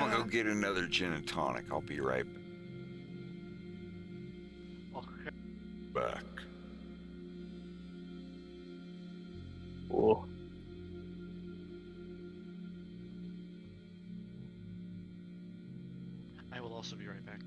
gonna go get another gin and tonic. I'll be right back. Cool. I will also be right back.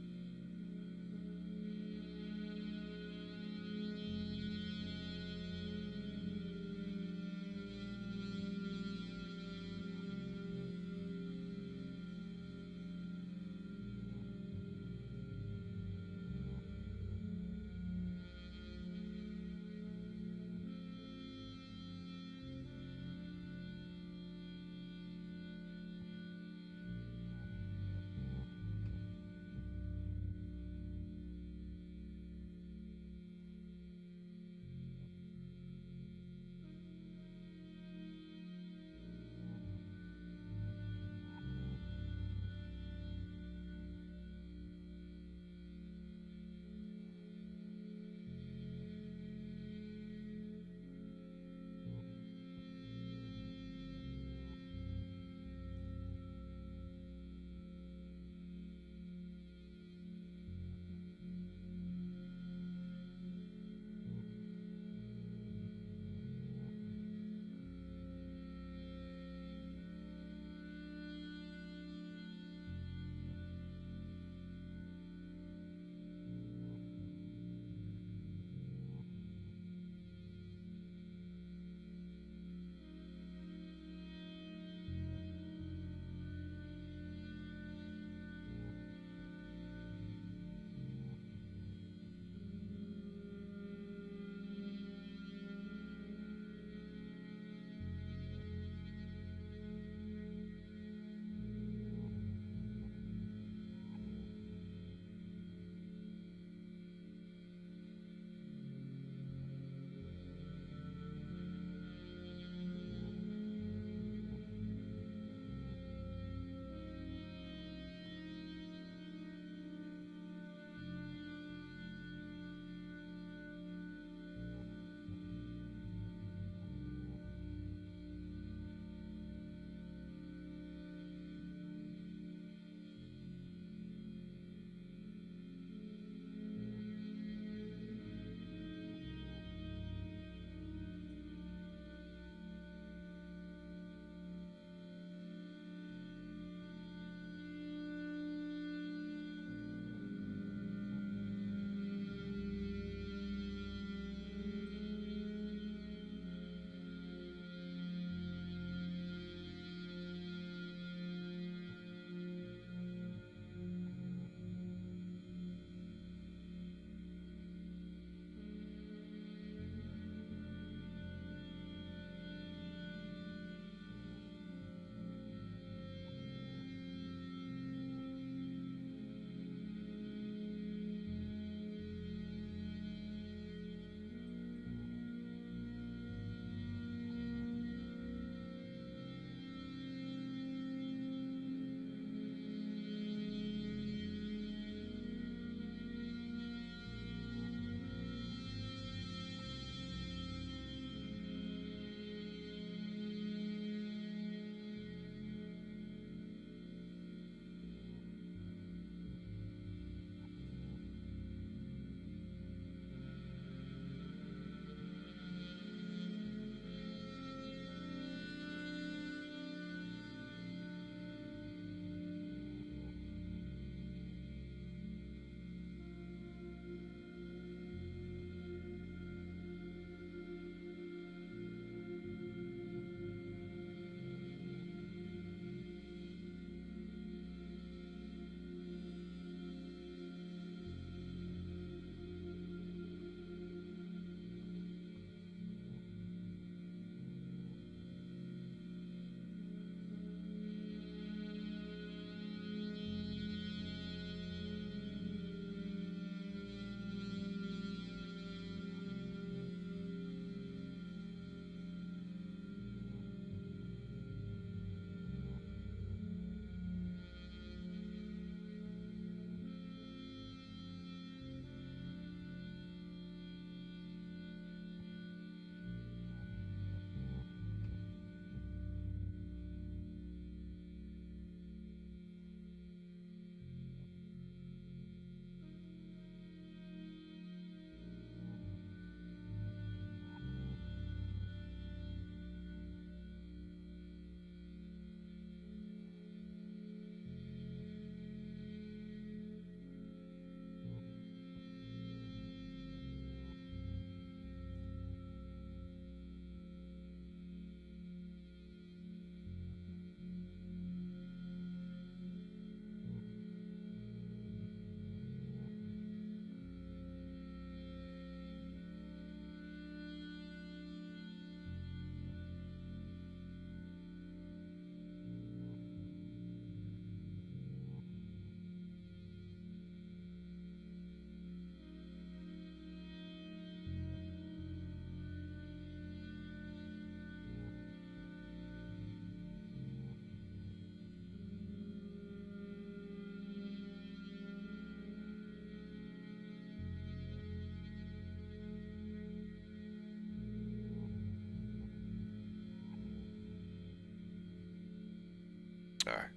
All right.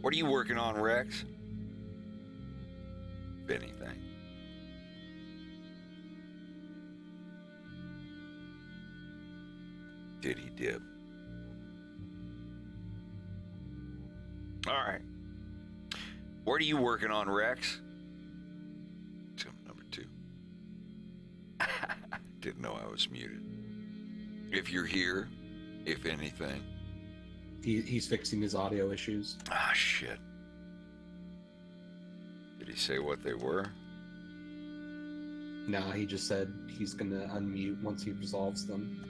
What are you working on, Rex? If anything. Did he dip? All right. What are you working on, Rex? Tip number 2. Didn't know I was muted. If you're here, if anything. He's fixing his audio issues. Ah, shit. Did he say what they were? No, he just said he's gonna unmute once he resolves them.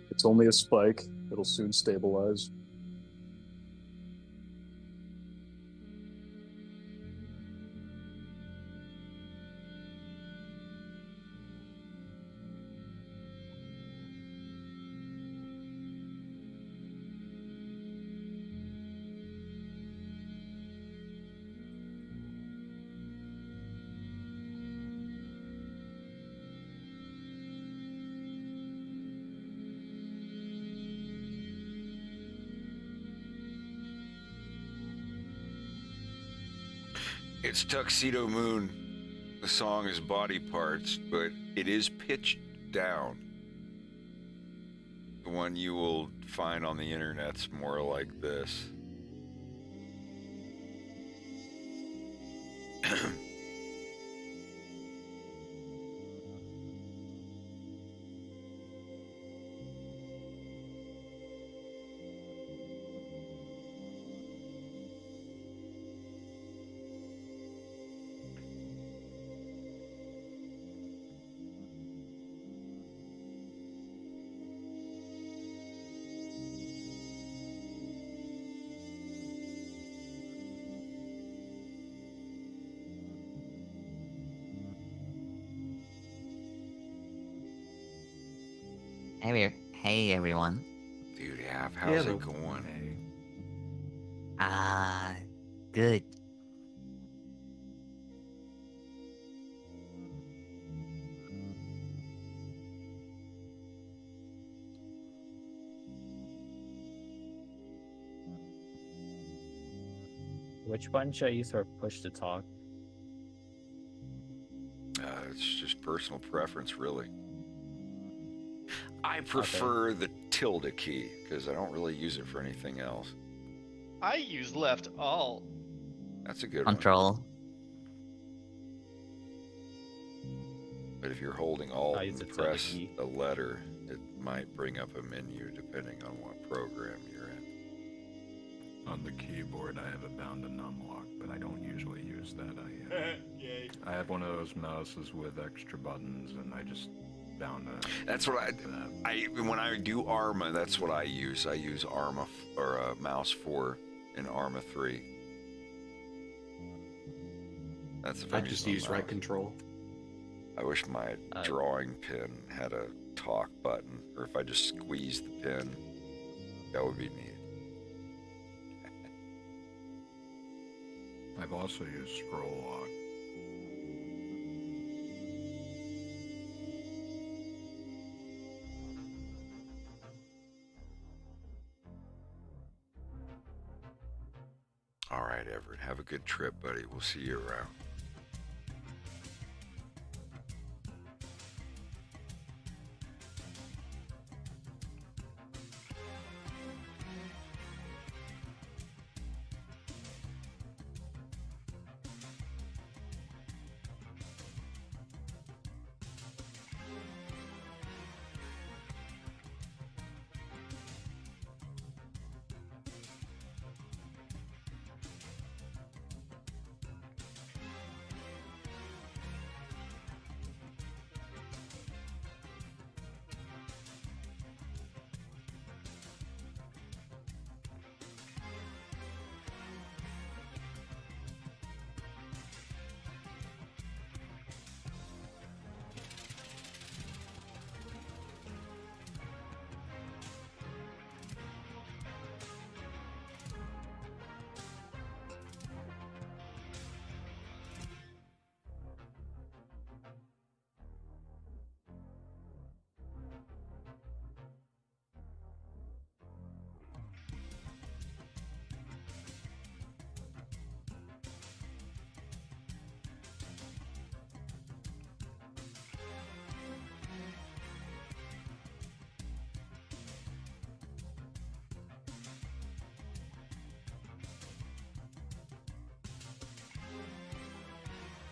It's only a spike. It'll soon stabilize. It's Tuxedo Moon. The song is Body Parts, but it is pitched down. The one you will find on the internet's more like this. Hey everyone. Dude, how's it going? Good. Which button should I use for push to talk? It's just personal preference, really. I prefer the tilde key because I don't really use it for anything else. I use left alt. That's a good Control. one. But if you're holding alt and press a letter, it might bring up a menu depending on what program you're in. On the keyboard, I have it bound to numlock, but I don't usually use that. I have one of those mouses with extra buttons, and I just bound to. That's what I when I do Arma, that's what I use. I use Arma or Mouse 4 in Arma 3. That's if I just use right control. I wish my drawing pin had a talk button, or if I just squeeze the pin, that would be neat. I've also used scroll lock. All right, Everett. Have a good trip, buddy. We'll see you around.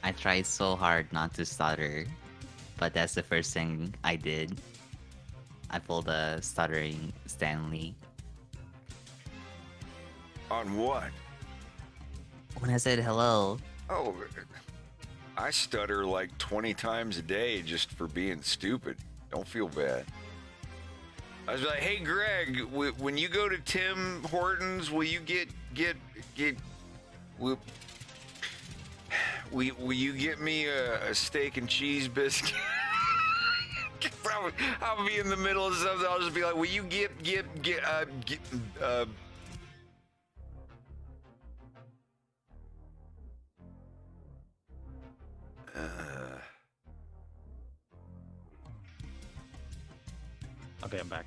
I tried so hard not to stutter, but that's the first thing I did. I pulled a stuttering Stanley. On what? When I said hello. Oh, I stutter like 20 times a day just for being stupid. Don't feel bad. I was like, hey, Greg, when you go to Tim Hortons, will you will you get me a steak and cheese biscuit? I'll be in the middle of something. I'll just be like, will you get Okay, I'm back.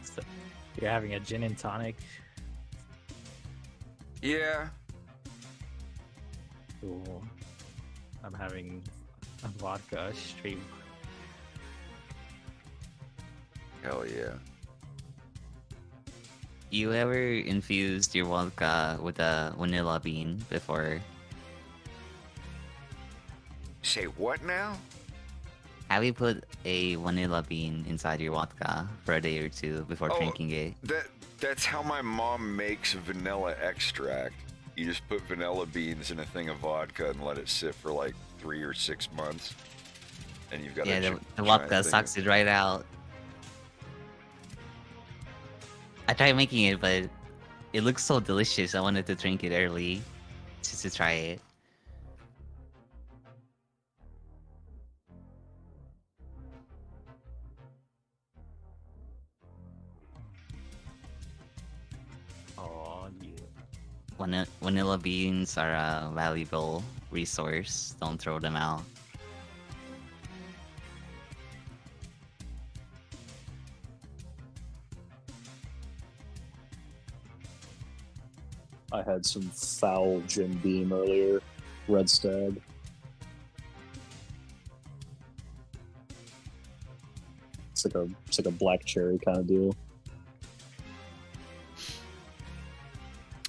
So, you're having a gin and tonic? Yeah. Cool. I'm having a vodka stream. Hell yeah. You ever infused your vodka with a vanilla bean before? Say what now? Have you put a vanilla bean inside your vodka for a day or two before drinking it? That's how my mom makes vanilla extract. You just put vanilla beans in a thing of vodka and let it sit for like 3 or 6 months. And you've got the vodka sucks it right out. I tried making it, but it looks so delicious. I wanted to drink it early just to try it. Oh, yeah. Vanilla beans are a valuable resource. Don't throw them out. I had some foul Jim Beam earlier. Red Stag. It's like a black cherry kind of deal.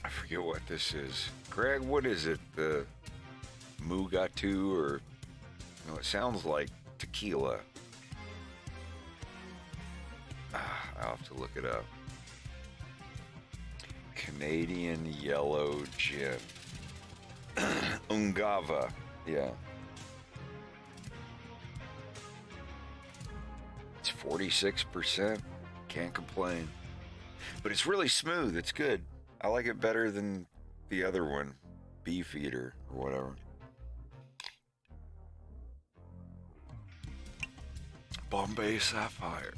I forget what this is. Greg, what is it? The Mugatu or... No, it sounds like tequila. I'll have to look it up. Canadian yellow gin. Ungava, yeah. It's 46%. Can't complain. But it's really smooth. It's good. I like it better than the other one, Beefeater or whatever. Bombay Sapphire.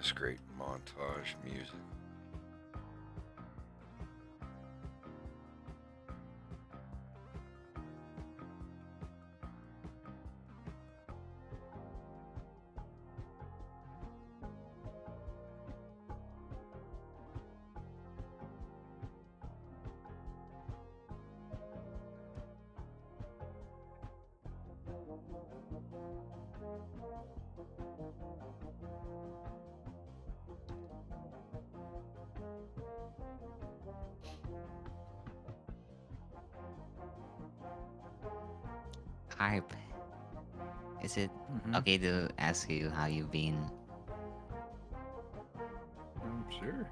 It's great montage music. Harp, is it Mhm. okay to ask you how you've been? Sure.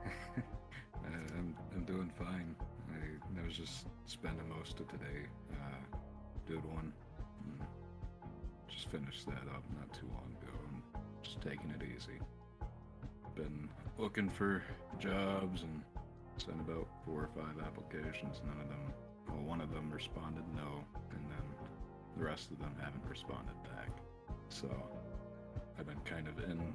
I'm doing fine. I was just spending most of today did one. Just finished that up not too long ago and just taking it easy. Been looking for jobs and sent about 4 or 5 applications. None of them, well, one of them responded no, and then the rest of them haven't responded back. So I've been kind of in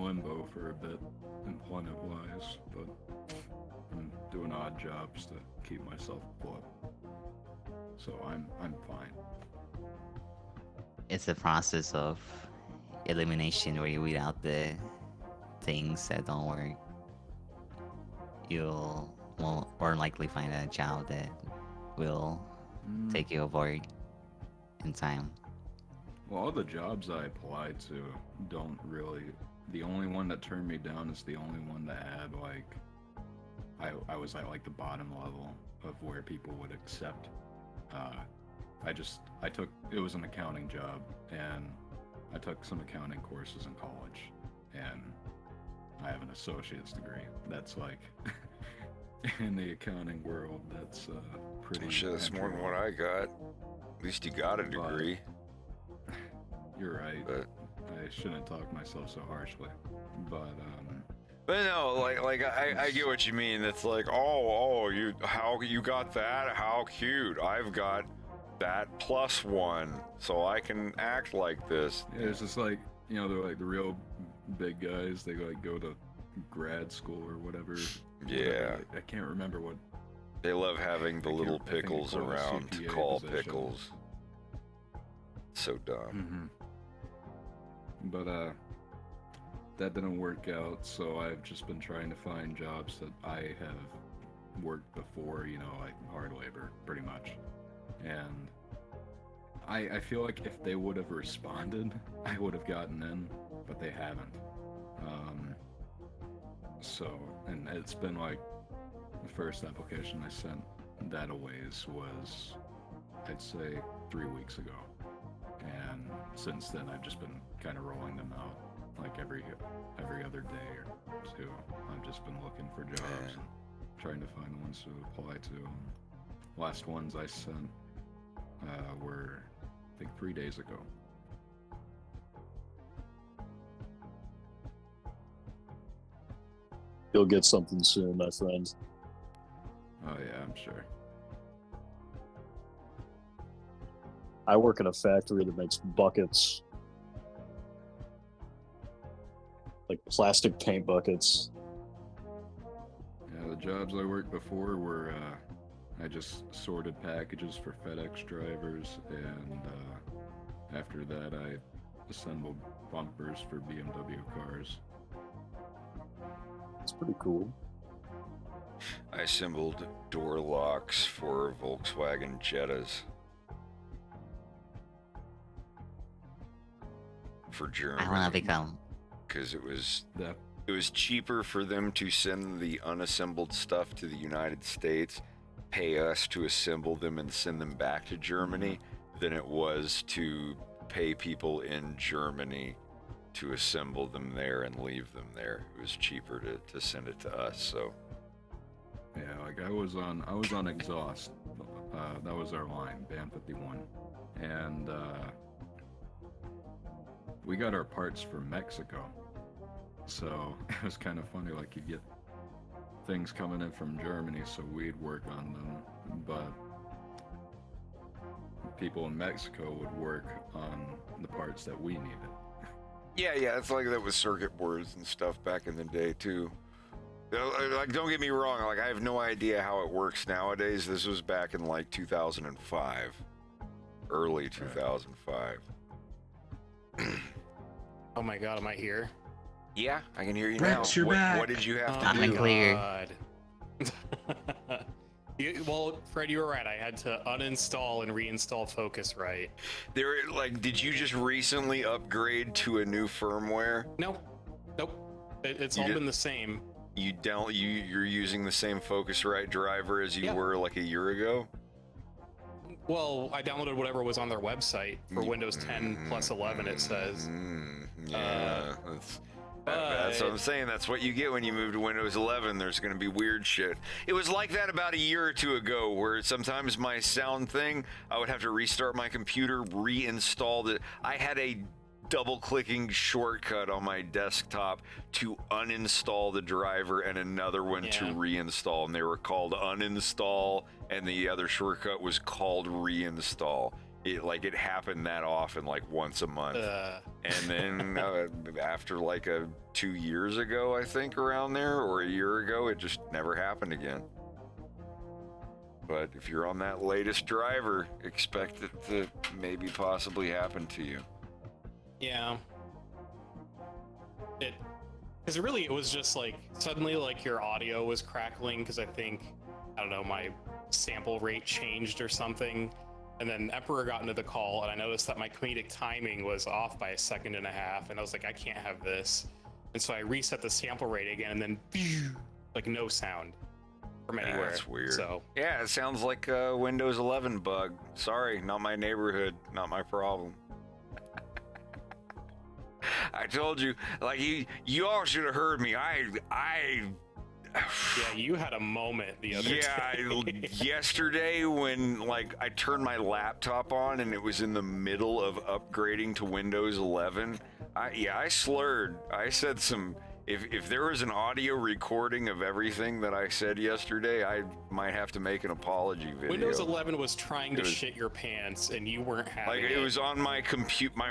limbo for a bit, employment-wise, but I'm doing odd jobs to keep myself afloat. So I'm fine. It's a process of elimination where you weed out the things that don't work. You'll more likely find a job that will take you aboard in time. Well, all the jobs I applied to don't really. The only one that turned me down is the only one that had like. I was at like the bottom level of where people would accept. I took. It was an accounting job, and I took some accounting courses in college, and I have an associate's degree. That's like. In the accounting world, that's pretty. Shit, that's more than what I got. At least you got a degree. You're right. But I shouldn't talk myself so harshly. But no, I get what you mean. It's like, how you got that? How cute! I've got that +1, so I can act like this. Yeah, it's just like, you know, they're like the real big guys. They like go to grad school or whatever. Yeah. I can't remember what. They love having the little pickles around to call pickles. So dumb. But that didn't work out, so I've just been trying to find jobs that I have worked before, you know, like hard labor, pretty much. And I feel like if they would have responded, I would have gotten in, but they haven't. So, and it's been like, the first application I sent that a ways was, I'd say, 3 weeks ago. And since then, I've just been kind of rolling them out, like every other day or two. I've just been looking for jobs and trying to find ones to apply to. Last ones I sent were, I think, 3 days ago. You'll get something soon, my friend. Oh yeah, I'm sure. I work in a factory that makes buckets. Like plastic paint buckets. Yeah, the jobs I worked before were, I just sorted packages for FedEx drivers, and after that I assembled bumpers for BMW cars. It's pretty cool. I assembled door locks for Volkswagen Jettas for Germany. I want to become. Because it was cheaper for them to send the unassembled stuff to the United States, pay us to assemble them and send them back to Germany, than it was to pay people in Germany to assemble them there and leave them there. It was cheaper to send it to us. So yeah, like I was on exhaust. That was our line, band 51, and we got our parts from Mexico. So it was kind of funny, like you get things coming in from Germany, so we'd work on them, but people in Mexico would work on the parts that we needed. Yeah, it's like that with circuit boards and stuff back in the day too. Like, don't get me wrong. Like, I have no idea how it works nowadays. This was back in like 2005, early 2005. Oh my god, am I here? Yeah, I can hear you Rex, now. you're back. What did you have to I'm do? clear. God. Well, Fred, you were right. I had to uninstall and reinstall Focusrite. Did you just recently upgrade to a new firmware? Nope. It's all been the same. You're using the same Focusrite driver as you were like a year ago? Well, I downloaded whatever was on their website for Windows 10 plus 11, it says. Yeah, that's what I'm saying. That's what you get when you move to Windows 11. There's going to be weird shit. It was like that about a year or two ago, where sometimes my sound thing, I would have to restart my computer, reinstall it. I had a double-clicking shortcut on my desktop to uninstall the driver and another one to reinstall, and they were called uninstall, and the other shortcut was called reinstall. It happened that often, like once a month. And then after like 2 years ago, I think, around there, or a year ago, it just never happened again. But if you're on that latest driver, expect it to maybe possibly happen to you. Yeah. Because it was just like, suddenly like your audio was crackling because I don't know, my sample rate changed or something. And then Emperor got into the call, and I noticed that my comedic timing was off by 1.5 seconds, and I was like, I can't have this. And so I reset the sample rate again, and then like no sound from anywhere. That's weird. So yeah, it sounds like a Windows 11 bug. Sorry, not my neighborhood, not my problem. I told you, like, you all should have heard me. Yeah, you had a moment the other day. Yesterday when, like, I turned my laptop on and it was in the middle of upgrading to Windows 11. I slurred. I said some. If there was an audio recording of everything that I said yesterday, I might have to make an apology video. Windows 11 was trying to shit your pants, and you weren't having it. It was on my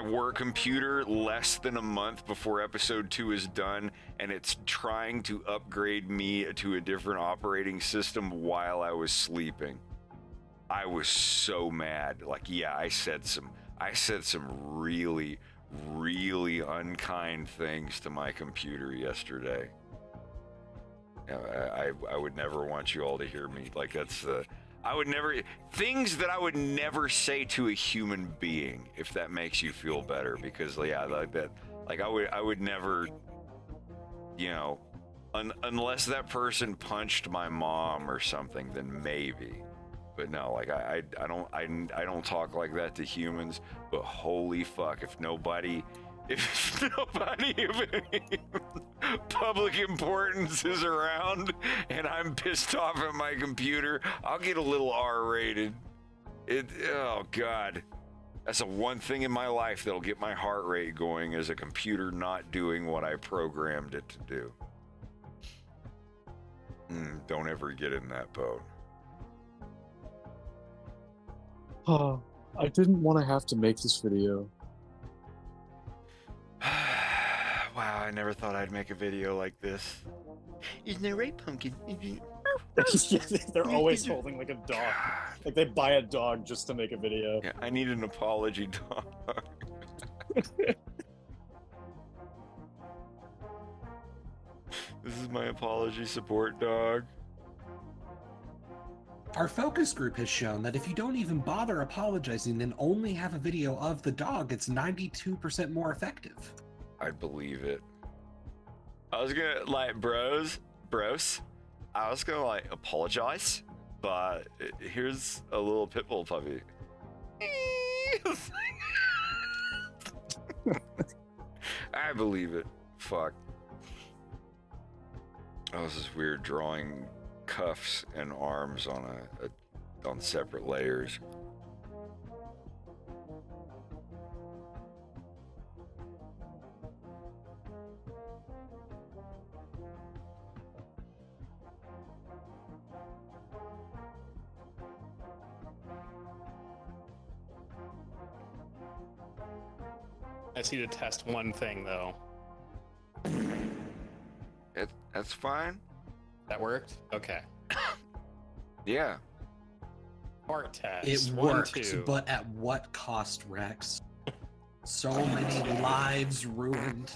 work computer less than a month before episode 2 is done, and it's trying to upgrade me to a different operating system while I was sleeping. I was so mad. Like, yeah, I said some really unkind things to my computer yesterday. I would never want you all to hear me. Like, things that I would never say to a human being, if that makes you feel better, because I would never, unless that person punched my mom or something, then maybe. But no, like, I don't talk like that to humans. But holy fuck, if nobody of any public importance is around and I'm pissed off at my computer, I'll get a little R-rated. Oh god, that's the one thing in my life that'll get my heart rate going, is a computer not doing what I programmed it to do. Don't ever get in that boat. I didn't want to have to make this video. Wow, I never thought I'd make a video like this. Isn't that right, Pumpkin? They're always holding like a dog. Like they buy a dog just to make a video. Yeah, I need an apology dog. This is my apology support dog. Our focus group has shown that if you don't even bother apologizing and only have a video of the dog, it's 92% more effective. I believe it. I was gonna, like, bros, I was gonna, like, apologize, but here's a little pit bull puppy. I believe it. Fuck. Oh, this is weird, drawing cuffs and arms on separate layers. I just need to test one thing though. That's fine. That worked? Okay. Yeah. Fart test. It 1, worked, 2. but at what cost, Rex? So many lives ruined.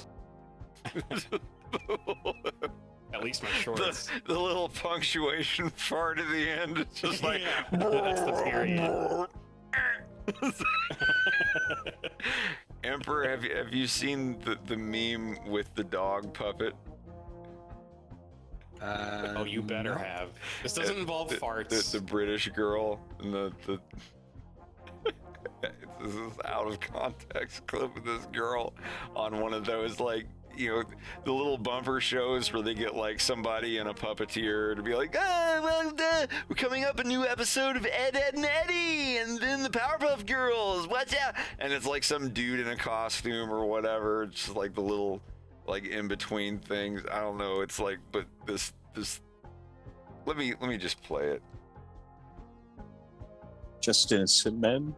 At least my shorts. The little punctuation fart at the end. It's just like. That's the period. Emperor, have you seen the meme with the dog puppet? Oh, you better have. This doesn't involve farts. The British girl and the this is out of context clip of this girl on one of those, like, you know, the little bumper shows where they get like somebody and a puppeteer to be like, we're coming up a new episode of Ed, Ed, and Eddie, and then the Powerpuff Girls, watch out! And it's like some dude in a costume or whatever. It's just like the little, like, in between things. I don't know. It's like, but this. Let me just play it. Just innocent men.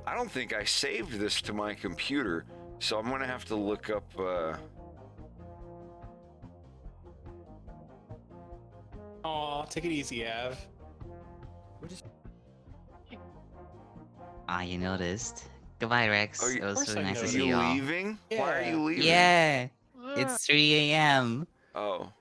I don't think I saved this to my computer, so I'm gonna have to look up. Aw, take it easy, Av. You noticed. Goodbye, Rex. Oh, it was course really I nice to noticed. see you all. Leaving? Why are you leaving? Yeah, it's 3 a.m. Oh.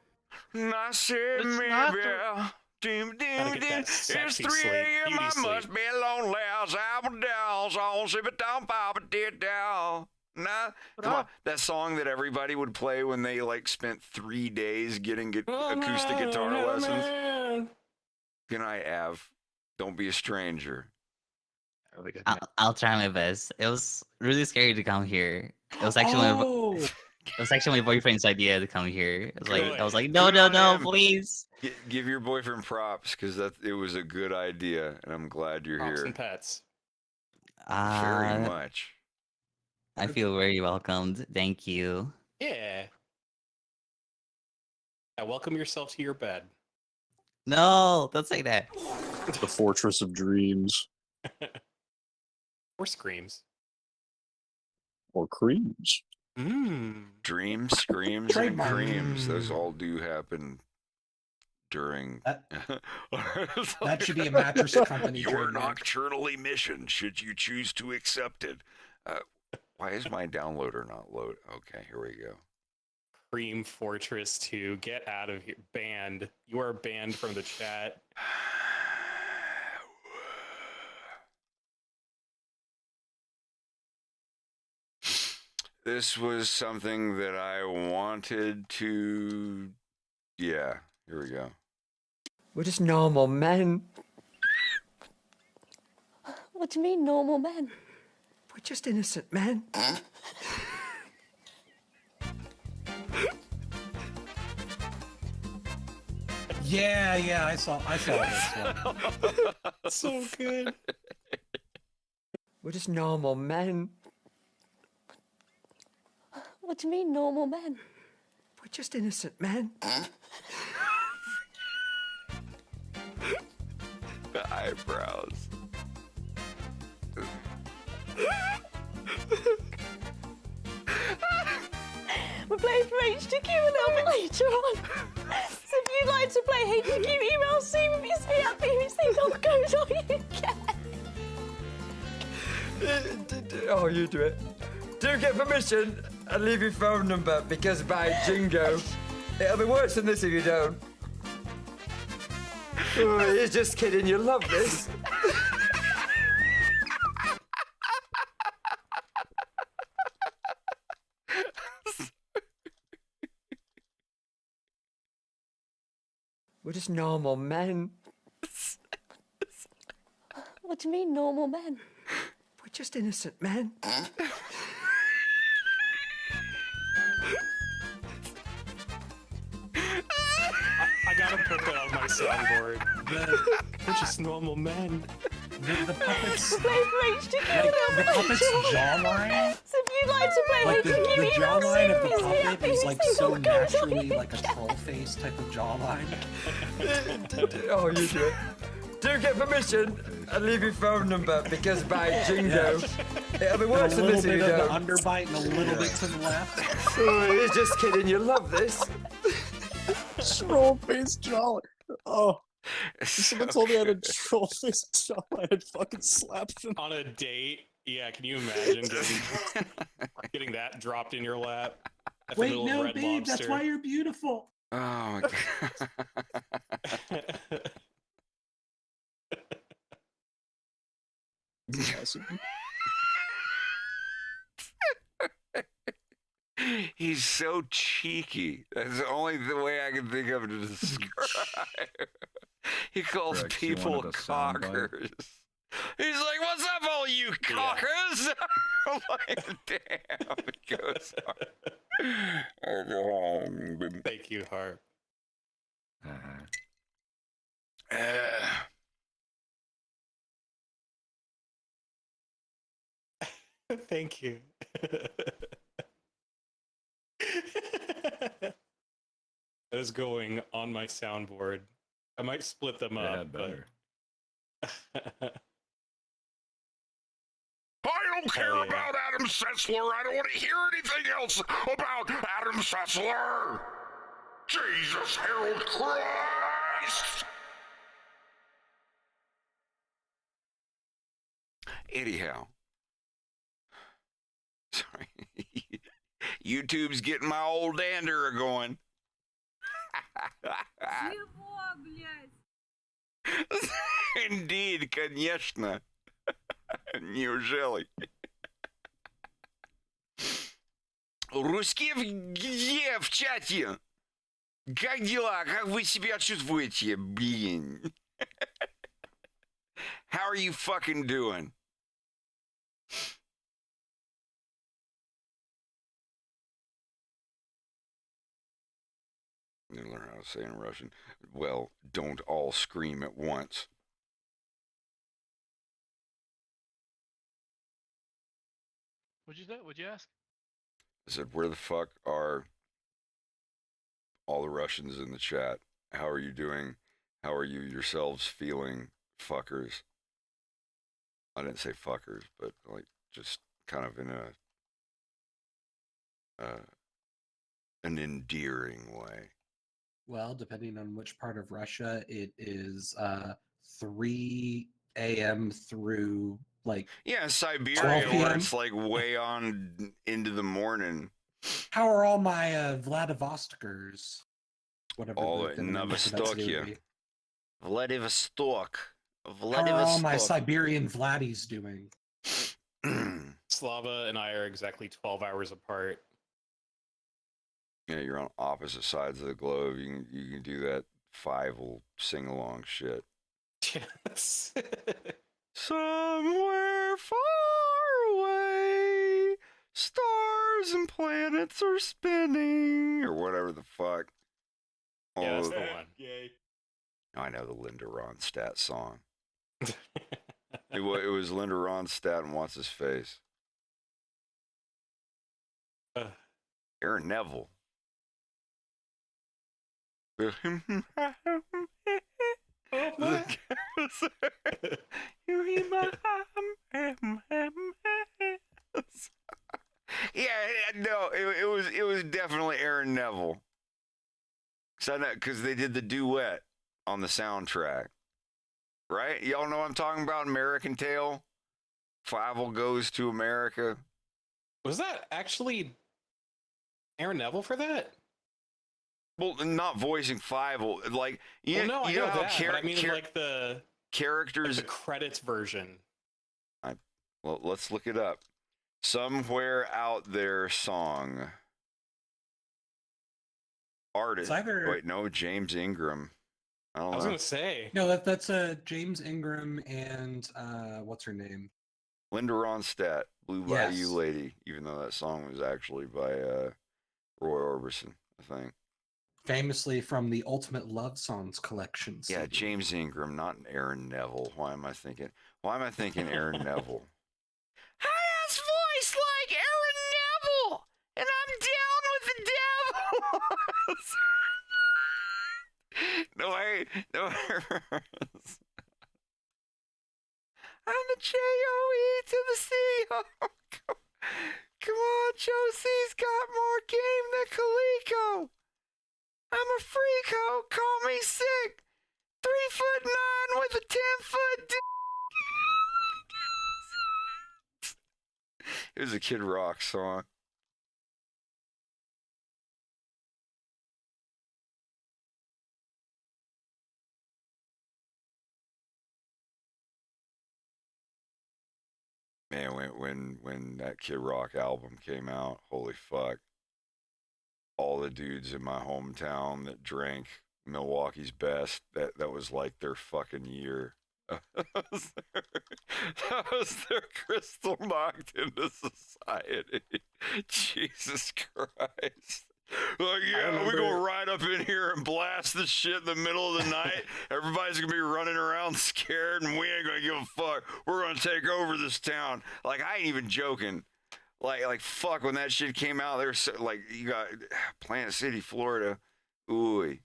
I said It's maybe. not the- Dim, Gotta get that it's sexy 3 sleep, a.m. beauty I sleep. must be lonely as apple down. So sip it down, pop it down. Nah, come on. That song that everybody would play when they like spent 3 days getting acoustic guitar lessons. Good night, Av. Don't be a stranger. I'll try my best. It was really scary to come here. It was actually it was actually my boyfriend's idea to come here. It was like I was like, no, please. Give your boyfriend props because it was a good idea, and I'm glad you're Props here. and pets. Very much. I feel very welcomed. Thank you. Yeah. Now welcome yourself to your bed. No, don't say that. The Fortress of Dreams. Or screams. Or creams. Dreams, screams, and Trademark. creams. Those all do happen during. That should be a mattress company Your trademark. nocturnal emission, should you choose to accept it. Why is my downloader not load? Okay, here we go. Cream Fortress 2. Get out of here. Banned. You are banned from the chat. This was something that I wanted to. Yeah, here we go. We're just normal men. What do you mean, normal men? We're just innocent men. Yeah, I saw this one. So good. We're just normal men. What do you mean, normal men? We're just innocent men. The eyebrows. We're playing for HTQ a little bit later on. So if you'd like to play HTQ, email c@bbc.co.uk. Oh, you do it. Do get permission and leave your phone number because by jingo, it'll be worse than this if you don't. Oh, you're just kidding, you love this. We're just normal men. What do you mean, normal men? We're just innocent men. I gotta put that on my soundboard. We're just normal men. The puppets. We're playing for HTQ a little The bit puppet's later on. jawline. So if you'd like to play Like HTQ, the email jawline of the puppet is like so naturally c@bbc.co.uk. like a troll face type of jawline. Oh, you do it. do get permission and leave your phone number because by jingo, it'll be worse than this if you A little bit don't. of the underbite and a little bit to the left. Oh, just kidding, you'll love this. Troll face jolly. Oh. If someone told me I had a troll face jolly, I'd fucking slap them. On a date? Yeah, can you imagine getting that dropped in your lap? At the Wait, middle of no, Red babe, that's Lobster? why you're beautiful. Oh my god. He's so cheeky. That's the only way I can think of to describe. He calls Rex, you people wanted a soundbite? cockers. He's like, "What's up, all you cockers?" I'm like, damn, it goes hard. Thank you, Harp. Thank you. That is going on my soundboard. I might split them up. better. I don't care about Adam Sessler. I don't want to hear anything else about Adam Sessler. Jesus, Harold Christ. Anyhow, sorry. YouTube's getting my old dander going. Indeed, конечно. Неужели? Русские где в чате? Как дела? Как вы себя чувствуете, блин? How are you fucking doing? You learn how to say in Russian. Well, don't all scream at once. What'd you ask? I said, where the fuck are all the Russians in the chat? How are you doing? How are you yourselves feeling, fuckers? I didn't say fuckers, but like just kind of in an endearing way. Well, depending on which part of Russia, it is 3 a.m. through like Siberia, where it's like way on into the morning. How are all my Vladivostokers? Whatever. All at Novostokia. Vladivostok. How are all my Siberian Vladdies doing? Slava and I are exactly 12 hours apart. Yeah, you're on opposite sides of the globe. You can do that 5 sing along shit. Yes. Somewhere far away, stars and planets are spinning, or whatever the fuck. Yeah, that's the one. I know the Linda Ronstadt song. it was Linda Ronstadt and what's his face? Aaron Neville. It was definitely Aaron Neville. Because they did the duet on the soundtrack, right? Y'all know what I'm talking about? American Tail. Fievel Goes to America. Was that actually Aaron Neville for that? Well, not voicing Fievel, like I know how that. But I mean, like the characters, like the credits version. Well, let's look it up. Somewhere Out There song. Artist. Wait, no, James Ingram. I was gonna say no. That's James Ingram and what's her name? Linda Ronstadt, Blue Bayou Lady. Even though that song was actually by Roy Orbison, I think. Famously from the Ultimate Love Songs collection. Yeah, James Ingram, not Aaron Neville. Why am I thinking Aaron Neville? High-ass voice like Aaron Neville, and I'm down with the devil. No. I'm the J-O-E to the C-O. Come on, Josie's got more game than Coleco. I'm a freako, call me sick. 3'9" with a 10-foot dick. It was a Kid Rock song. Man, when that Kid Rock album came out, holy fuck. All the dudes in my hometown that drank Milwaukee's Best, that was like their fucking year. That was their crystal knocked into society. Jesus Christ. Like, yeah, we're going to ride up in here and blast this shit in the middle of the night. Everybody's going to be running around scared, and we ain't going to give a fuck. We're going to take over this town. Like, I ain't even joking. Like fuck, when that shit came out, there's so, like, you got Plant City, Florida. Ooh.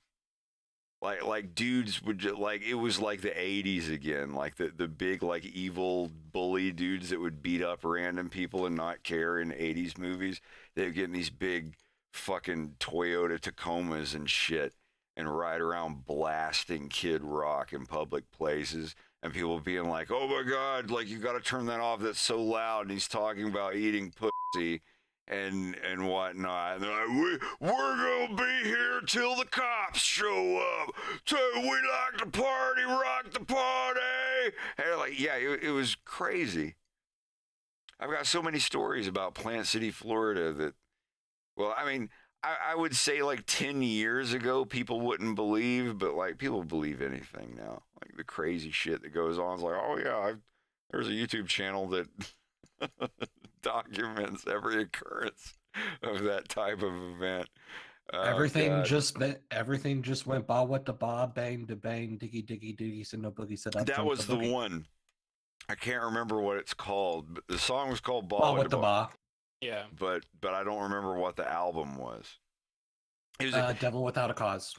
Like dudes would just, like, it was like the 80s again, like the big, like, evil bully dudes that would beat up random people and not care in 80s movies. They would get in these big fucking Toyota Tacomas and shit and ride around blasting Kid Rock in public places, and people being like, oh my God, like, you got to turn that off, that's so loud, and he's talking about eating pussy and whatnot. And they're like, we're gonna be here till the cops show up. So we like to party, rock the party. And like, yeah, it was crazy. I've got so many stories about Plant City, Florida that, well, I mean, I would say like 10 years ago, people wouldn't believe, but like, people believe anything now. Like, the crazy shit that goes on is like, oh yeah, there's a YouTube channel that documents every occurrence of that type of event. Everything just went ba what the ba, bang to bang, diggy diggy diggy, so no boogie said up. That was the one. I can't remember what it's called, but the song was called Ba what the ba. Yeah. But I don't remember what the album was. It was Devil Without a Cause.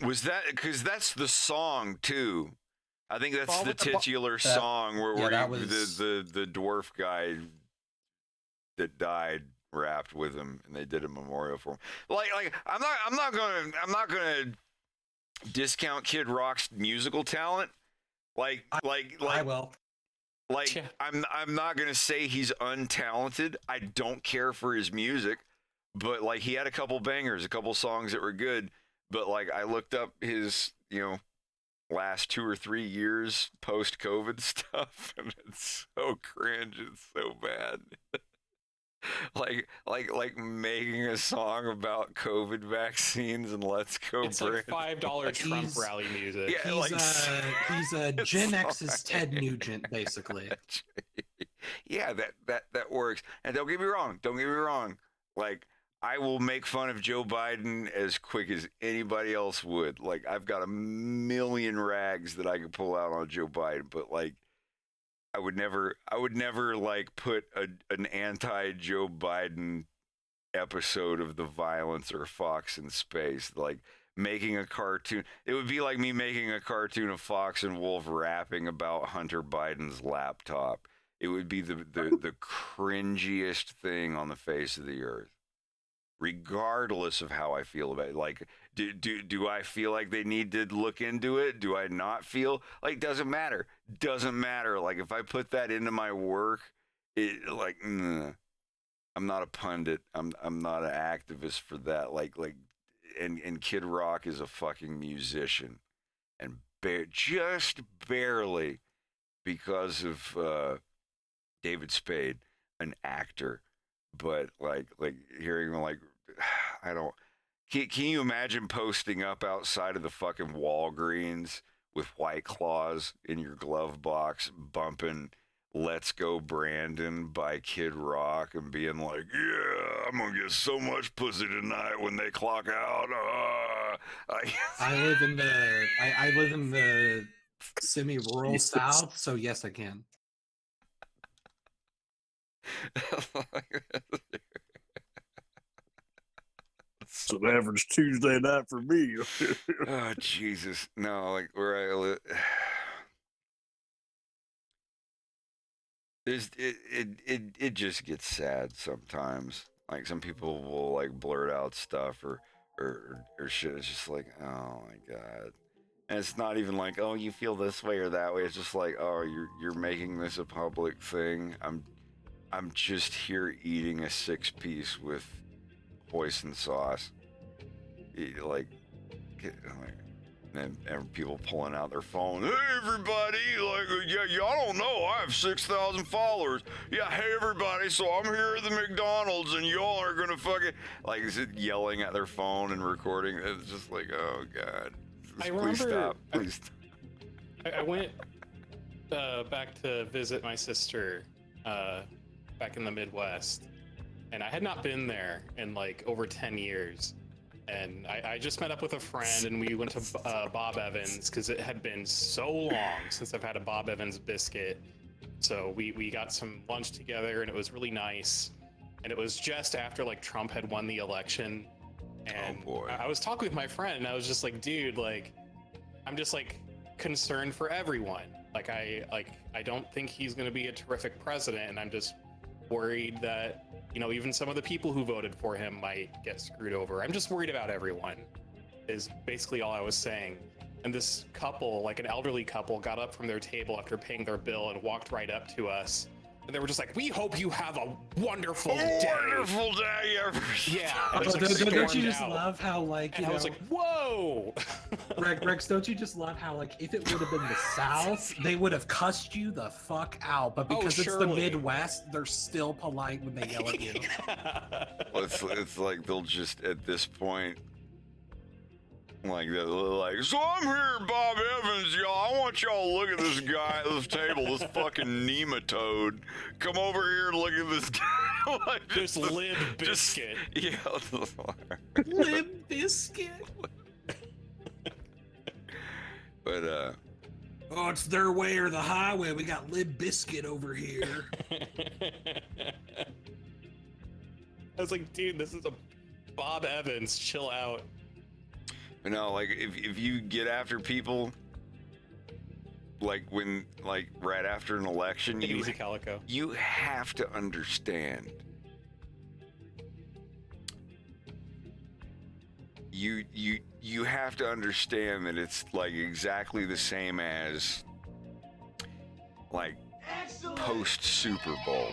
Was that, because that's the song too? I think that's the titular song where the dwarf guy that died rapped with him, and they did a memorial for him. Like I'm not gonna discount Kid Rock's musical talent. I will. Like, yeah. I'm not gonna say he's untalented. I don't care for his music, but like, he had a couple bangers, a couple songs that were good. But like, I looked up his, last 2 or 3 years post-COVID stuff, and it's so cringe. It's so bad. like making a song about COVID vaccines and let's go. It's like $5 Trump rally music. Yeah, he's Gen X's Ted Nugent, basically. Yeah, that works. And don't get me wrong. Like, I will make fun of Joe Biden as quick as anybody else would. Like, I've got a million rags that I could pull out on Joe Biden, but like, I would never like put an anti-Joe Biden episode of The Violence or Fox in Space. Like, making a cartoon, it would be like me making a cartoon of Fox and Wolf rapping about Hunter Biden's laptop. It would be the cringiest thing on the face of the earth, regardless of how I feel about it. Like, do I feel like they need to look into it? Do I not feel like, doesn't matter. Like, if I put that into my work, it like, I'm not a pundit. I'm not an activist for that. And Kid Rock is a fucking musician, and just barely, because of David Spade, an actor. But like hearing him, like, I don't. Can you imagine posting up outside of the fucking Walgreens with White Claws in your glove box, bumping "Let's Go Brandon" by Kid Rock, and being like, "Yeah, I'm gonna get so much pussy tonight when they clock out." I live in the semi-rural South, so yes, I can. It's an average Tuesday night for me. Oh, Jesus. No, like, where I live. it just gets sad sometimes. Like some people will like blurt out stuff or shit. It's just like, oh my god. And it's not even like, oh, you feel this way or that way. It's just like, oh, you're making this a public thing. I'm just here eating a 6-piece with hoisin sauce. And people pulling out their phone. Hey, everybody! Like, yeah, y'all don't know. I have 6,000 followers. Yeah, hey, everybody. So I'm here at the McDonald's, and y'all are gonna fucking like yelling at their phone and recording. It's just like, oh god. Please stop. Please stop. I went back to visit my sister back in the Midwest, and I had not been there in like over 10 years. And I just met up with a friend, and we went to Bob Evans because it had been so long since I've had a Bob Evans biscuit. So we got some lunch together, and it was really nice. And it was just after like Trump had won the election. And I was talking with my friend, and I was just like, dude, like, I'm just like concerned for everyone. Like I don't think he's going to be a terrific president, and I'm just worried that, you know, even some of the people who voted for him might get screwed over. I'm just worried about everyone, is basically all I was saying. And this couple, like an elderly couple, got up from their table after paying their bill and walked right up to us. And they were just like, we hope you have a wonderful day. Wonderful day, yeah. Don't you just love how, like, you know, I was like, whoa! Rex, don't you just love how, like, if it would have been the South, they would have cussed you the fuck out. But because it's the Midwest, they're still polite when they yell at you. Well, it's like they'll just, at this point, like, they're like, so I'm here, Bob Evans, y'all. I want y'all to look at this guy at this table, this fucking nematode. Come over here and look at this guy. Like, this Lib Biscuit. Yeah. Lib Biscuit. But, oh, it's their way or the highway. We got Lib Biscuit over here. I was like, dude, this is a Bob Evans. Chill out. But no, like, if you get after people, like when, like, right after an election, you have to understand. You have to understand that it's like exactly the same as like post Super Bowl.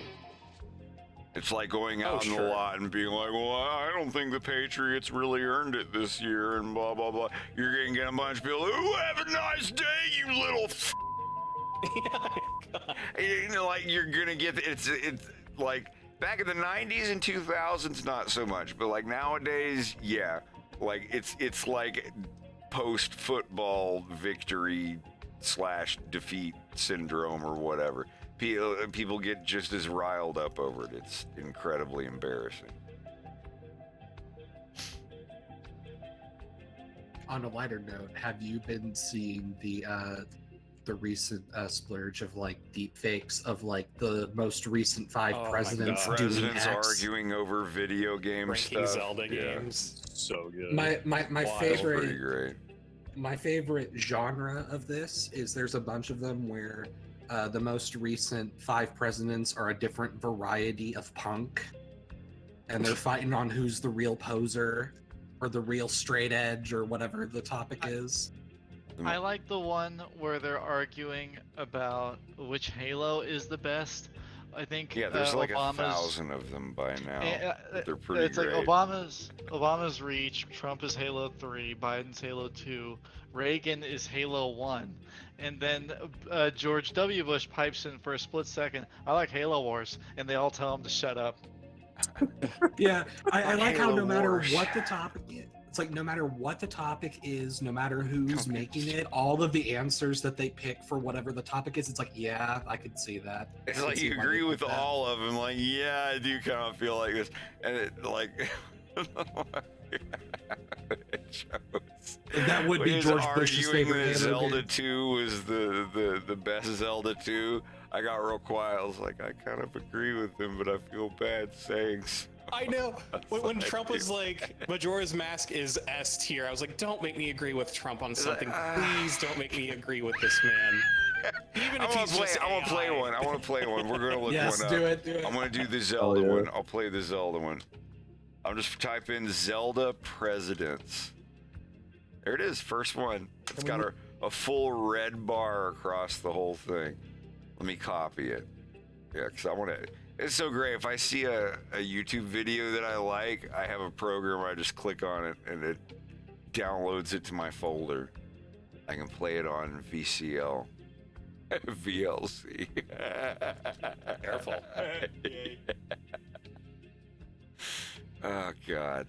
It's like going out in the lot and being like, well, I don't think the Patriots really earned it this year, and blah, blah, blah. You're going to get a bunch of people, ooh, have a nice day, you little You know, like, you're going to get, it's like, back in the 90s and 2000s, not so much, but like nowadays, yeah. Like, it's like post-football victory / defeat syndrome or whatever. People get just as riled up over it. It's incredibly embarrassing. On a lighter note, have you been seeing the recent splurge of like deep fakes of like the most recent 5 presidents doing Presidents X? arguing over video game Ranking stuff. Zelda games. So good. My favorite. Pretty great. My favorite genre of this is there's a bunch of them where the most recent 5 presidents are a different variety of punk, and they're fighting on who's the real poser or the real straight edge or whatever the topic is. I like the one where they're arguing about which Halo is the best. I think there's like Obama's, 1,000 of them by now. They're pretty it's great. like Obama's Reach, Trump is Halo 3, Biden's Halo 2, Reagan is Halo 1, and then George W. Bush pipes in for a split second, I like Halo Wars, and they all tell him to shut up. Yeah, I like how no matter what the topic is, it's like no matter what the topic is, no matter who's making it, all of the answers that they pick for whatever the topic is, it's like, yeah, I could see that. It's like you agree with all of them. Like, yeah, I do kind of feel like this, and it like it shows. That would be George Bush's favorite. That Zelda 2 was the best Zelda 2. I got real quiet. I was like, I kind of agree with him, but I feel bad saying so. I know. When Trump was like, Majora's Mask is S tier, I was like, don't make me agree with Trump on something. Please don't make me agree with this man. Even if he's just I want to play one. I want to play one. We're gonna look Yes, one up. do it. I'm gonna do the Zelda one. I'll play the Zelda one. I'll just type in Zelda Presidents. There it is, first one. It's got a full red bar across the whole thing. Let me copy it. Yeah, because I want to. It's so great. If I see a YouTube video that I like, I have a program where I just click on it and it downloads it to my folder. I can play it on VCL. VLC. Careful. Oh, God.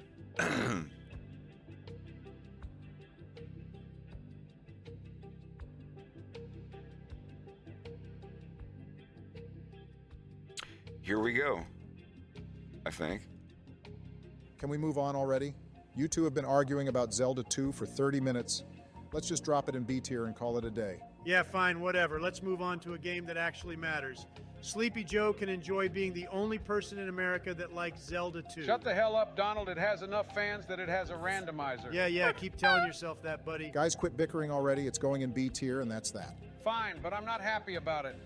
Here we go, I think. Can we move on already? You two have been arguing about Zelda 2 for 30 minutes. Let's just drop it in B tier and call it a day. Yeah, fine, whatever. Let's move on to a game that actually matters. Sleepy Joe can enjoy being the only person in America that likes Zelda 2. Shut the hell up, Donald. It has enough fans that it has a randomizer. Yeah, keep telling yourself that, buddy. Guys, quit bickering already. It's going in B tier, and that's that. Fine, but I'm not happy about it.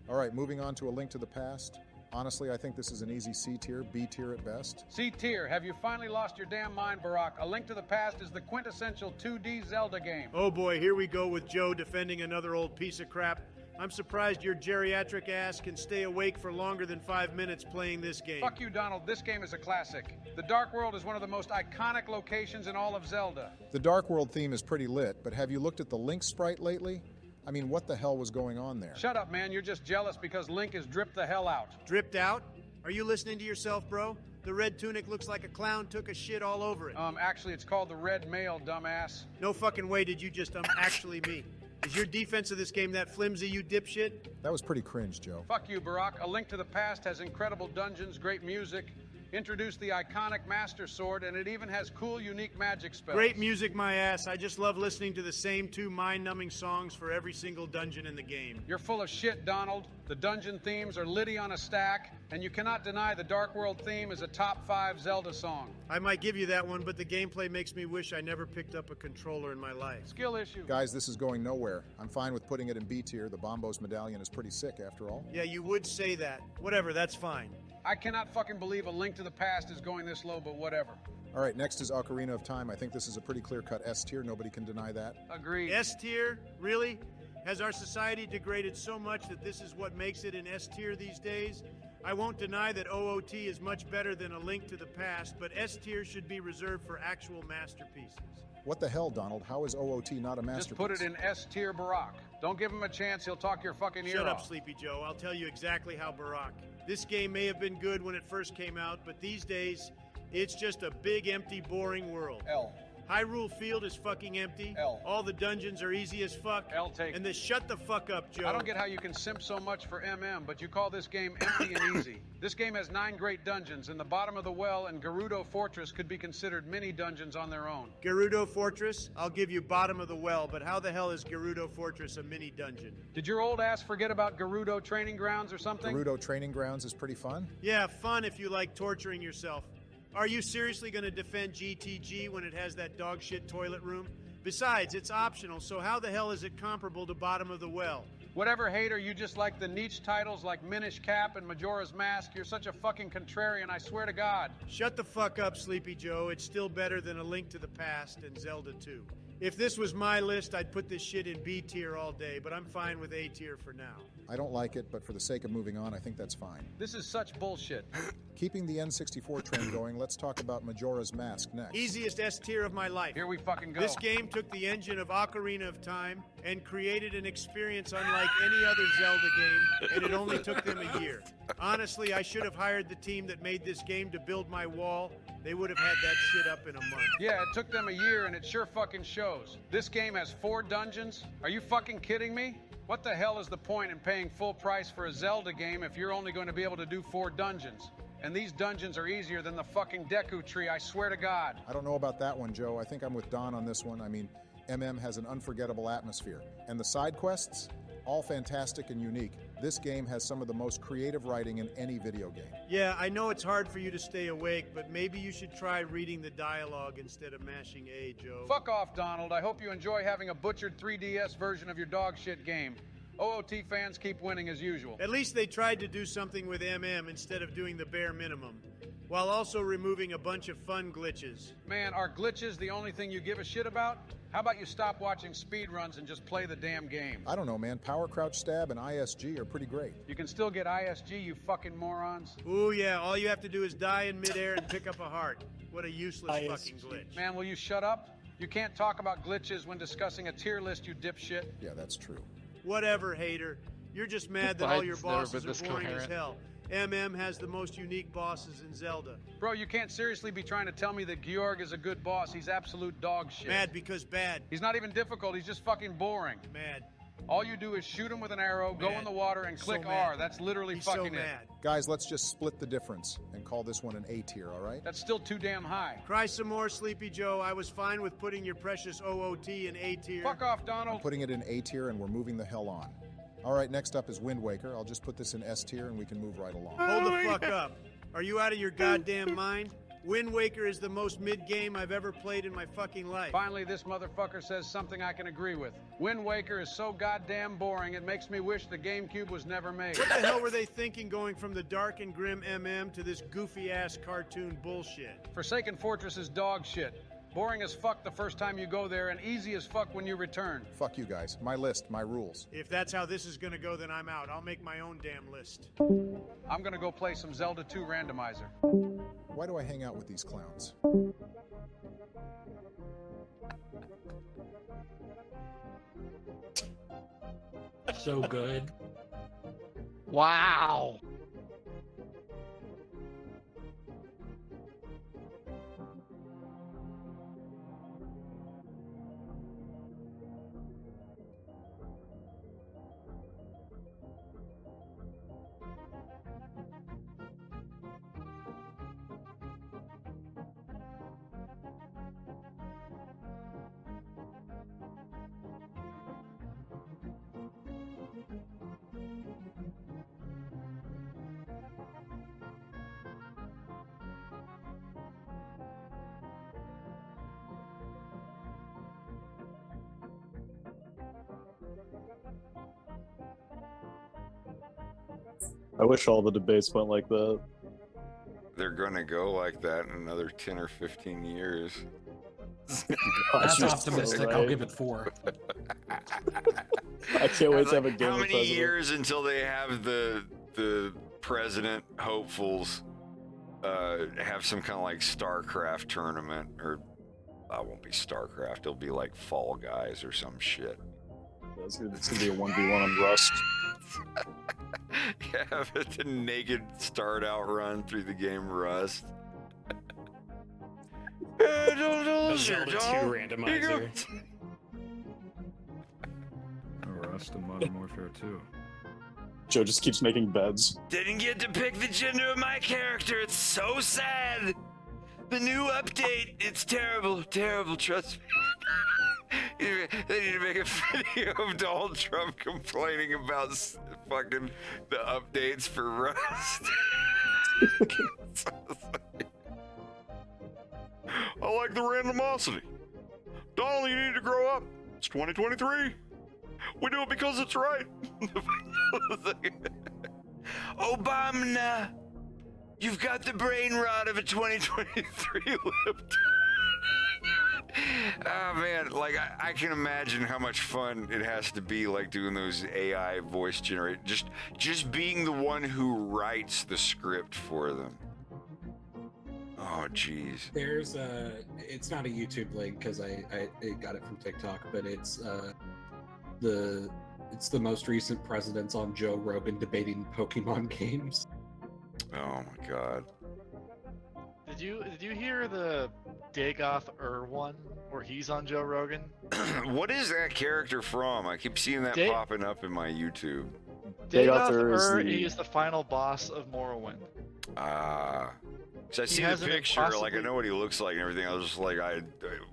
All right, moving on to A Link to the Past. Honestly, I think this is an easy C tier, B tier at best. C tier. Have you finally lost your damn mind, Barack? A Link to the Past is the quintessential 2D Zelda game. Oh boy, here we go with Joe defending another old piece of crap. I'm surprised your geriatric ass can stay awake for longer than 5 minutes playing this game. Fuck you, Donald. This game is a classic. The Dark World is one of the most iconic locations in all of Zelda. The Dark World theme is pretty lit, but have you looked at the Link sprite lately? I mean, what the hell was going on there? Shut up, man. You're just jealous because Link is dripped the hell out. Dripped out? Are you listening to yourself, bro? The red tunic looks like a clown took a shit all over it. Actually, it's called the Red Mail, dumbass. No fucking way did you just actually me. Is your defense of this game that flimsy, you dipshit? That was pretty cringe, Joe. Fuck you, Barack. A Link to the Past has incredible dungeons, great music, introduced the iconic Master Sword, and it even has cool, unique magic spells. Great music, my ass. I just love listening to the same 2 mind-numbing songs for every single dungeon in the game. You're full of shit, Donald. The dungeon themes are litty on a stack, and you cannot deny the Dark World theme is a top 5 Zelda song. I might give you that one, but the gameplay makes me wish I never picked up a controller in my life. Skill issue. Guys, this is going nowhere. I'm fine with putting it in B tier. The Bombos medallion is pretty sick, after all. Yeah, you would say that. Whatever, that's fine. I cannot fucking believe A Link to the Past is going this low, but whatever. All right, next is Ocarina of Time. I think this is a pretty clear-cut S tier. Nobody can deny that. Agreed. S tier? Really? Has our society degraded so much that this is what makes it an S tier these days? I won't deny that OOT is much better than A Link to the Past, but S tier should be reserved for actual masterpieces. What the hell, Donald? How is OOT not a masterpiece? Just put it in S tier, Barack. Don't give him a chance. He'll talk your fucking ear off. Shut up, Sleepy Joe. I'll tell you exactly how Barack. This game may have been good when it first came out, but these days, it's just a big, empty, boring world. L. Hyrule Field is fucking empty. L. All the dungeons are easy as fuck. L take. And then shut the fuck up, Joe. I don't get how you can simp so much for MM, but you call this game empty and easy. This game has 9 great dungeons, and the Bottom of the Well and Gerudo Fortress could be considered mini dungeons on their own. Gerudo Fortress? I'll give you Bottom of the Well, but how the hell is Gerudo Fortress a mini dungeon? Did your old ass forget about Gerudo Training Grounds or something? Gerudo Training Grounds is pretty fun. Yeah, fun if you like torturing yourself. Are you seriously going to defend GTG when it has that dog shit toilet room? Besides, it's optional, so how the hell is it comparable to Bottom of the Well? Whatever, hater, you just like the niche titles like Minish Cap and Majora's Mask. You're such a fucking contrarian, I swear to God. Shut the fuck up, Sleepy Joe. It's still better than A Link to the Past and Zelda 2. If this was my list, I'd put this shit in B tier all day, but I'm fine with A tier for now. I don't like it, but for the sake of moving on, I think that's fine. This is such bullshit. Keeping the N64 trend going, let's talk about Majora's Mask next. Easiest S tier of my life. Here we fucking go. This game took the engine of Ocarina of Time and created an experience unlike any other Zelda game, and it only took them a year. Honestly, I should have hired the team that made this game to build my wall. They would have had that shit up in a month. Yeah, it took them a year, and it sure fucking shows. This game has 4 dungeons? Are you fucking kidding me? What the hell is the point in paying full price for a Zelda game if you're only going to be able to do 4 dungeons? And these dungeons are easier than the fucking Deku Tree, I swear to God. I don't know about that one, Joe. I think I'm with Don on this one. I mean, MM has an unforgettable atmosphere. And the side quests, all fantastic and unique. This game has some of the most creative writing in any video game. Yeah, I know it's hard for you to stay awake, but maybe you should try reading the dialogue instead of mashing A, Joe. Fuck off, Donald. I hope you enjoy having a butchered 3DS version of your dog shit game. OOT fans keep winning as usual. At least they tried to do something with MM instead of doing the bare minimum, while also removing a bunch of fun glitches. Man, are glitches the only thing you give a shit about? How about you stop watching speedruns and just play the damn game? I don't know, man. Power crouch stab and ISG are pretty great. You can still get ISG, you fucking morons. Ooh, yeah, all you have to do is die in midair and pick up a heart. What a useless fucking glitch. Man, will you shut up? You can't talk about glitches when discussing a tier list, you dipshit. Yeah, that's true. Whatever, hater. You're just mad that all your Biden's never bosses been are this boring as coherent. hell. MM has the most unique bosses in Zelda. Bro, you can't seriously be trying to tell me that Georg is a good boss. He's absolute dog shit. Mad because bad. He's not even difficult, he's just fucking boring. Mad. All you do is shoot him with an arrow, go in the water, and click So mad. R. That's literally He's fucking so mad. it. Guys, let's just split the difference and call this one an A tier, all right? That's still too damn high. Cry some more, Sleepy Joe. I was fine with putting your precious OOT in A tier. Fuck off, I'm Donald. putting it in A tier and we're moving the hell on. All right, next up is Wind Waker. I'll just put this in S tier and we can move right along. Hold the fuck up. Are you out of your goddamn mind? Wind Waker is the most mid-game I've ever played in my fucking life. Finally, this motherfucker says something I can agree with. Wind Waker is so goddamn boring, it makes me wish the GameCube was never made. What the hell were they thinking going from the dark and grim MM to this goofy-ass cartoon bullshit? Forsaken Fortress is dog shit. Boring as fuck the first time you go there, and easy as fuck when you return. Fuck you guys. My list, my rules. If that's how this is gonna go, then I'm out. I'll make my own damn list. I'm gonna go play some Zelda 2 randomizer. Why do I hang out with these clowns? So good. Wow. I wish all the debates went like that. They're gonna go like that in another 10 or 15 years. That's optimistic. I'll give it 4. I can't wait to have a game How of many president. years until they have the president hopefuls have some kind of like StarCraft tournament, or that won't be StarCraft. It'll be like Fall Guys or some shit. It's gonna be a 1v1 on Rust. Yeah, it's a naked start out run through the game Rust. The Zelda 2 randomizer. Rust and Modern Warfare 2. Joe just keeps making beds. Didn't get to pick the gender of my character. It's so sad. The new update. It's terrible, terrible. Trust me. They need to make a video of Donald Trump complaining about fucking the updates for Rust. I like the randomosity. Donald, you need to grow up. It's 2023. We do it because it's right. Obama, you've got the brain rot of a 2023 lip. Oh man, like I can imagine how much fun it has to be, like doing those AI voice generate, just being the one who writes the script for them. Oh jeez. There's it's not a YouTube link because I got it from TikTok, but it's the most recent presidents on Joe Rogan debating Pokemon games. Oh my god. Did you hear the Dagoth one where he's on Joe Rogan? What is that character from? I keep seeing that popping up in my YouTube. Dagoth he is the final boss of Morrowind. So I see the picture, like I know what he looks like and everything. I was just like,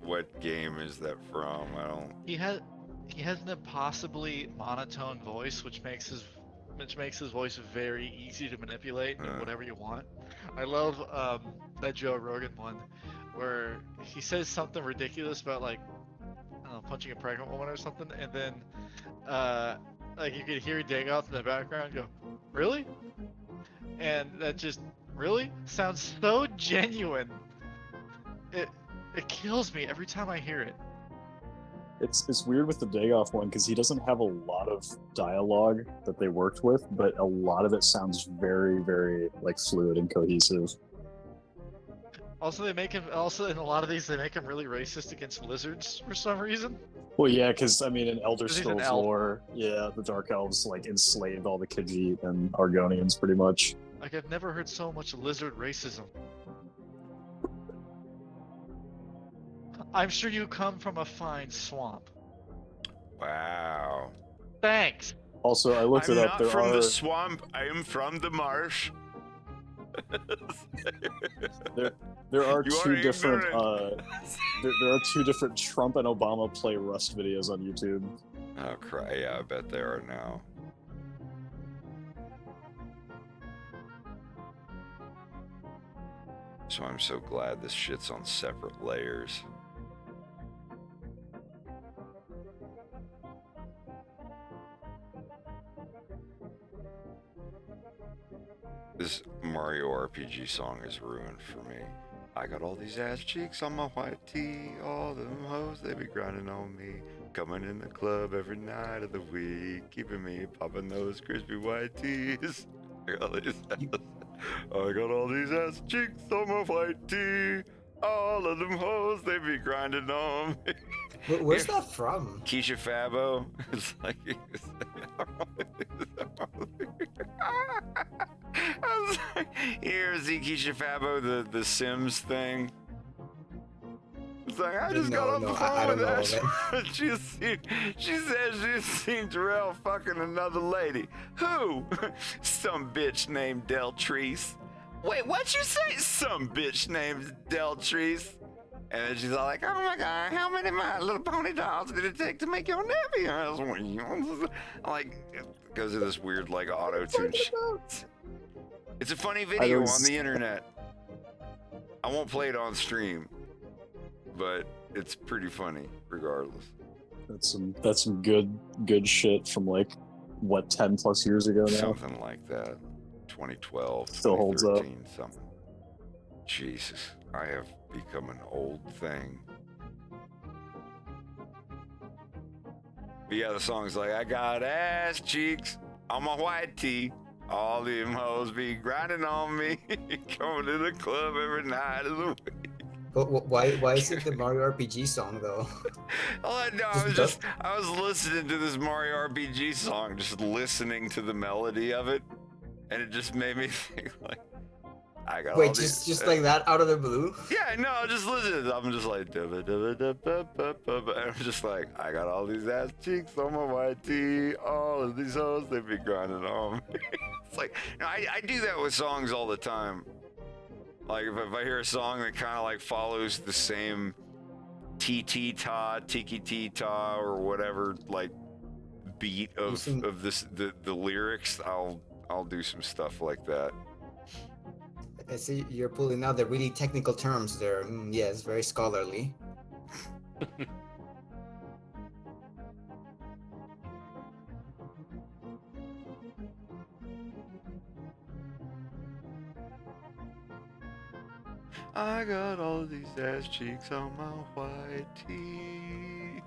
what game is that from? I don't. He has an impossibly monotone voice, which makes his voice very easy to manipulate in whatever you want. I love that Joe Rogan one where he says something ridiculous about like, I don't know, punching a pregnant woman or something, and then Like you could hear Dagoth in the background go, really? And that just really sounds so genuine. It kills me every time I hear it. It's weird with the Dagoff one because he doesn't have a lot of dialogue that they worked with, but a lot of it sounds very, very like fluid and cohesive. Also, they make him. Also, in a lot of these, they make him really racist against lizards for some reason. Well, yeah, because I mean, in Elder 'Cause he's an Scrolls elf. lore, yeah, the Dark Elves like enslaved all the Khajiit and Argonians pretty much. Like I've never heard so much lizard racism. I'm sure you come from a fine swamp. Wow. Thanks. Also, I looked I'm it up. not There from are the swamp. I am from the marsh. there are You two are different ignorant. there are two different Trump and Obama play Rust videos on YouTube. Oh, cry! Yeah, I bet they are now. So I'm so glad this shit's on separate layers. This Mario RPG song is ruined for me. I got all these ass cheeks on my white tee, all them hoes, they be grinding on me. Coming in the club every night of the week, keeping me popping those crispy white tees. I got all these ass cheeks on my white tee, all of them hoes, they be grinding on me. Where's that from? Keisha Fabo. It's like I was like, here's the Keisha Fabo, the Sims thing. It's like I just got off the phone with her. She said she's seen Terrell fucking another lady. Who? Some bitch named Deltrice. Wait, what'd you say? Some bitch named Deltrice. And then she's all like, oh my god, how many My Little Pony dolls did it take to make your nephew? I was like, it goes to this weird like auto-tune shit. It's a funny video on the internet. I won't play it on stream, but it's pretty funny regardless. That's some good shit from like what 10 plus years ago now. Something like that. 2012, Still holds up. 2013, something. Jesus, I have become an old thing. But yeah, the song's like, I got ass cheeks on my white tee. All them hoes be grinding on me. Going to the club every night of the week. But why is it the Mario RPG song though? Oh, no, I was listening to this Mario RPG song, just listening to the melody of it, and it just made me think like, I got Wait, all these, just like that out of the blue? Yeah, no, just listen. I'm just like, and I'm just like, I got all these ass cheeks on my white tee. All of these hoes, they be grinding on me. It's like, I do that with songs all the time. Like if I hear a song that kind of like follows the same T-T-ta, Tiki-T-ta, or whatever like beat of the lyrics, I'll do some stuff like that. I see you're pulling out the really technical terms there. Yes, very scholarly. I got all these ass cheeks on my white tee.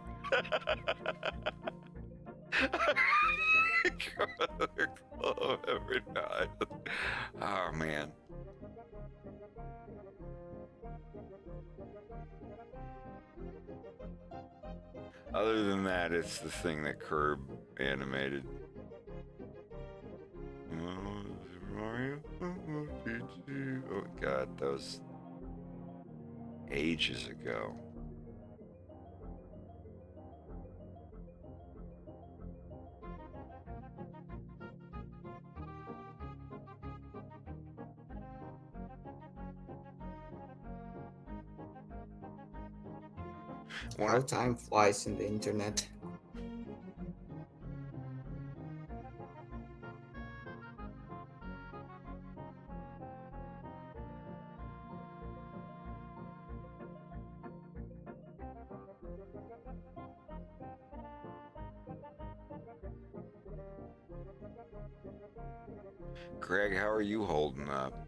Go to the club every night. Oh man. Other than that, it's the thing that Curb animated. Mario? Oh god, that was ages ago. How time flies in the internet. Greg, how are you holding up?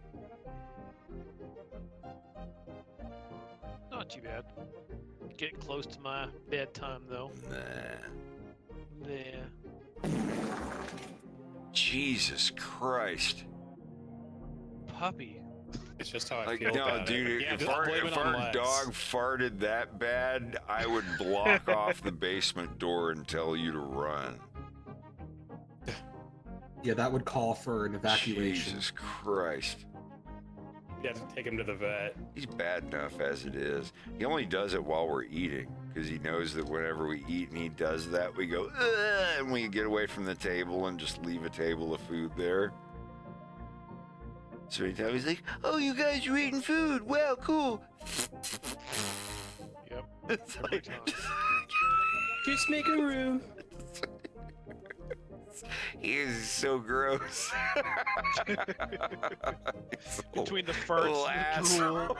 Not too bad. Getting close to my bedtime though. Yeah. Jesus Christ. Puppy. It's just how I Like, feel no, about dude, it. Yeah, if I'll blame it on our Lex. dog farted that bad, I would block off the basement door and tell you to run. Yeah, that would call for an evacuation. Jesus Christ. You have to take him to the vet. He's bad enough as it is. He only does it while we're eating, because he knows that whenever we eat and he does that, we go, ugh, and we get away from the table and just leave a table of food there. So anytime he's like, oh, you guys are eating food. Wow, cool. Yep. It's like, just making room. He is so gross. Between the farts and the drool.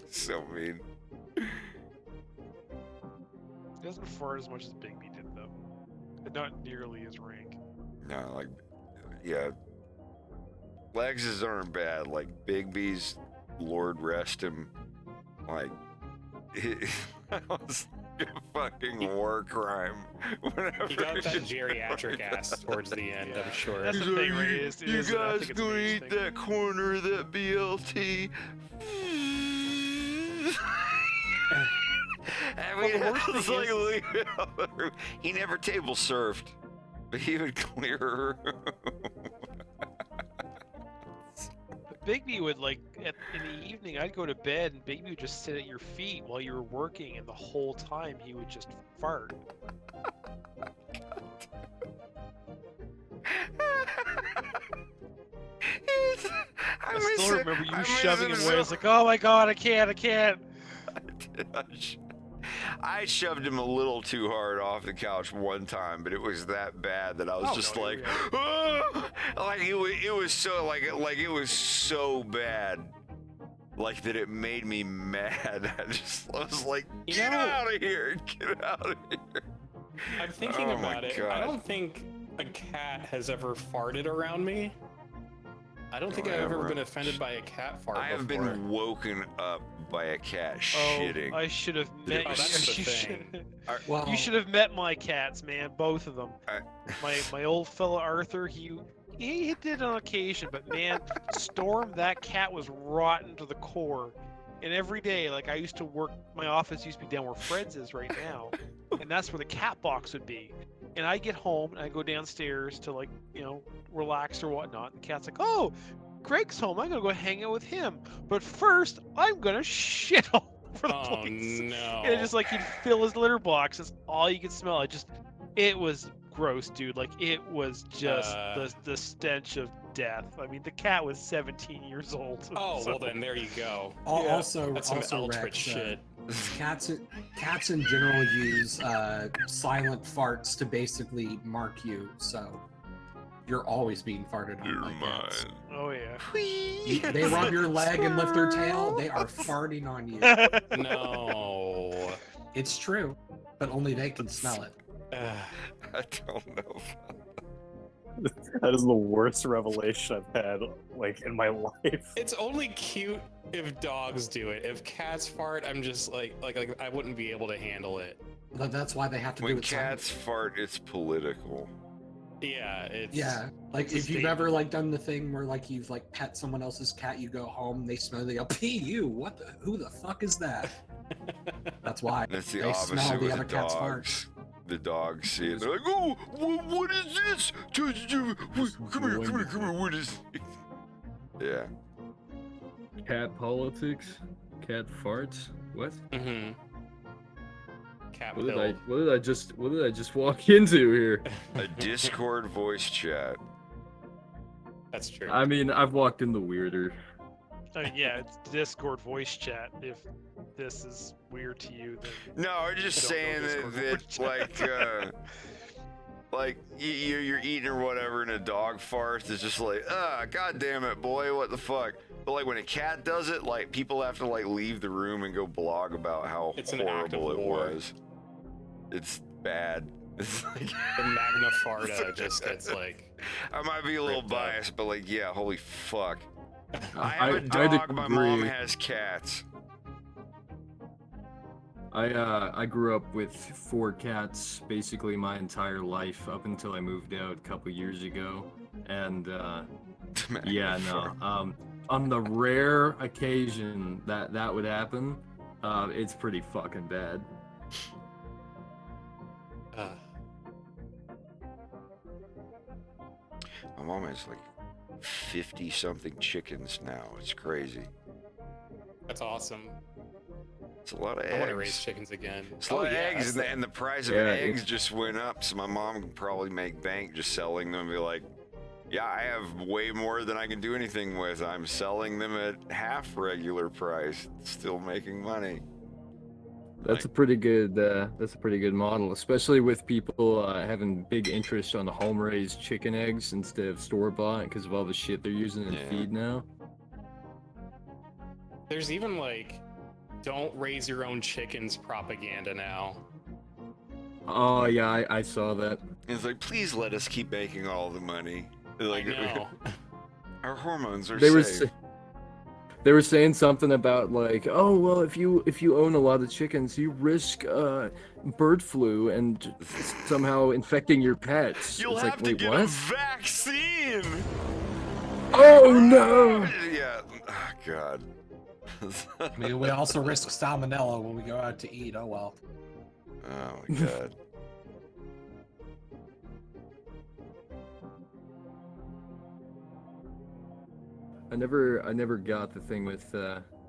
He's so mean. He doesn't fart as much as Bigby did, though. And not nearly as rank. No, like, yeah. Legs's aren't bad. Like, Bigby's, Lord rest him. Like, that was a fucking war crime. Whenever He got that geriatric ass towards the end, I'm sure. That's the thing, right? You guys gonna eat that corner of that BLT? I mean, Well, the worst it's thing like, is- leave it out of the room. He never table served, but he would clear her room. Bigby would, like, in the evening, I'd go to bed, and Bigby would just sit at your feet while you were working, and the whole time he would just fart. I still remember you shoving him away. I was like, oh my god, I can't. I shoved him a little too hard off the couch one time, but it was that bad that I was just like, "Ah!" Like it was so it was so bad, like that it made me mad. I was like, get out of here, get out of here. I'm thinking Oh my about it. God. I don't think a cat has ever farted around me. I don't think I've ever been offended by a cat fart. I have before. been woken up by a cat Oh, shitting. I should have met Oh, you. that's the You thing. you should have met my cats, man. Both of them. My old fella Arthur, he did on occasion, but man, Storm, that cat was rotten to the core. And every day, like I used to work, my office used to be down where Fred's is right now, and that's where the cat box would be. And I get home and I go downstairs to, like, you know, relax or whatnot. And the cat's like, oh, Greg's home. I'm gonna go hang out with him. But first, I'm gonna shit all over the place. No. And it's just like he'd fill his litter box. That's all you could smell. It was gross, dude. Like it was just the stench of death. I mean, the cat was 17 years old. Oh, so- well then there you go. Also, That's some Eldritch Rex, shit. Cats in general use silent farts to basically mark you, so you're always being farted on by cats. Oh yeah. They rub your leg and lift their tail, they are farting on you. No. It's true, but only they can smell it. I don't know. That is the worst revelation I've had, like, in my life. It's only cute if dogs do it. If cats fart, I'm just like I wouldn't be able to handle it. But that's why they have to When do it cats fart, it's political. Yeah, it's like it's a if you've statement. ever like done the thing where like you've like pet someone else's cat, you go home, they smell, they go, "Pee you! Who the fuck is that?" That's why That's the they smell opposite the with other the cat's dogs. farts. The dogs see it. They're like, oh, what is this? Come here. What is this? Yeah. Cat politics? Cat farts? What? Mm-hmm. Cat What pill. did I just walk into here? A Discord voice chat. That's true. I mean, I've walked in the weirder. I mean, yeah, it's Discord voice chat. If this is weird to you, then No, I'm just I don't saying know that Discord like you're eating or whatever and a dog farts. It's just like, god damn it, boy, what the fuck? But like when a cat does it, like people have to like leave the room and go blog about how It's an act of horrible it war. was. It's bad. It's like The Magna Farta just gets like. I might be a little ripped up. biased, but like, yeah, holy fuck. I I- have a I'd dog. My mom agree. has cats. I grew up with 4 cats basically my entire life up until I moved out a couple years ago, and yeah, no. On the rare occasion that would happen, it's pretty fucking bad. My mom has like 50 something chickens now. It's crazy. That's awesome. It's a lot of eggs. I want to raise chickens again. It's a lot of eggs, that's and the price of Yeah, eggs just went up. So my mom can probably make bank just selling them and be like, yeah, I have way more than I can do anything with. I'm selling them at half regular price, still making money. That's a pretty good model, especially with people having big interest on the home-raised chicken eggs instead of store-bought because of all the shit they're using in feed now. There's even like, don't raise your own chickens propaganda now. Oh yeah, I saw that. It's like, please let us keep making all the money. Like, I know. Our hormones are They were safe. they were saying something about like, oh well, if you own a lot of chickens, you risk bird flu and somehow infecting your pets. You'll It's have like, to wait, get what? a vaccine. Oh no! Yeah. Oh, God. I mean, we also risk salmonella when we go out to eat. Oh well. Oh my God. I never got the thing with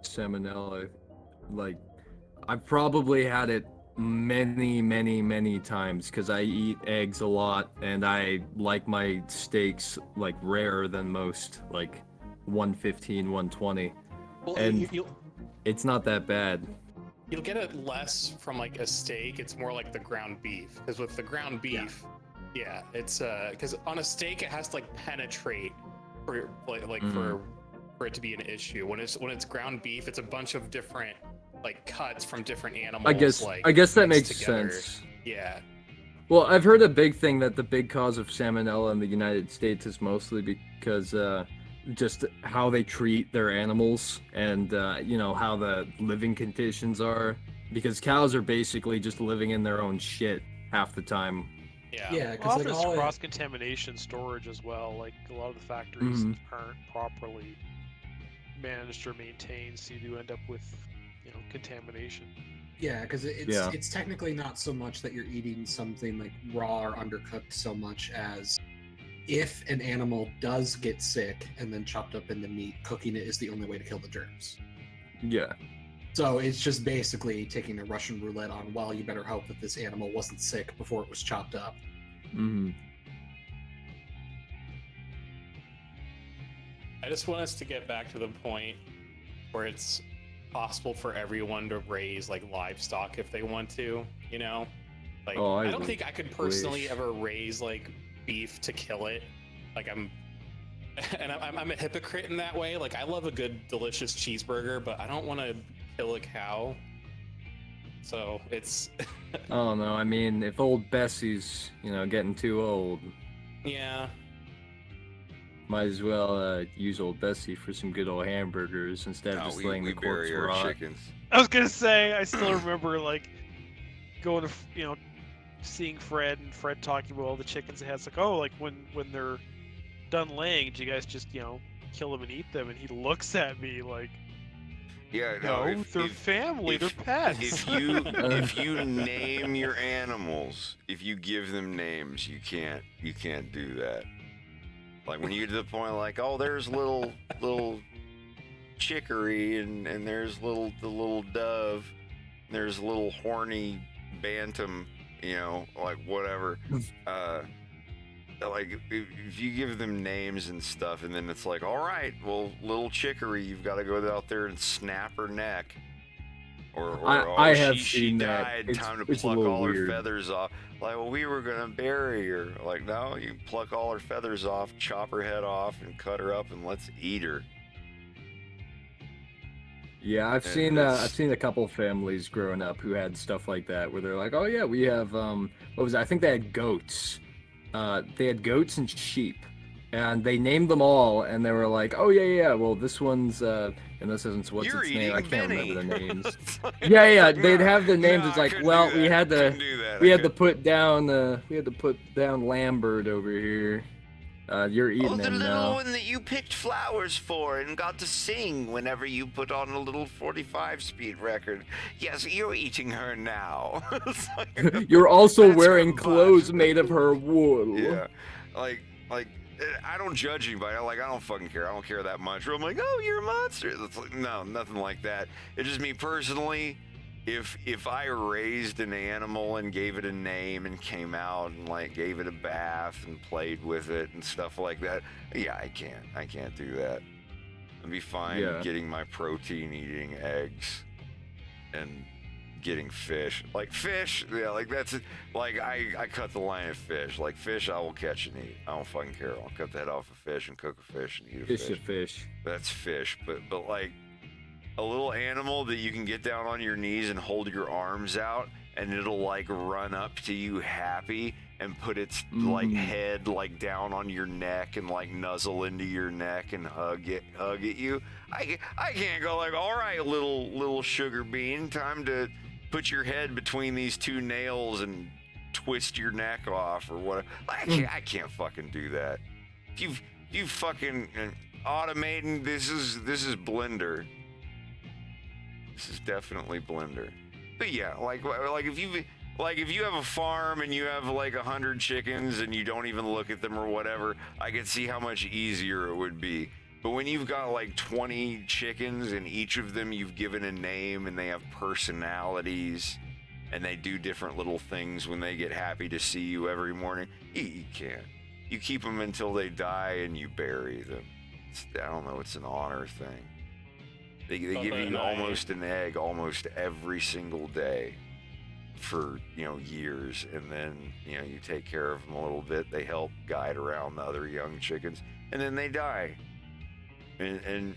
salmonella. Like, I've probably had it many times because I eat eggs a lot and I like my steaks like rarer than most, like 115, 120. Well, And you'll it's not that bad. get it less from like a steak. It's more like the ground beef. Because with the ground beef, yeah, it's because on a steak it has to like penetrate for like for it to be an issue. When it's ground beef, it's a bunch of different like cuts from different animals. I guess that mixed makes together. sense. Yeah. Well, I've heard a big thing that the big cause of salmonella in the United States is mostly because just how they treat their animals and you know how the living conditions are, because cows are basically just living in their own shit half the time. Yeah, often it's cross-contamination storage as well. Like a lot of the factories aren't properly managed or maintained, so you do end up with, you know, contamination. Yeah, because it's technically not so much that you're eating something like raw or undercooked so much as if an animal does get sick and then chopped up into meat, cooking it is the only way to kill the germs. Yeah. So it's just basically taking a Russian roulette on, well, you better hope that this animal wasn't sick before it was chopped up. Mm-hmm. I just want us to get back to the point where it's possible for everyone to raise like livestock if they want to, you know? Like, I don't think I could personally ever raise like beef to kill it. Like I'm a hypocrite in that way. Like I love a good delicious cheeseburger, but I don't want to kill a cow. So it's Oh no, I mean, if old Bessie's, you know, getting too old, yeah. might as well use old Bessie for some good old hamburgers instead of just letting the corpse rot. chickens. I was gonna say, I still remember like going to, you know, seeing Fred and Fred talking about all the chickens it has. Like, oh, like when they're done laying, do you guys just, you know, kill them and eat them? And he looks at me like, Yeah, no, they're family, they're pets. If you name your animals, if you give them names, you can't do that. Like when you get to the point like, oh, there's little chicory and there's the little dove, and there's little horny bantam, you know, like whatever. Like if you give them names and stuff, and then it's like, all right, well, little chicory, you've got to go out there and snap her neck, or I have she seen that. died, It's time to a pluck little all her weird. feathers off. Like, well, we were gonna bury her. Like, no, you pluck all her feathers off, chop her head off, and cut her up, and let's eat her. Yeah, I've And seen a couple families growing up who had stuff like that where they're like, oh yeah, we have what was it? I think they had goats. They had goats and sheep, and they named them all, and they were like, oh yeah, well this one's and this isn't what's You're its name? I eating can't Benny. remember the names. It's like- yeah, it's like, they'd no, have the names. no, It's I like, couldn't well, do we that. had I to couldn't do that. we I had to couldn't- put down Lambert over here. You're eating the him little now. one that you picked flowers for and got to sing whenever you put on a little 45-speed record. Yes, you're eating her now. It's like, You're also that's wearing her clothes made of her wool. Yeah, like I don't judge anybody. I don't fucking care. I don't care that much. Or I'm like, oh, you're a monster. It's like, no, nothing like that. It's just me personally. If I raised an animal and gave it a name and came out and like gave it a bath and played with it and stuff like that, yeah, I can't do that. I'd be fine getting my protein eating eggs and getting fish. Like fish, yeah, like that's it. Like I cut the line of fish. Like fish, I will catch and eat. I don't fucking care. I'll cut the head off a fish and cook a fish and eat a fish. Fish a fish. That's fish, but like a little animal that you can get down on your knees and hold your arms out and it'll like run up to you happy and put its like head like down on your neck and like nuzzle into your neck and hug at you. I can't go like, all right, little sugar bean, time to put your head between these two nails and twist your neck off or what. I can't fucking do that. If you fucking automating, this is Blender. This is definitely Blender. But yeah, like if you have a farm and you have like 100 chickens and you don't even look at them or whatever, I could see how much easier it would be. But when you've got like 20 chickens and each of them you've given a name and they have personalities and they do different little things when they get happy to see you every morning, you can't. You keep them until they die and you bury them. I don't know, it's an honor thing. They give you almost an egg almost every single day for, years. And then, you take care of them a little bit. They help guide around the other young chickens and then they die. And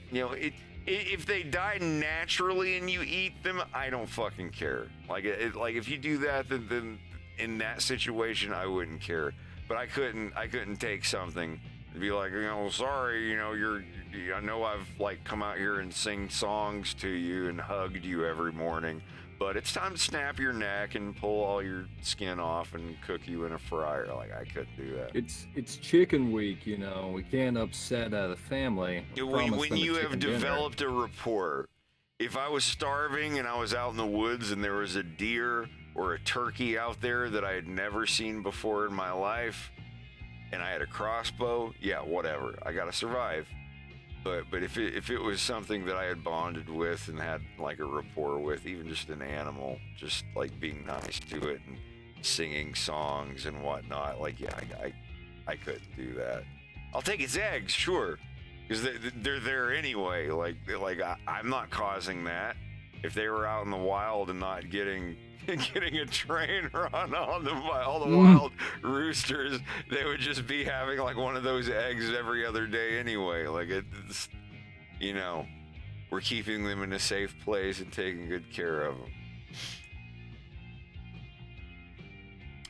if they die naturally and you eat them, I don't fucking care. Like if you do that, then in that situation, I wouldn't care. But I couldn't take something and be like, sorry, I know I've like come out here and sing songs to you and hugged you every morning, but it's time to snap your neck and pull all your skin off and cook you in a fryer. Like I couldn't do that. It's chicken week, we can't upset the family. When you have developed a rapport, if I was starving and I was out in the woods and there was a deer or a turkey out there that I had never seen before in my life, and I had a crossbow, yeah, whatever. I gotta survive. But if it was something that I had bonded with and had like a rapport with, even just an animal, just like being nice to it and singing songs and whatnot, like yeah, I couldn't do that. I'll take its eggs, sure, because they're there anyway. Like I'm not causing that. If they were out in the wild and not getting a train run on them by all the wild roosters, they would just be having like one of those eggs every other day anyway. Like it's, we're keeping them in a safe place and taking good care of them.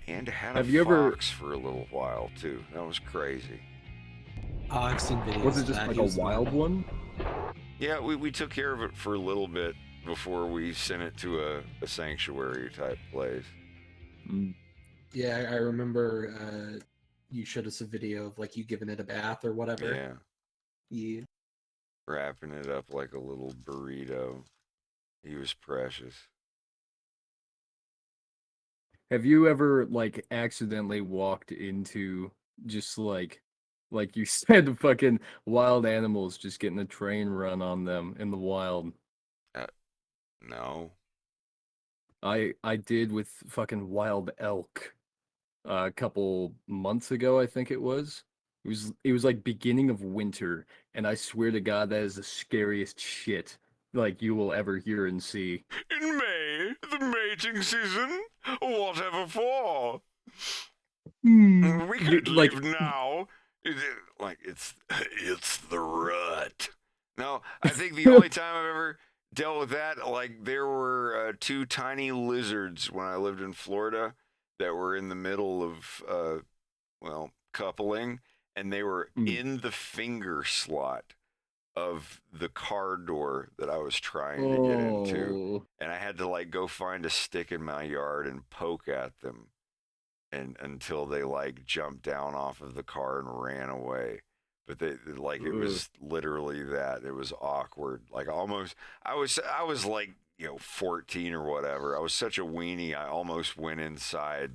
And had a fox for a little while too. That was crazy. Oh, I've seen videos. Was it just like a wild one? Yeah, we took care of it for a little bit before we sent it to a sanctuary type place. Yeah, I remember you showed us a video of like you giving it a bath or whatever. Yeah. Wrapping it up like a little burrito. He was precious. Have you ever like accidentally walked into just like you said, fucking wild animals just getting a train run on them in the wild? No. I did with fucking wild elk a couple months ago, I think it was. It was like beginning of winter, and I swear to God that is the scariest shit like you will ever hear and see. In May, the mating season? Whatever for? We could leave now. It's the rut. No, I think the only time I've ever dealt with that. Like there were two tiny lizards when I lived in Florida that were in the middle of coupling, and they were in the finger slot of the car door that I was trying to get into, and I had to like go find a stick in my yard and poke at them, and until they like jumped down off of the car and ran away. But they like it was literally that. It was awkward. Like almost I was like 14 or whatever. I was such a weenie. I almost went inside.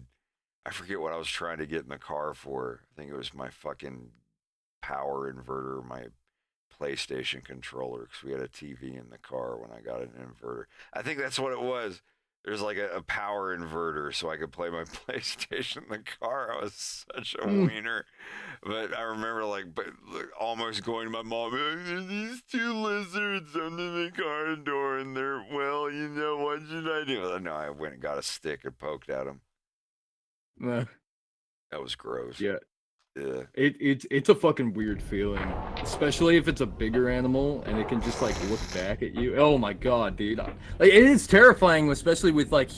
I forget what I was trying to get in the car for. I think it was my fucking power inverter, my PlayStation controller, because we had a TV in the car when I got an inverter. I think that's what it was. There's like a power inverter so I could play my PlayStation in the car. I was such a wiener. But I remember almost going to my mom, there's these two lizards under the car door and they're, what should I do? No, I went and got a stick and poked at them. That was gross. Yeah. Yeah. It's a fucking weird feeling, especially if it's a bigger animal and it can just like look back at you. Oh my god, dude! Like it is terrifying, especially with like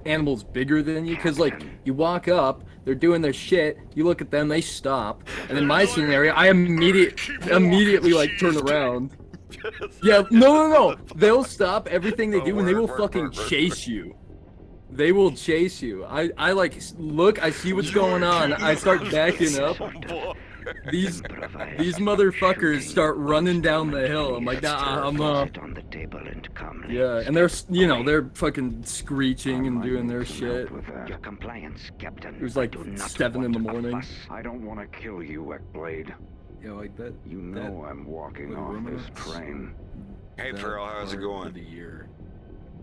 animals bigger than you, because like you walk up, they're doing their shit, you look at them, they stop, and in my scenario, I immediately like turn around. Yeah, no, they'll stop everything they do and they will fucking chase you. They will chase you. I like look, I see what's going on. I start backing up. These motherfuckers start running down the hill. I'm like, nah, I'm yeah, and they're fucking screeching and doing their shit. Your compliance, Captain. It was like 7 in the morning. I don't want to kill you, Ekblade. Yeah, like that. You know I'm walking off this train. Hey, Pearl, how's it going? The year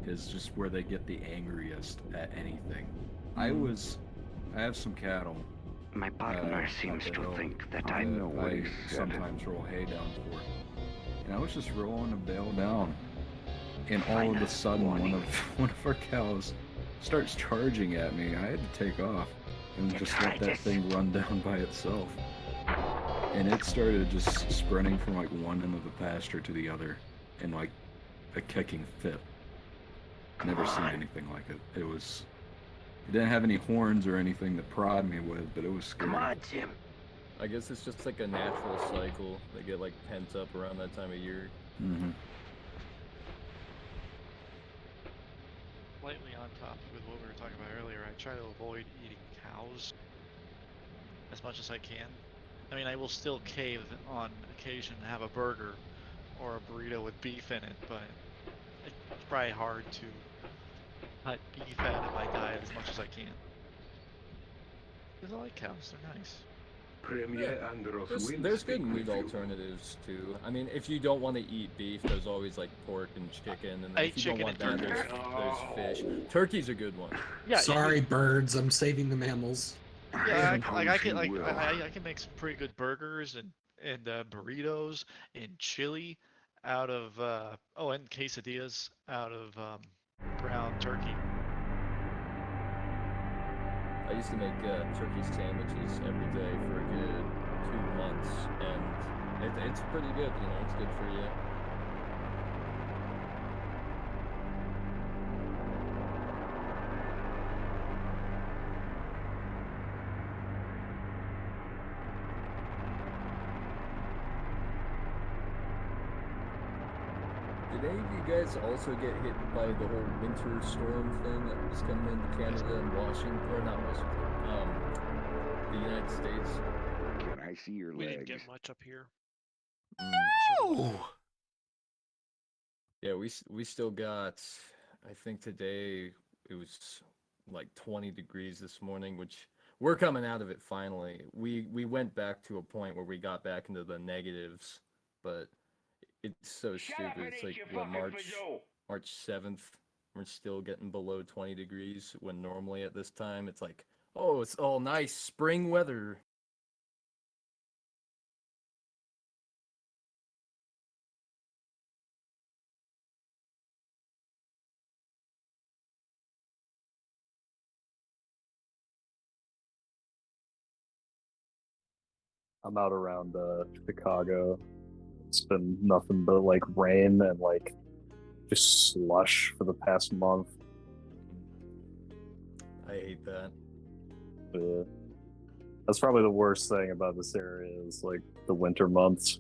is just where they get the angriest at anything. I have some cattle. My partner seems to think that I know what he said. Sometimes roll hay down for. And I was just rolling a bale down, and all of a sudden one of our cows starts charging at me. I had to take off and just let that thing run down by itself. And it started just sprinting from like one end of the pasture to the other in like a kicking fit. Never seen anything like it. It didn't have any horns or anything to prod me with, but it was scary. Come on, Jim. I guess it's just like a natural cycle. They get like pent up around that time of year. Mm-hmm. Slightly on topic with what we were talking about earlier, I try to avoid eating cows as much as I can. I mean, I will still cave on occasion and have a burger or a burrito with beef in it, but it's probably hard to cut beef out of my diet as much as I can. Because I like cows, they're nice. There's good meat alternatives too. I mean, if you don't want to eat beef, there's always like pork and chicken, and then if you don't want that, there's fish. Turkey's a good one. Yeah. Sorry, birds. I'm saving the mammals. Yeah, I can make some pretty good burgers and burritos and chili out of and quesadillas out of ground turkey. I used to make turkey sandwiches every day for a good 2 months, and it's pretty good. It's good for you. Did any of you guys also get hit by the whole winter storm thing that was coming into Canada and Washington, or not Washington, the United States? Can I see your legs? We didn't get much up here. Yeah, we still got, I think today it was like 20 degrees this morning, which we're coming out of it finally. We went back to a point where we got back into the negatives, but it's so stupid. It's like March 7th, we're still getting below 20 degrees when normally at this time it's like, oh, it's all nice spring weather. I'm out around Chicago. It's been nothing but like rain and like just slush for the past month. I hate that. Yeah. That's probably the worst thing about this area is like the winter months.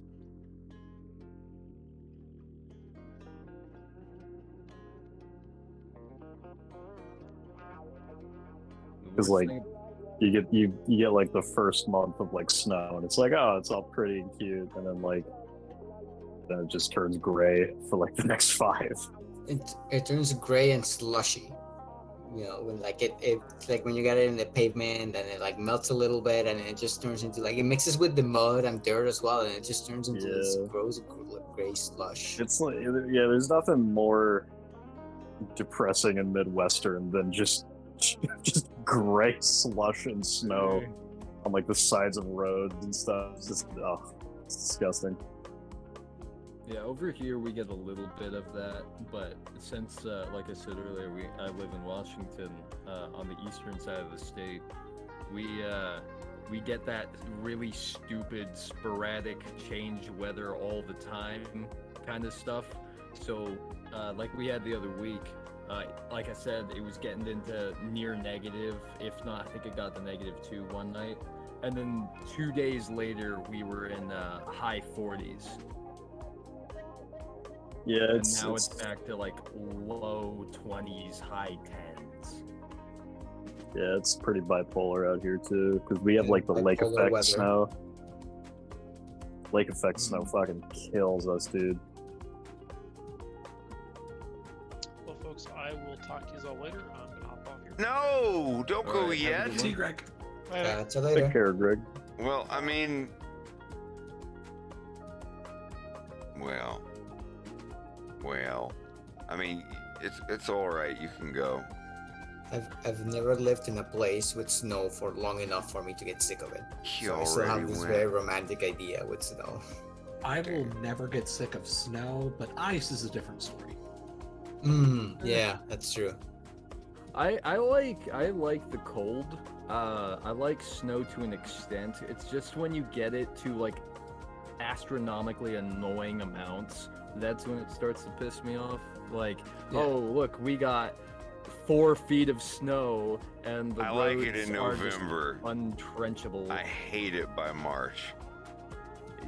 Because like you get like the first month of like snow and it's like, oh, it's all pretty and cute, and then it just turns gray for like the next 5. It turns gray and slushy. You know, when like it's like when you get it in the pavement and it like melts a little bit and it just turns into like it mixes with the mud and dirt as well, and it just turns into this gross gray slush. It's like, yeah, there's nothing more depressing and Midwestern than just gray slush and snow on like the sides of roads and stuff. It's just, it's disgusting. Yeah, over here we get a little bit of that, but since, like I said earlier, I live in Washington, on the eastern side of the state, we get that really stupid, sporadic change weather all the time kind of stuff. So, like we had the other week, like I said, it was getting into near negative, if not, I think it got to -2 one night. And then 2 days later, we were in high 40s. Yeah, and now it's back to like low 20s, high 10s. Yeah, it's pretty bipolar out here too, because we have like the lake bipolar effect weather. snow. Lake effect snow fucking kills us, dude. Well, folks, I will talk to you all later. I'm gonna hop off here. No, don't go Alright, have a yet. good See, one. Greg. See you later. Take care, Greg. Well, I mean, I mean, it's all right. You can go. I've never lived in a place with snow for long enough for me to get sick of it. You So I still have already this went. very romantic idea with snow. I will never get sick of snow, but ice is a different story. Yeah, that's true. I like the cold. I like snow to an extent. It's just when you get it to like astronomically annoying amounts, that's when it starts to piss me off. Like, oh look, we got 4 feet of snow and the I roads like it in are just November. untrenchable. I hate it by March.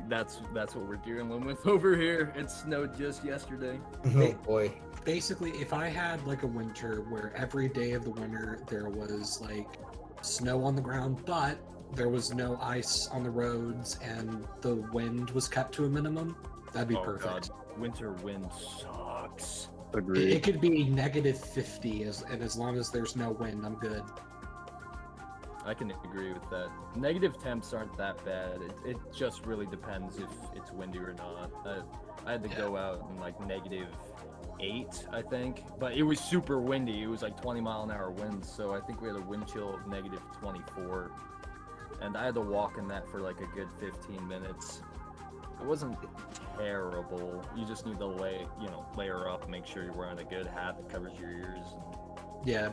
That's what we're dealing with over here. It snowed just yesterday. Oh boy. Basically, if I had like a winter where every day of the winter there was like snow on the ground, but there was no ice on the roads and the wind was kept to a minimum, that'd be perfect. God. Winter wind sucks. Agreed. It could be -50, and as long as there's no wind, I'm good. I can agree with that. Negative temps aren't that bad. It just really depends if it's windy or not. I had to go out in like -8, I think, but it was super windy. It was like 20-mile-an-hour winds, so I think we had a wind chill of -24, and I had to walk in that for like a good 15 minutes. It wasn't terrible. You just need to layer up, make sure you're wearing a good hat that covers your ears. Yeah.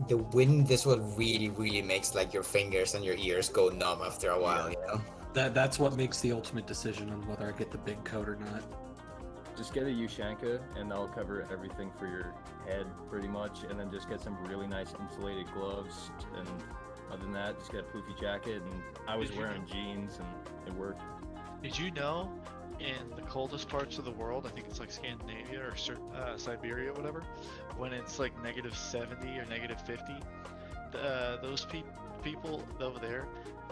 The wind, this one really makes like your fingers and your ears go numb after a while, you know? That's what makes the ultimate decision on whether I get the big coat or not. Just get a Ushanka, and that'll cover everything for your head, pretty much, and then just get some really nice insulated gloves, and other than that, just get a poofy jacket, and I was wearing jeans, and it worked. Did you know in the coldest parts of the world, I think it's like Scandinavia or Siberia or whatever, when it's like -70 or -50, those people over there,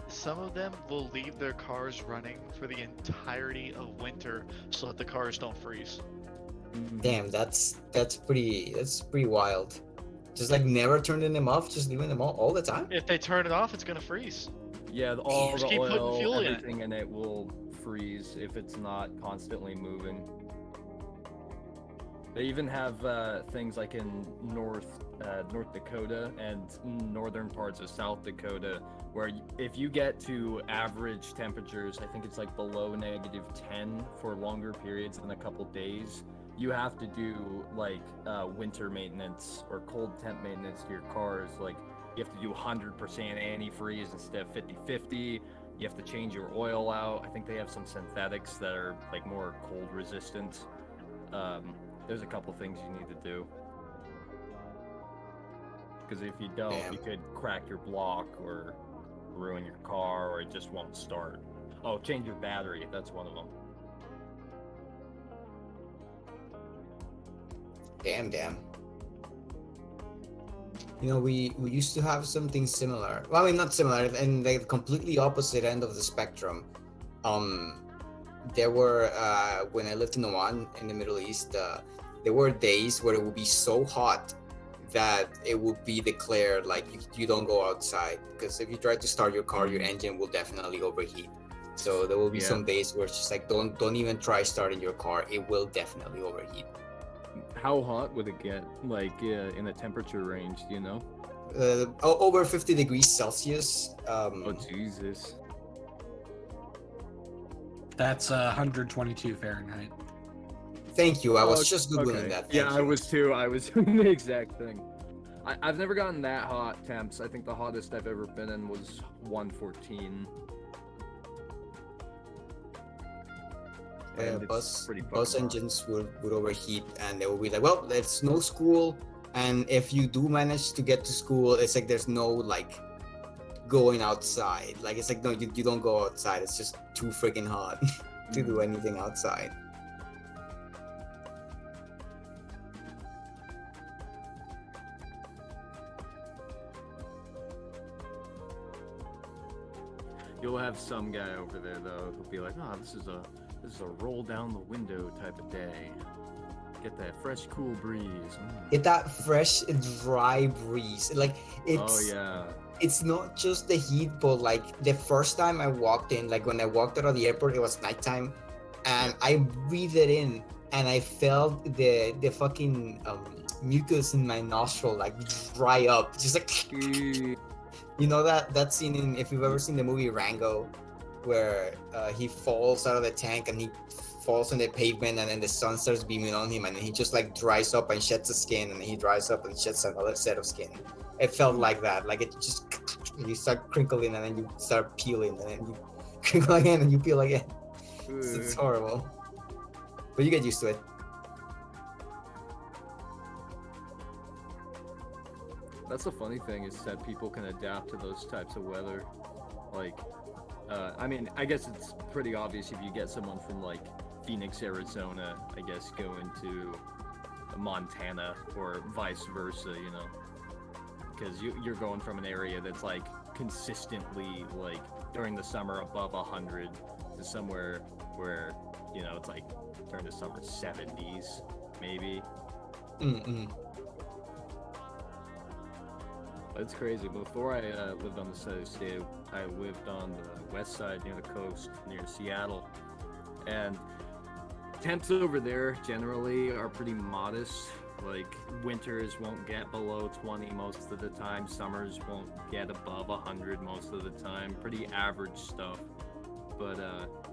some of them will leave their cars running for the entirety of winter so that the cars don't freeze. Damn, that's pretty wild. Just like never turning them off, just leaving them all the time? If they turn it off, it's gonna freeze. Yeah, all Just the keep putting oil, fuel in it. everything in it will freeze if it's not constantly moving. They even have things like in North Dakota and northern parts of South Dakota, where if you get to average temperatures, I think it's like below -10 for longer periods than a couple days, you have to do like winter maintenance or cold temp maintenance to your cars. Like you have to do 100% antifreeze instead of 50-50. You have to change your oil out. I think they have some synthetics that are like more cold resistant. there's a couple things you need to do. Because if you don't, you could crack your block or ruin your car, or it just won't start. Oh, change your battery. That's one of them. Damn. You know, we used to have something similar. Well, I mean, not similar, and the completely opposite end of the spectrum. There were when I lived in Oman in the Middle East, there were days where it would be so hot that it would be declared like you don't go outside, because if you try to start your car, your engine will definitely overheat. So there will be some days where it's just like don't even try starting your car. It will definitely overheat. How hot would it get, like in a temperature range, do you know? Over 50 degrees Celsius. Oh, Jesus. That's 122 Fahrenheit. Thank you. I was just Googling that. Thank Yeah, you. I was too. I was doing the exact thing. I've never gotten that hot temps. I think the hottest I've ever been in was 114. Bus engines would overheat, and they will be like, well, there's no school, and if you do manage to get to school, it's like there's no like going outside. Like it's like no, you don't go outside. It's just too freaking hot to do anything outside. You'll have some guy over there though who'll be like, "Oh, this is a roll down the window type of day. Get that fresh, cool breeze." Get that fresh, dry breeze. Like it's. Oh yeah. It's not just the heat, but like the first time I walked in, like when I walked out of the airport, it was nighttime, and I breathed it in, and I felt the fucking mucus in my nostril like dry up, just like. You know that scene in, if you've ever seen the movie Rango, where he falls out of the tank and he falls on the pavement, and then the sun starts beaming on him, and he just like dries up and sheds the skin, and then he dries up and sheds another set of skin. It felt like that. Like it just, you start crinkling and then you start peeling, and then you crinkle again and you peel again. It's horrible, but you get used to it. That's the funny thing, is that people can adapt to those types of weather. Like, I mean, I guess it's pretty obvious if you get someone from like Phoenix, Arizona, I guess, go into Montana or vice versa, you know, because you're going from an area that's like consistently like during the summer above 100 to somewhere where, you know, it's like during the summer 70s maybe. It's crazy. Before I lived on the southern state, I lived on the west side near the coast, near Seattle. And temps over there generally are pretty modest. Like winters won't get below 20 most of the time. Summers won't get above 100 most of the time. Pretty average stuff. But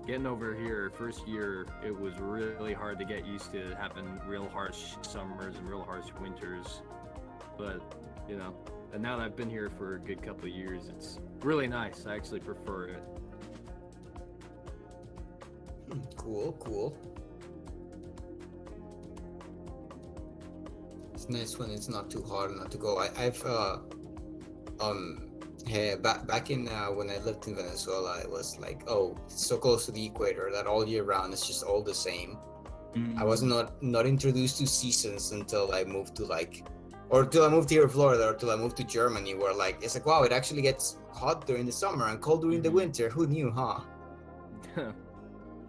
getting over here, first year, it was really hard to get used to having real harsh summers and real harsh winters. But, you know, and now that I've been here for a good couple of years, it's really nice. I actually prefer it. Cool. It's nice when it's not too hard not to go. I've back in when I lived in Venezuela, it was like, oh, it's so close to the equator that all year round it's just all the same. I was not introduced to seasons until I moved to till I moved here in Florida, or till I moved to Germany, where like it's like, wow, it actually gets hot during the summer and cold during the winter. Who knew, huh?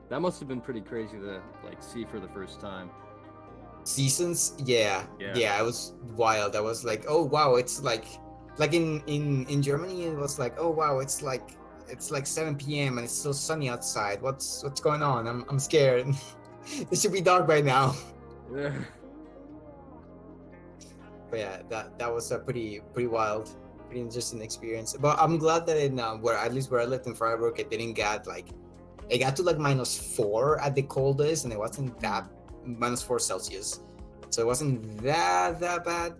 That must have been pretty crazy to like see for the first time. Seasons, yeah, it was wild. I was like, oh wow, it's like in Germany, it was like, oh wow, it's like 7 p.m. and it's still sunny outside. What's going on? I'm scared. It should be dark by now. Yeah. But yeah, that was a pretty wild, pretty interesting experience. But I'm glad that in where I lived in Freiburg, it didn't get it got to like -4 at the coldest, and it wasn't that -4 Celsius, so it wasn't that bad.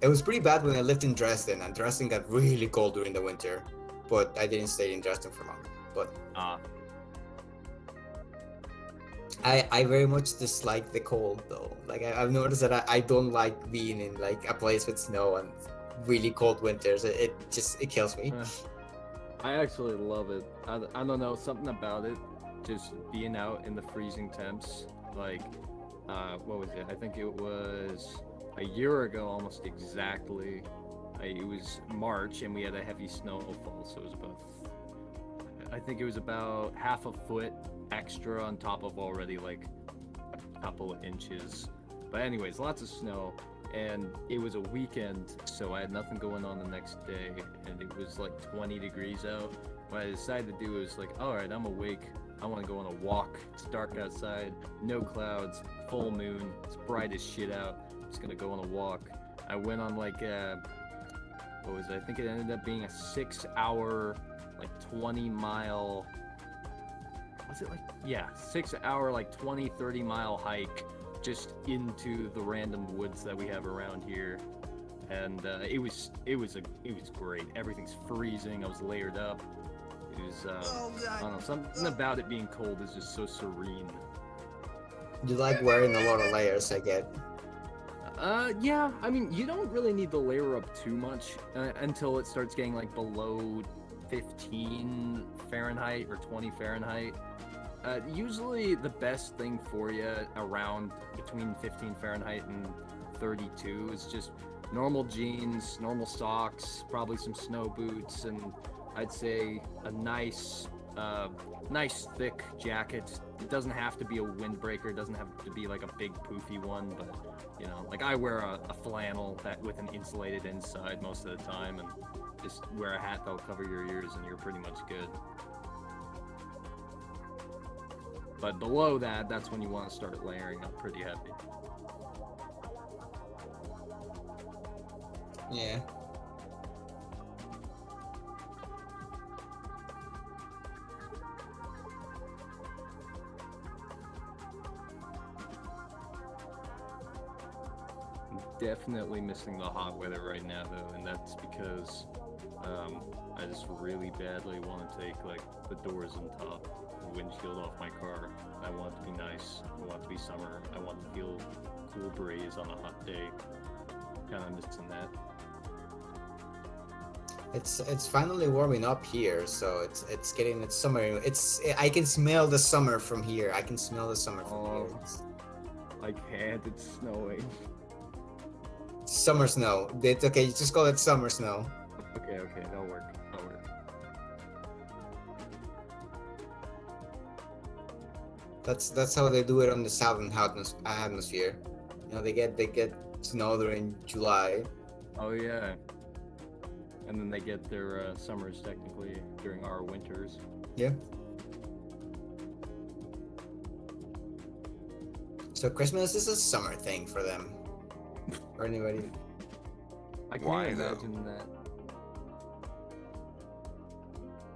It was pretty bad when I lived in Dresden, and Dresden got really cold during the winter, but I didn't stay in Dresden for long. But I very much dislike the cold though. Like I've noticed that I don't like being in like a place with snow and really cold winters. It kills me. I actually love it. I don't know, something about it. Just being out in the freezing temps. Like, what was it? I think it was a year ago, almost exactly. It was March, and we had a heavy snowfall, so it was about, I think it was about half a foot extra on top of already like a couple of inches. But anyways, lots of snow, and it was a weekend, so I had nothing going on the next day, and it was like 20 degrees out. What I decided to do was like, all right, I'm awake. I want to go on a walk. It's dark outside, no clouds, full moon. It's bright as shit out. I'm just gonna go on a walk. I went on like what was it? I think it ended up being a 6-hour, like 20-mile. Was it like, yeah, 6-hour, like 30 mile hike just into the random woods that we have around here. And it was great. Everything's freezing. I was layered up. It was I don't know, something about it being cold is just so serene. You like wearing a lot of layers, I get. Yeah, I mean, you don't really need to layer up too much until it starts getting like below 15 Fahrenheit or 20 Fahrenheit. Usually the best thing for you around between 15 Fahrenheit and 32 is just normal jeans, normal socks, probably some snow boots, and I'd say a nice thick jacket. It doesn't have to be a windbreaker. It doesn't have to be like a big poofy one, but you know, like I wear a flannel that with an insulated inside most of the time, and just wear a hat that'll cover your ears, and you're pretty much good. But below that, that's when you want to start layering up pretty heavy. Yeah. Definitely missing the hot weather right now though, and that's because I just really badly want to take like the doors and top the windshield off my car. I want it to be nice. I want it to be summer. I want to feel cool breeze on a hot day. Kind of missing that. It's finally warming up here, so it's getting its summer. I can smell the summer from here. I can smell the summer from here. I can't. It's snowing. Summer snow. It's okay. You just call it summer snow. Okay, that'll work. That's how they do it on the southern atmosphere. You know, they get snow during July. Oh yeah. And then they get their summers technically during our winters. Yeah. So Christmas is a summer thing for them. Or anybody. I can't imagine that.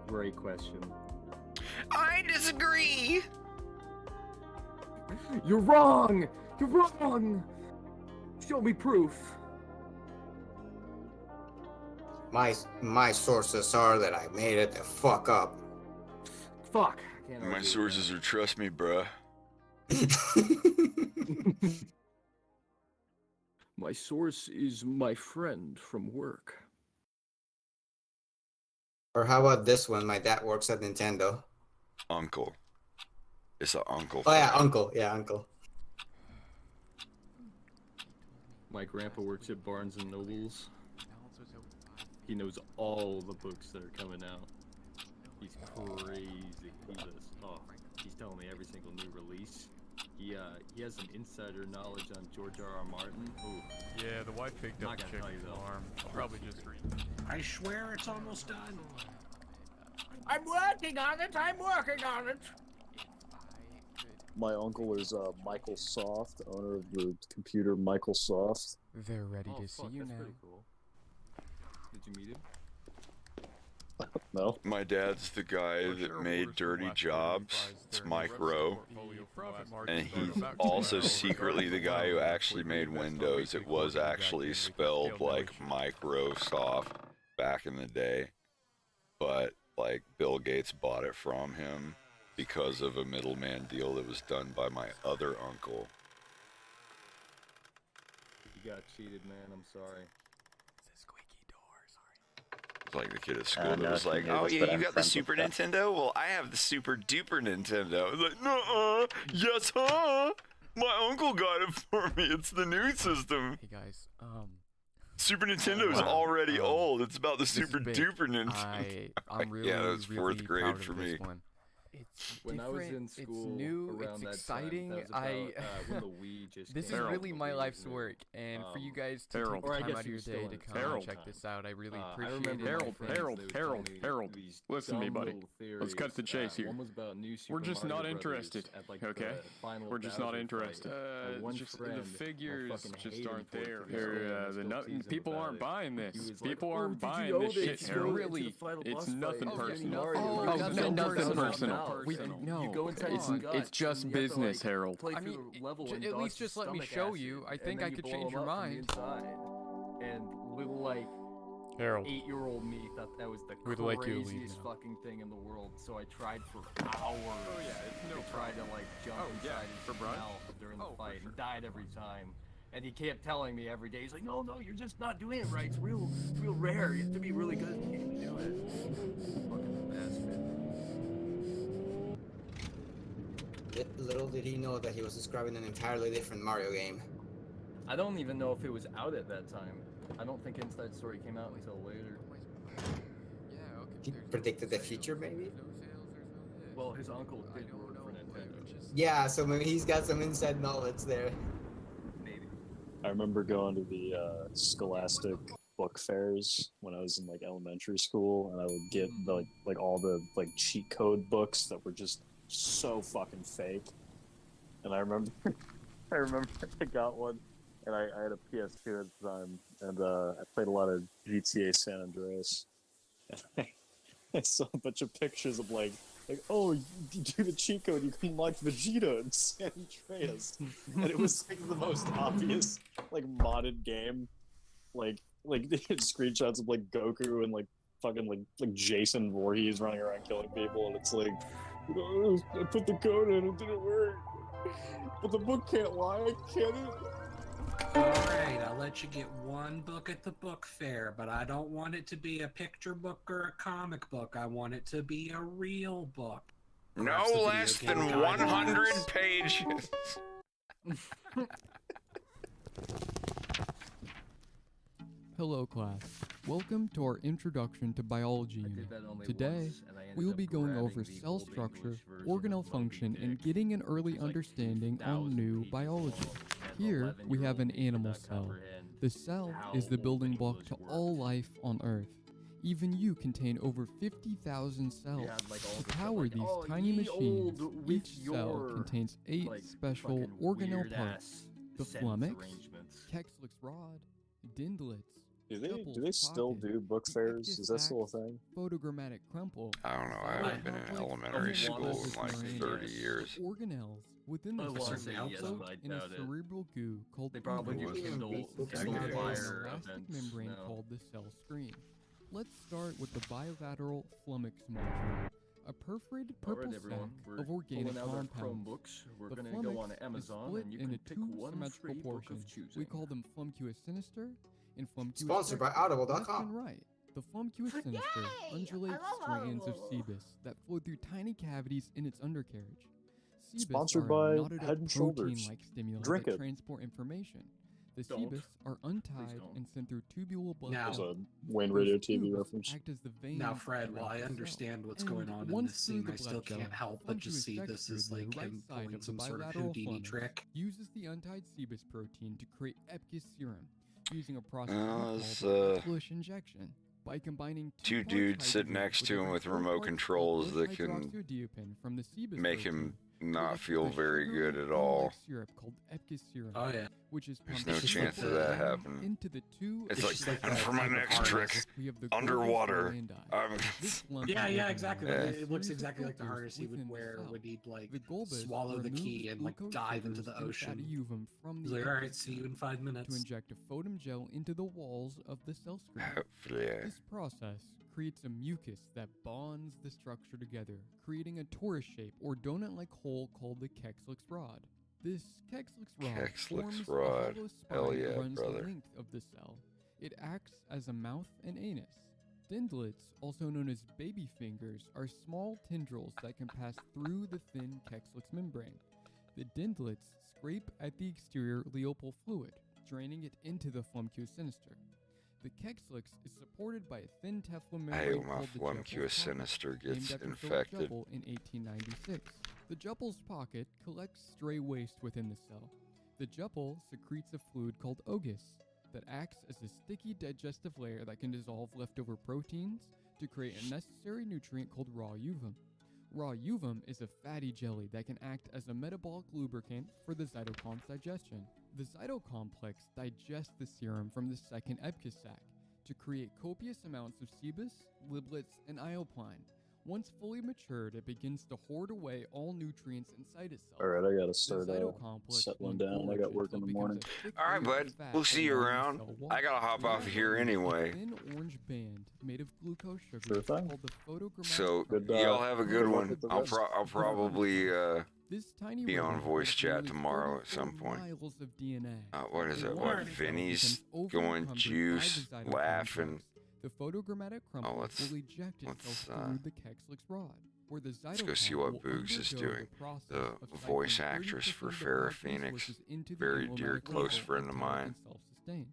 Great question. I disagree. You're wrong! You're wrong! Show me proof. My sources are that I made it the fuck up. Fuck. My sources are trust me, bruh. My source is my friend from work. Or how about this one? My dad works at Nintendo. Uncle. It's an uncle. Oh yeah, uncle. Yeah, uncle. My grandpa works at Barnes and Nobles. He knows all the books that are coming out. He's crazy. He's telling me every single new release. He has some insider knowledge on George R.R. Martin. Ooh. Yeah, the wife picked up the chicken's alarm. I'll probably just read. I swear it's almost done. I'm working on it. I'm working on it. My uncle is Michael Soft, owner of the computer Microsoft. They're ready to see you now. Cool. Did you meet him? No. My dad's the guy that made Dirty Jobs. It's Mike Rowe. And he's also secretly the guy who actually made Windows. It was actually spelled like Microsoft back in the day. But, like, Bill Gates bought it from him because of a middleman deal that was done by my other uncle. You got cheated, man. I'm sorry. It's like the kid at I school don't that know was if you like, knew "Oh this, yeah, but you I'm got the friends with Super Beth." Nintendo? Well, I have the Super Duper Nintendo." I was like, "Nuh-uh, yes, huh? My uncle got it for me. It's the new system." Hey guys, Super Nintendo is wow. already old. It's about the This is Super big. Duper Nintendo. I'm really, yeah, that was fourth really grade proud for of me. this one. It's When I was different, in it's school new, around it's that exciting. time, that was about, when the Wii just This is came out, really the my Wii life's was new. work, and for you guys to Harold. take the Or I time guess out of he your was day still to in come Harold and check time. this out, I really I appreciate remember it. my my friends, friends. they would tell me Harold, these listen to me, dumb buddy. little Let's cut to the theories. chase here. One was about new Super We're just Mario not Brothers interested, at, like, okay? the final We're just not Bowser interested. fight. My one Just friend, the I figures fucking just hated aren't him for it there. to this day, and I still tease him People about aren't it. buying He this. was like, People "Oh, aren't did you buying know this that shit, it's Harold. really, It's nothing personal. Oh, nothing personal. No, you go inside it's, his gut, it's just and you have to, business, like, Harold. play I through mean, the level and at dodge least the just let me stomach show acid, you. I and think then I you could blow change him your up from the mind. inside. And little, like, Harold. 8-year-old me thought that was the We'd like you to leave craziest now. fucking thing in the world. So I tried for hours. Oh yeah, it's no tried to like jump inside his mouth during the fight and died every time. And he kept telling me every day, he's like, no, you're just not doing it right. It's real rare. You have to be really good at the game to do it. Fucking bastard. Little did he know that he was describing an entirely different Mario game. I don't even know if it was out at that time. I don't think Inside Story came out until later. He predicted the future, maybe? Well, his uncle did work for Nintendo. Yeah, so maybe he's got some inside knowledge there. I remember going to the Scholastic book fairs when I was in like elementary school, and I would get like all the like cheat code books that were just so fucking fake. And I remember, I got one, and I had a PS2 at the time, and I played a lot of GTA San Andreas. And I saw a bunch of pictures of like, oh, you do the cheat code, you can unlock Vegeta in San Andreas, and it was like the most obvious like modded game, like screenshots of like Goku and like fucking like Jason Voorhees running around killing people, and it's like, I put the code in, it didn't work, but the book can't lie, can it? Alright, I'll let you get one book at the book fair, but I don't want it to be a picture book or a comic book. I want it to be a real book. No Perhaps the video less game than guide 100 rules. pages. Hello class, welcome to our introduction to biology unit. Today, once, and I ended we will up be going grabbing over the cell old structure, English version organelle of Moby function, and Dick. getting an early understanding on new biology. Here, we have an animal cell. The cell is the building block to all life on Earth. Even you contain over 50,000 cells. like, all To the power like, these "Oh, tiny ye machines, olde each with cell your, contains 8 like, special fucking organelle weird-ass parts. The sentence flummox, arrangements." Kexlix rod, dendlets, Do they Shupple's still pocket, do book fairs? Is that still a thing? photogrammatic crumple. I don't know. I haven't been in elementary school in like 30 years. Organelles within the Oh, well, cell yeah, soaked I in a doubt it. cerebral goo called They probably oogle, do Kindle surrounded by an fire elastic events membrane now. called the cell screen. Let's start with the bilateral flummox module, a perforated purple Alright, everyone, sac we're of organic pulling out our compounds. Chromebooks. We're The gonna go flummox on is Amazon split and you into can pick 2 one symmetrical free book of portions. choosing. We call them flumcuous sinister and flumcuous Sponsored by dexter. Audible.com. Left and right. The flumcuous sinister undulates strands of sebus that flow through tiny cavities in its undercarriage. Sebus Sponsored are by a knotted Head up and Shoulders. protein-like stimuli Drink that it. transport information. The Don't. sebus are untied don't. and sent through tubular blood Now- vessels. That's a Wayne Those Radio TV tubes reference. act as the veins Now, Fred, around while I the cell. understand what's And going on in once this through scene, the I still blood can't vessel, help but just flumcuous see this dexter, as the like right him side pulling of the some sort of bilateral Houdini flummox, trick. uses the untied sebus protein to create epicus serum using a process it's, called flush injection. By combining Two parts dudes sitting hydrogen next to him a with four remote parts controls that hydroxydiopin from the sebus make protein, him not produces feel a very sugary good at gel-like all. syrup called epicus serum. Oh, yeah. Which is There's pumped no into chance the of that blood happening. into the two It's just like, like and a for my type of next harness. trick, We have the underwater. This lump Yeah, is yeah, within exactly. the Like, cell. it looks Series of exactly like the filters harness he would within the wear cell. when he'd like The bulbous swallow the removes key and like glucose dive into sugars the and ocean. fatty uvum from He's the like, all right, epicus see you in serum 5 minutes. to inject a photum gel into the walls of the cell screen. Hopefully, This process creates a mucus that bonds the structure together, creating a torus shape or donut-like hole called the Kexlix rod. This Kexlix rod forms a rod. hollow spine Hell that yeah, runs brother. the length of the cell. It acts as a mouth and anus. Dendlets, also known as baby fingers, are small tendrils that can pass through the thin Kexlix membrane. The dendlets scrape at the exterior leopol fluid, draining it into the flumcus sinister. The Kexlix is supported by a thin Teflon membrane I hate when my called the flumcus Juppel's sinister pocket, gets named after infected. Philip Juppel in 1896. The Juppel's pocket collects stray waste within the cell. The Juppel secretes a fluid called ogus that acts as a sticky digestive layer that can dissolve leftover proteins to create a necessary nutrient called raw uvum. Raw uvum is a fatty jelly that can act as a metabolic lubricant for the cytocomp's digestion. The cytocomplex digests the serum from the second Epicus sac to create copious amounts of sebus, liblets, and iopline. Once fully matured, it begins to hoard away all nutrients inside itself. All right, I gotta start cytocomplex settling will down. I engorge got work in until the it morning. becomes a thick All right, layer of bud. fat We'll see you along the around. cell wall. I gotta hop off here A anyway. thin orange band made of glucose sugar Sure thing. called the photogrammatic So Good, y'all have a good good luck one. with the I'll rest. probably This tiny be on ribbon voice holds chat nearly tomorrow at 34 some point. miles of DNA. What is it? What? Vinny's Becomes going over-encumbered by juice, the cytocomplex. laughing. The photogrammatic crumple let's- will eject itself let's, through the Kexlix rod, where the Let's go see cytocomp what will Boogs is undergo doing. process The of voice cycling actress for 30% of Farrah blood Phoenix. resources into the Very dear, emblematic close level friend of until it mine. can self-sustain.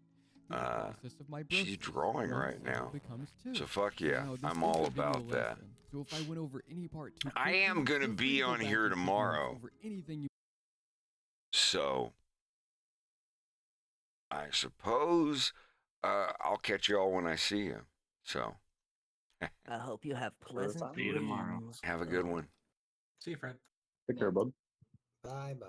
The process of She's mibrosis. drawing One right cell now. becomes two. So fuck yeah, Now, this I'm is all a video about that. lesson, so if I went over any part too I quickly, am gonna feel free be to go on back here and take notes tomorrow. over anything you So, I suppose I'll catch y'all when I see you. So, I hope you have pleasant See you tomorrow. dreams. have a good one. See you, Fred. Take care, bud. Bye bye.